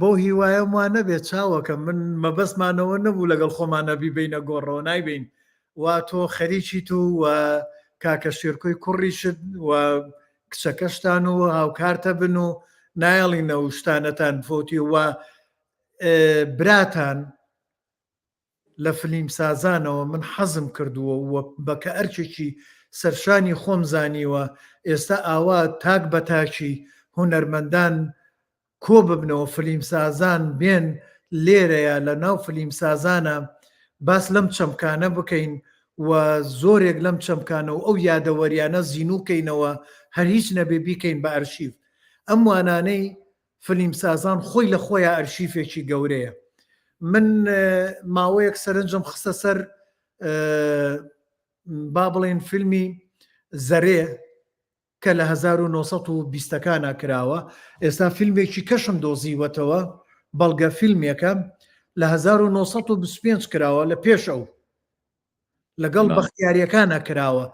بۆ هیوایە وان نەبێت چاوەکە من مەبەستمانەوە نەبوو لەگەڵ خۆمانە بیبینە گۆڕەوە نایبین وا تۆ خەریکی تو و کاکە شێرکۆی کوڕیشت و کچەکەشتان و هاوکارتە بن و نایڵینە شتانەتان فۆتی و براتان لە فلیم سازانەوە من حەزم کردووە و بەکە ئەرچێکی سەرشانی خۆم زانیوە ئێستا ئاوا تاک بە تاکی هونەرمەندان کۆ ببنەوە فلیم سازان بێن لێرەیە لە ناو فلیم سازانە باس لەم چەمکانە بکەین و زۆرێک لەم چەمکانە و ئەو یادەوەریانە زیینوکەینەوە هەر هیچ نەبێ بیکەین بە ئەرشیف ئەم وانانەی فلیم سازان خۆی لە خۆیان ئەرشیفێکی گەورەیە من ماوەیەک سەرنجم خستە سەر با بڵێن فیلمی زەرێ کە لە 1920ەکانە کراوە ئێستا فیلمێکی کەشم دۆزیوەتەوە بەڵگە فیلمێکە لە 1925 کراوە لە پێش ئەو لەگەڵ بەختیاریەکانە کراوە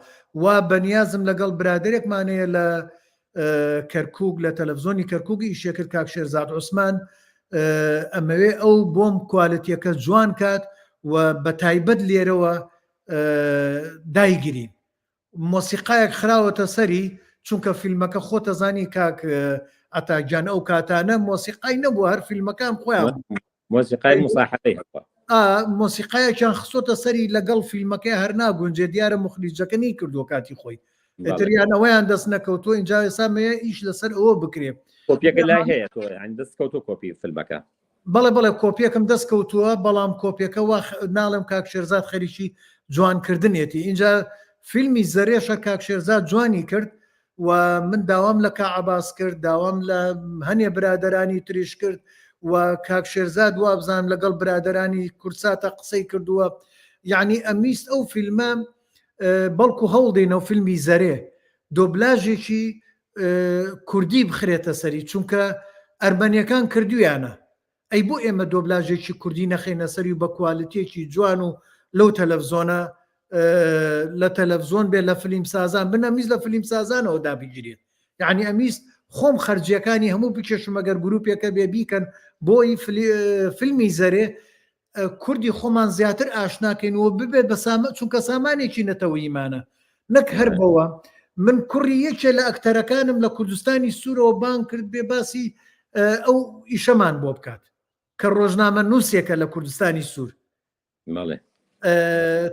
و بەنیازم لەگەڵ برادێکمانەیە لە کەرکووک لە تەلەڤزۆنی کەرکووکی ئیشێکرد کاک شێرزاد عوسمان ئەمەوێ ئەو بۆم کوالەتیەکە جوان کات و بە تایبەت لێرەوە دایگیرین مۆسیقایەک خراوەتە سەری چونکە فیلمەکە خۆتە زانی کاک ئەتاکجان ئەو کاتانە مۆسیقای نەبوو هەر فیلمەکان خۆیان مۆسیقای مصاحبەی مۆسیقایەکیان خسۆتە سەری لەگەڵ فیلمەکەی هەر ناگونجێ دیارە مخلیجەکەنی کردو کاتی خۆی تریانەوەیان دەست نەکەوتوە اینجا ئێسامەیە ئیش لەسەر ئەوە بکرێ کۆپیەکە لای هەیە تۆ دەست کەوتۆ کۆپی فیلمەکە بەڵێ کۆپیەکەم دەست کەوتووە بەڵام کۆپیەکە ناڵم کاک شێرزاد خەریکی جوانکردنێتی اینجا فیلمی زەرێشە کاک شێرزاد جوانی کرد و من داوام لە کاعەباس کرد داوام لە هەنێ برادەرانی تریش کرد و کاک شێرزاد وابزان لەگەڵ برادەرانی کورساتە قسەی کردووە یعنی ئەمیست ئەو فیلمە بەڵکو هەوڵدەینەوە فیلمی زەرێ دۆبلاژێکی کوردی بخرێتە سەری چونکە ئەرمەنیەکان کردویانە ئەی بۆ ئێمە دۆبلاژێکی کوردی نەخێنە سەری و بە کوالەتێکی جوان و لەو تەلەڤزۆنە لە تەلەڤزۆن بێ لە فیلم سازان بنەمیز لە فیلم سازانەوە دابگیرێت یعنی ئەمیست خۆم خەرجیەکانی هەموو بکێشم ئەگەر گروپێکە بێ بیکەن بۆی فیلمی زەرێ کوردی خۆمان زیاتر ئاشناکەینەوە ببێت بە چونکە سامانێکی نەتەوەیمانە نەک هەر بەوە من کوڕی یەکێ لە ئەکتەرەکانم لە کوردستانی سوورەوە بان کرد بێ باسی ئەو ئیشەمان بۆ بکات کە ڕۆژنامە نووسێکە لە کوردستانی سوور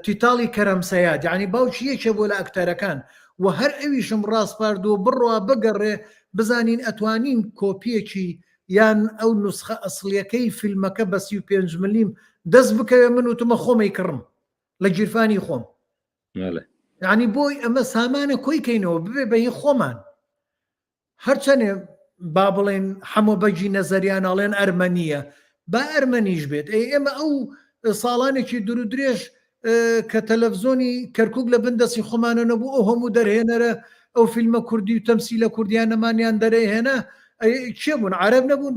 تیتاڵی کەرەمسەیاد یعنی باوکی یەکێ بۆ لە ئەکتەرەکان و هەر ئەویشم ڕاستپاردووە بڕوا بگەڕێ بزانین ئەتوانین کۆپیەکی یان ئەو نوسخە ئەسڵیەکەی فیلمەکە بە 35 ملیم دەست بکەوێ من وتمە خۆمەی کڕم لە گیرفانی خۆم یعنی بۆی ئەمە سامانە کۆیکەینەوە ببێ بە هی خۆمان هەرچەنێ با بڵێن هەموو بەجی نەزەریاناڵێن ئەرمەنیە با ئەرمەنیش بێت ئێمە ئەو ساڵانێکی دوور درێژ کە تەلەڤزۆنی کەرکووک لە بندەسی خۆمانە نەبوو ئەو هەموو دەرهێنەرە ئەو فیلمە کوردی و تەمسی لە کوردیانەمانیان دەرەهێنا چێ بوون عەرەب نەبوون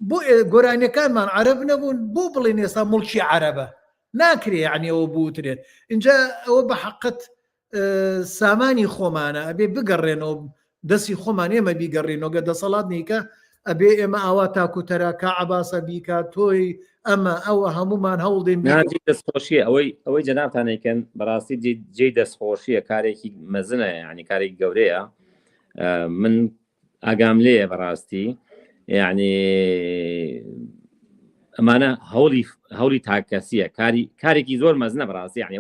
بۆ گۆرانیەکانمان عەرەب نەبوون بۆ بڵێن ئێستا مڵکی عەرەبە ناکرێ یعنی ئەوە بوترێت اینجا ئەوە بە حەقت سامانی خۆمانە ئەبێ بگەڕێنەوە دەستی خۆمان ئێمە بیگەڕێنەوە گە دەسەڵات نیکە ئەبێ ئێمە ئاوا تاکوتەرە کاعەباسە بیکە تۆی ئەمە ئەوە هەمومان هەوڵدەین دەستخۆشیە ئەوەی جەنابتانێکن بەڕاستی جێی دەستخۆشیە کارێکی مەزنە ینی کارێکی گەورەیە من ئاگام لێیە بەڕاستی یعنی ئەمانە هەوڵی تاکەسیە کارێکی زۆر مەزنە بەڕاستی یعنی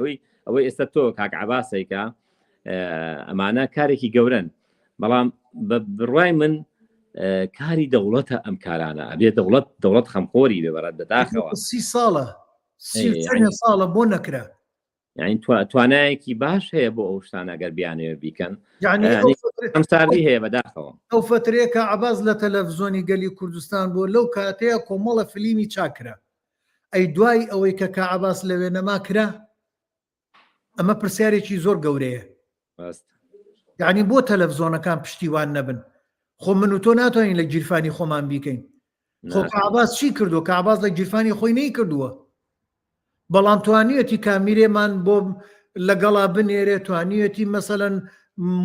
ئەوەی ئێستا تۆ کاک عەباسێکە ئەمانە کارێکی گەورن بەڵام بڕوای من کاری دەوڵەتە ئەم کارانە ئەبێ دەوڵەت خەمخۆری بێبەرەت بەداخەوە 30 ساڵە بۆ نەکرا یعنی توانایەکی باش هەیە بۆ ئەو شتانە ئەگەر بیانەوە بیکەن ئەم ساردی هەیە بەداخەوە ئەو فترەیەکە عەباس لە تەلەڤزۆنی گەلی کوردستان بۆ لەو کاتەیە کۆمەڵە فیلمی چاکرا ئەی دوای ئەوەی کە عەباس لەوێ نەما کرا ئەمە پرسیارێکی زۆر گەورەیە یعنی بۆ تەلەڤزۆنەکان پشتیوان نەبن خۆ من و تۆ ناتوانین لە گیرفانی خۆمان بیکەین خۆ عەباس چی کردو کە عەباس لە گیرفانی خۆی نەی کردووە بەڵام توانیەتی کامیرێمان بۆ لەگەڵا بنێرێ توانیەتی مەسەلەن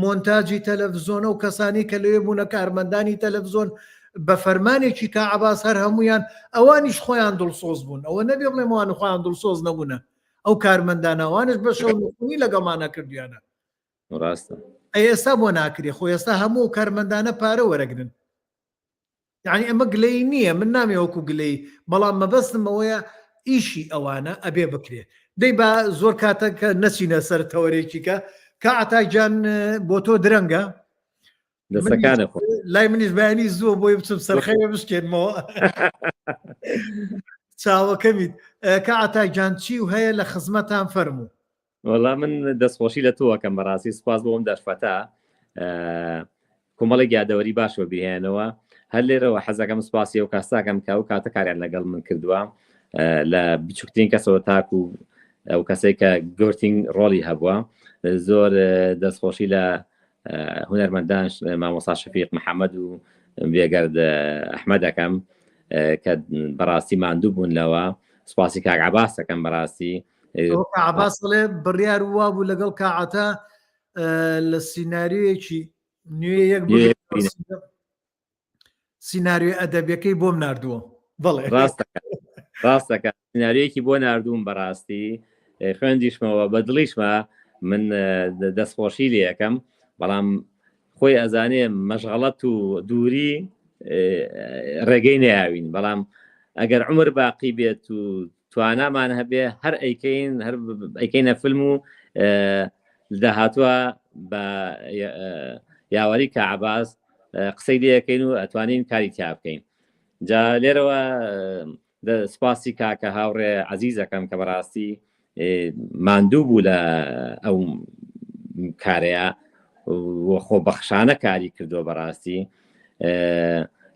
مۆنتاجی تەلەڤزۆن و کەسانی کە لەوێ بوونە کارمەندانی تەلەڤزۆن بە فەرمانێکی کە عەباس هەر هەمویان ئەوانیش خۆیان دڵسۆز بوون ئەوە نەبێ بڵێم ئەوان خۆیان دڵسۆز نەبوونە ئەو کارمەندانە ئەوانش بە شەونی لەگەڵمانە کردویانە ڕاستە ئێستا بۆ ناکرێ خۆ ئێستا هەموو کارمەندانە پارە وەرەگرن یعنی ئەمە گلەی نییە من نامێ وەکو گلەی بەڵام مەبەستم ئەوەیە ئیشی ئەوانە ئەبێ بکرێ دەی بە زۆر کاتەکە نەچینە سەر تەوەرێکیکە کە ئەتاکجان بۆ تۆ درەنگە دەستەکانە لای منیش بەیانی زووە بۆی بچم سەرخەوێ بشکێنمەوە چاوەکەمیت کە ئەتاکجان چی و هەیە لە خزمەتان فەرموو وەڵام من دەستخۆشی لە تۆوەکەم بەڕاستی سوپاس بۆم دەرفەتە کۆمەڵی یادەوەری باشەوە بهێنەوە هەر لێرەوە حەزەکەم سوپاسی و کاساکەم کە و کاتە کاریان لەگەڵ من کردووە لە بچووکترین کەسەوە تاک و ئەو کەسێک کە گرتنگ ڕۆڵی هەبووە زۆر دەستخۆشی لە هونەرمەندان مامۆستا شەفیق محەممەد و بێگەرد ئەحمەد دەکەم کە بەڕاستی ماندوو بوون لەوە سوپاسی کاک عەباس دەکەم بەڕاستی ئەوە عباسڵێ بڕیار وابوو لەگەڵ کاعەتە لە سیناریۆیەکی نوێ یەک سیناریۆ ئەدەبیەکەی بۆم نردووە. بەڵێ ڕاستەکە سیناریۆیەکی بۆ نردوم بەڕاستی خوێندیشمەوە بە دڵیشمە من دەستخۆشی لێ یەکەم بەڵام خۆی ئەزانێ مەشغەڵەت و دووری ڕێگەی نەیاوین بەڵام ئەگەر عمر باقی بێت و توانامان هەبێ هەر ئەیکەینە فیلم و داهاتووە بە یاوەری کە عەباس قسەی لێەکەین و ئەتوانین کاری تیا بکەین. جا لێرەوە سپاسی کاکە هاوڕێ عەزیزەکەم کە بەڕاستی ماندوو بوو لە ئەو کارەیە خۆ بەخشانە کاری کردووە بەڕاستی.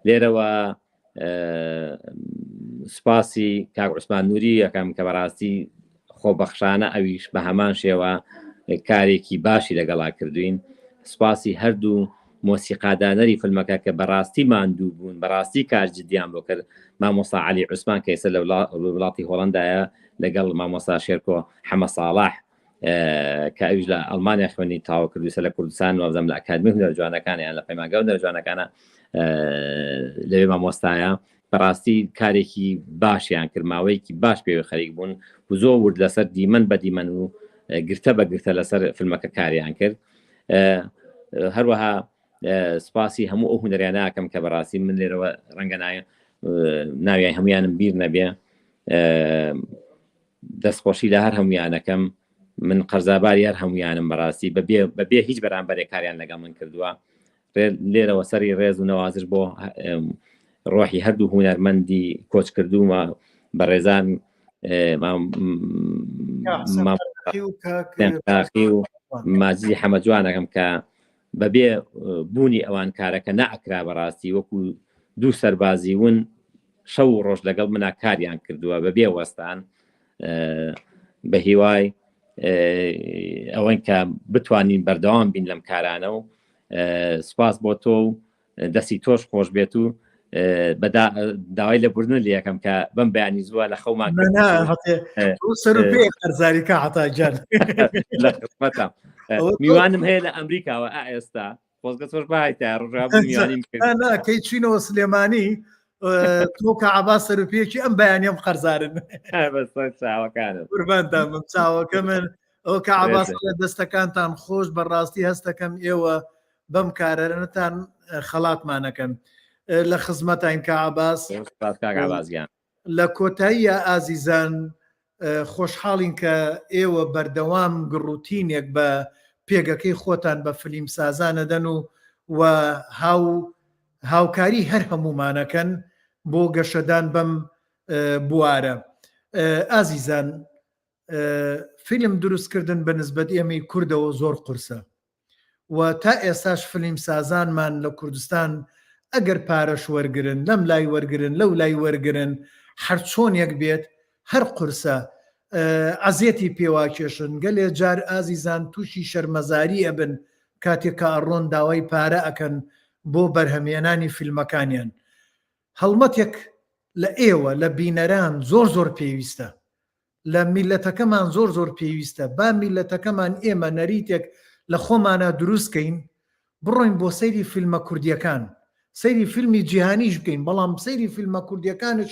لێرەوە سپاسی کاک عوسمان نووری یەکەم کە بەڕاستی خۆ بەخشانە ئەویش بە هەمان شێوە کارێکی باشی لەگەڵا کردوین. سپاسی هەردوو مۆسیقادانەری فیلمەکە کە بەڕاستی ماندوو بوون بەڕاستی کارجدیان بۆ کرد مامۆستا عەلی عوسمان کە ئێستا لە وڵاتی هۆڵەندایە لەگەڵ مامۆستا شێرکۆ حەمە ساڵاح کە ئەویش لە ئەڵمانیا خوێنی تاوە کردوسە لە کوردستان وەزەم لە ئەکادمی هونەرە جوانەکانیان لە پەیمانگە هونەرە جوانەکانە لەوێ مامۆستایە بەڕاستی کارێکی باشیان کرد ماوەیەکی باش پێوە خەریک بوون و زۆر ورد لەسەر دیمەن بە دیمەن و گرتە بە گرتە لەسەر فیلمەکە کاریان کرد. هەروەها سپاسی هەموو ئەو هونەریان ناکەم کە بەڕاستی من لێرەوە ڕەنگە ناویان هەمویانم بیر نەبێ دەستخۆشی لە هەر هەمویانەکەم من قەرزاباری هەر هەمویانم بەڕاستی بەبێ هیچ بەرامبەرێک کاریان لەگەڵ من کردووە. لێرەوە سەری ڕێز و نەوازش بۆ ڕۆحی هەردوو هونەرمەندی کۆچ کردومە بە ڕێزان و ماجی حەمە جوانەکەم کە بەبێ بوونی ئەوان کارەکە نەئەکرا بەڕاستی وەکو دوو سەربازی ون شەو و ڕۆژ لەگەڵ منا کاریان کردووە بەبێ وەستان بە هیوای ئەوەن کە بتوانین بەردەوام بین لەم کارانە و سپاس بۆ تۆ و دەستی تۆش خۆش بێت و داوای لە بردن لە یەکەم کە بەم بەیانی زووە لە خەومان سەر و پێ قەرزاری کاعەتا جان لە خزمەتە میوانم هەیە لە ئەمریکاوە ئێستا خۆزگە تۆش بایتە ڕژابوو کەی چینەوە سلێمانی تۆ کە عەباس سەر و پێکی ئەم بەیانیم قەرزارن چاوەکانم قوربانتان من چاوەکە من ئەو کە عەباس دەستەکانتان خۆش بەڕاستی هەستەکەم ئێوە بەم کارەرنتان خەڵاتمانەکەن لە خزمەتان کە عەباس لە کۆتاییە ئازیزان خۆشحاڵین کە ئێوە بەردەوام گڕوتینێک بە پێگەکەی خۆتان بە فیلم سازانەدەن و هاوکاری هەر هەمومانەکەن بۆ گەشەدان بەم بوارە. ئازیزان فیلم دروستکردن بە نسبەت ئێمەی کوردەوە زۆر قورسە و تا ئێستاش فیلم سازانمان لە کوردستان ئەگەر پارەش وەرگرن لەم لای وەرگرن لەو لای وەرگرن هەر چۆنێک بێت هەر قورسە عەزیەتی پێواکێشن گەلێ جار ئازیزان تووشی شەرمەزاری ئەبن کاتێککە ئەڕۆن داوای پارە ئەکەن بۆ بەرهەمێنانی فیلمەکانیان. هەڵمەتێک لە ئێوە لە بینەران زۆر پێویستە لە میلەتەکەمان زۆر پێویستە با میلەتەکەمان ئێمە نەریتێک لە خۆمانە دروستکەین بڕۆین بۆ سەیری فیلمە کوردیەکان سەیری فیلمی جیهانیش بکەین بەڵام سەیری فیلمە کوردیەکانش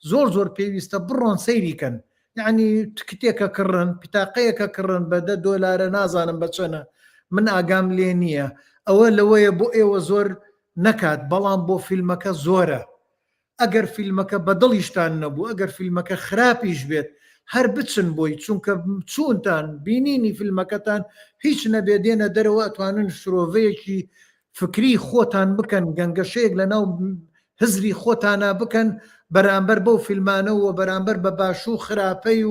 زۆر پێویستە بڕۆن سەیریکەن یعنی تکتێکە کڕن پیتاقەیەکە کڕن بە $10 نازانم بەچەنە من ئاگام لێ نییە ئەوە لەوەیە بۆ ئێوە زۆر نەکات بەڵام بۆ فیلمەکە زۆرە. ئەگەر فیلمەکە بەدڵیشتان نەبوو ئەگەر فیلمەکە خراپیش بێت هەر بچن بۆی چونکە چونتان بینینی فیلمەکەتان هیچ نەبێ دێنە دەرەوە ئەتوانن شرۆڤەیەکی فکری خۆتان بکەن گەنگەشەیەک لە ناو هزری خۆتانە بکەن بەرامبەر بەو فیلمانەوە بەرامبەر بە باشوو خراپەی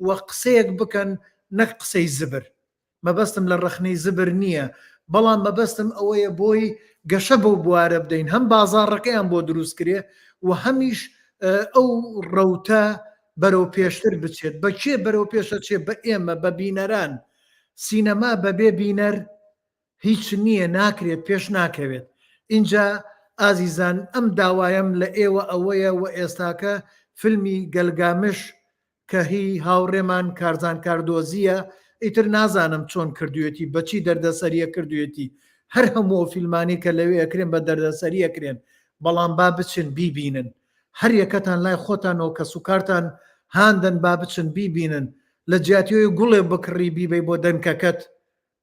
و قسەیەک بکەن نەک قسەی زبر. مەبەستم لە ڕەخنەی زبر نییە بەڵام مەبەستم ئەوەیە بۆی گەشە بەو بوارە بدەین هەم بازاڕەکەیان بۆ دروست کرێ و هەمیش ئەو ڕەوتە بەرەو پێشتر بچێت بە کێ بەرەو پێشە چێ بە ئێمە بە بینەران سینەما بەبێ بینەر هیچ نییە ناکرێت پێش ناکەوێت. اینجا ئازیزان ئەم داوایم لە ئێوە ئەوەیە و ئێستاکە فیلمی گەلگامش کە هی هاوڕێمان کارزان کاردۆزیە ئیتر نازانم چۆن کردوێتی بەچی دەردەسەریە کردوێتی هەر هەموو فیلمانی کە لەوێ ئەکرێن بە دەردەسەری ئەکرێن بەڵام با بچن بیبینن هەر یەکەتان لای خۆتانەوە کە سوکارتان هاندن با بچن بیبینن لە جیاتیۆی گوڵێ بکڕی بیبەی بۆ دەنکەکەت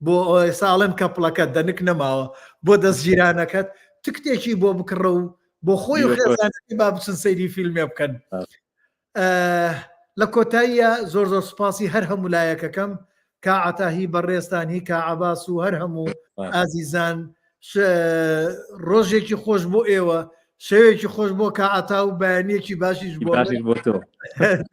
بۆ ساڵن کەپڵەکەت دەنک نەماوە بۆ دەستگیرانەکەت تکتێکی بۆ بکڕە و بۆ خۆی و خێزانەکەی با بچن سەیری فیلمێ بکەن لە کۆتاییە زۆر زۆر سوپاسی هەر هەموو لایەکەکەم کاعەتاهی بەڕێستان هی کاعەباس و هەر هەموو ئازیزان ڕۆژێکی خۆش بۆ ئێوە شەوێکی خۆش بۆ کاعەتا و بەیانێکی باشیش بۆ بۆ تۆ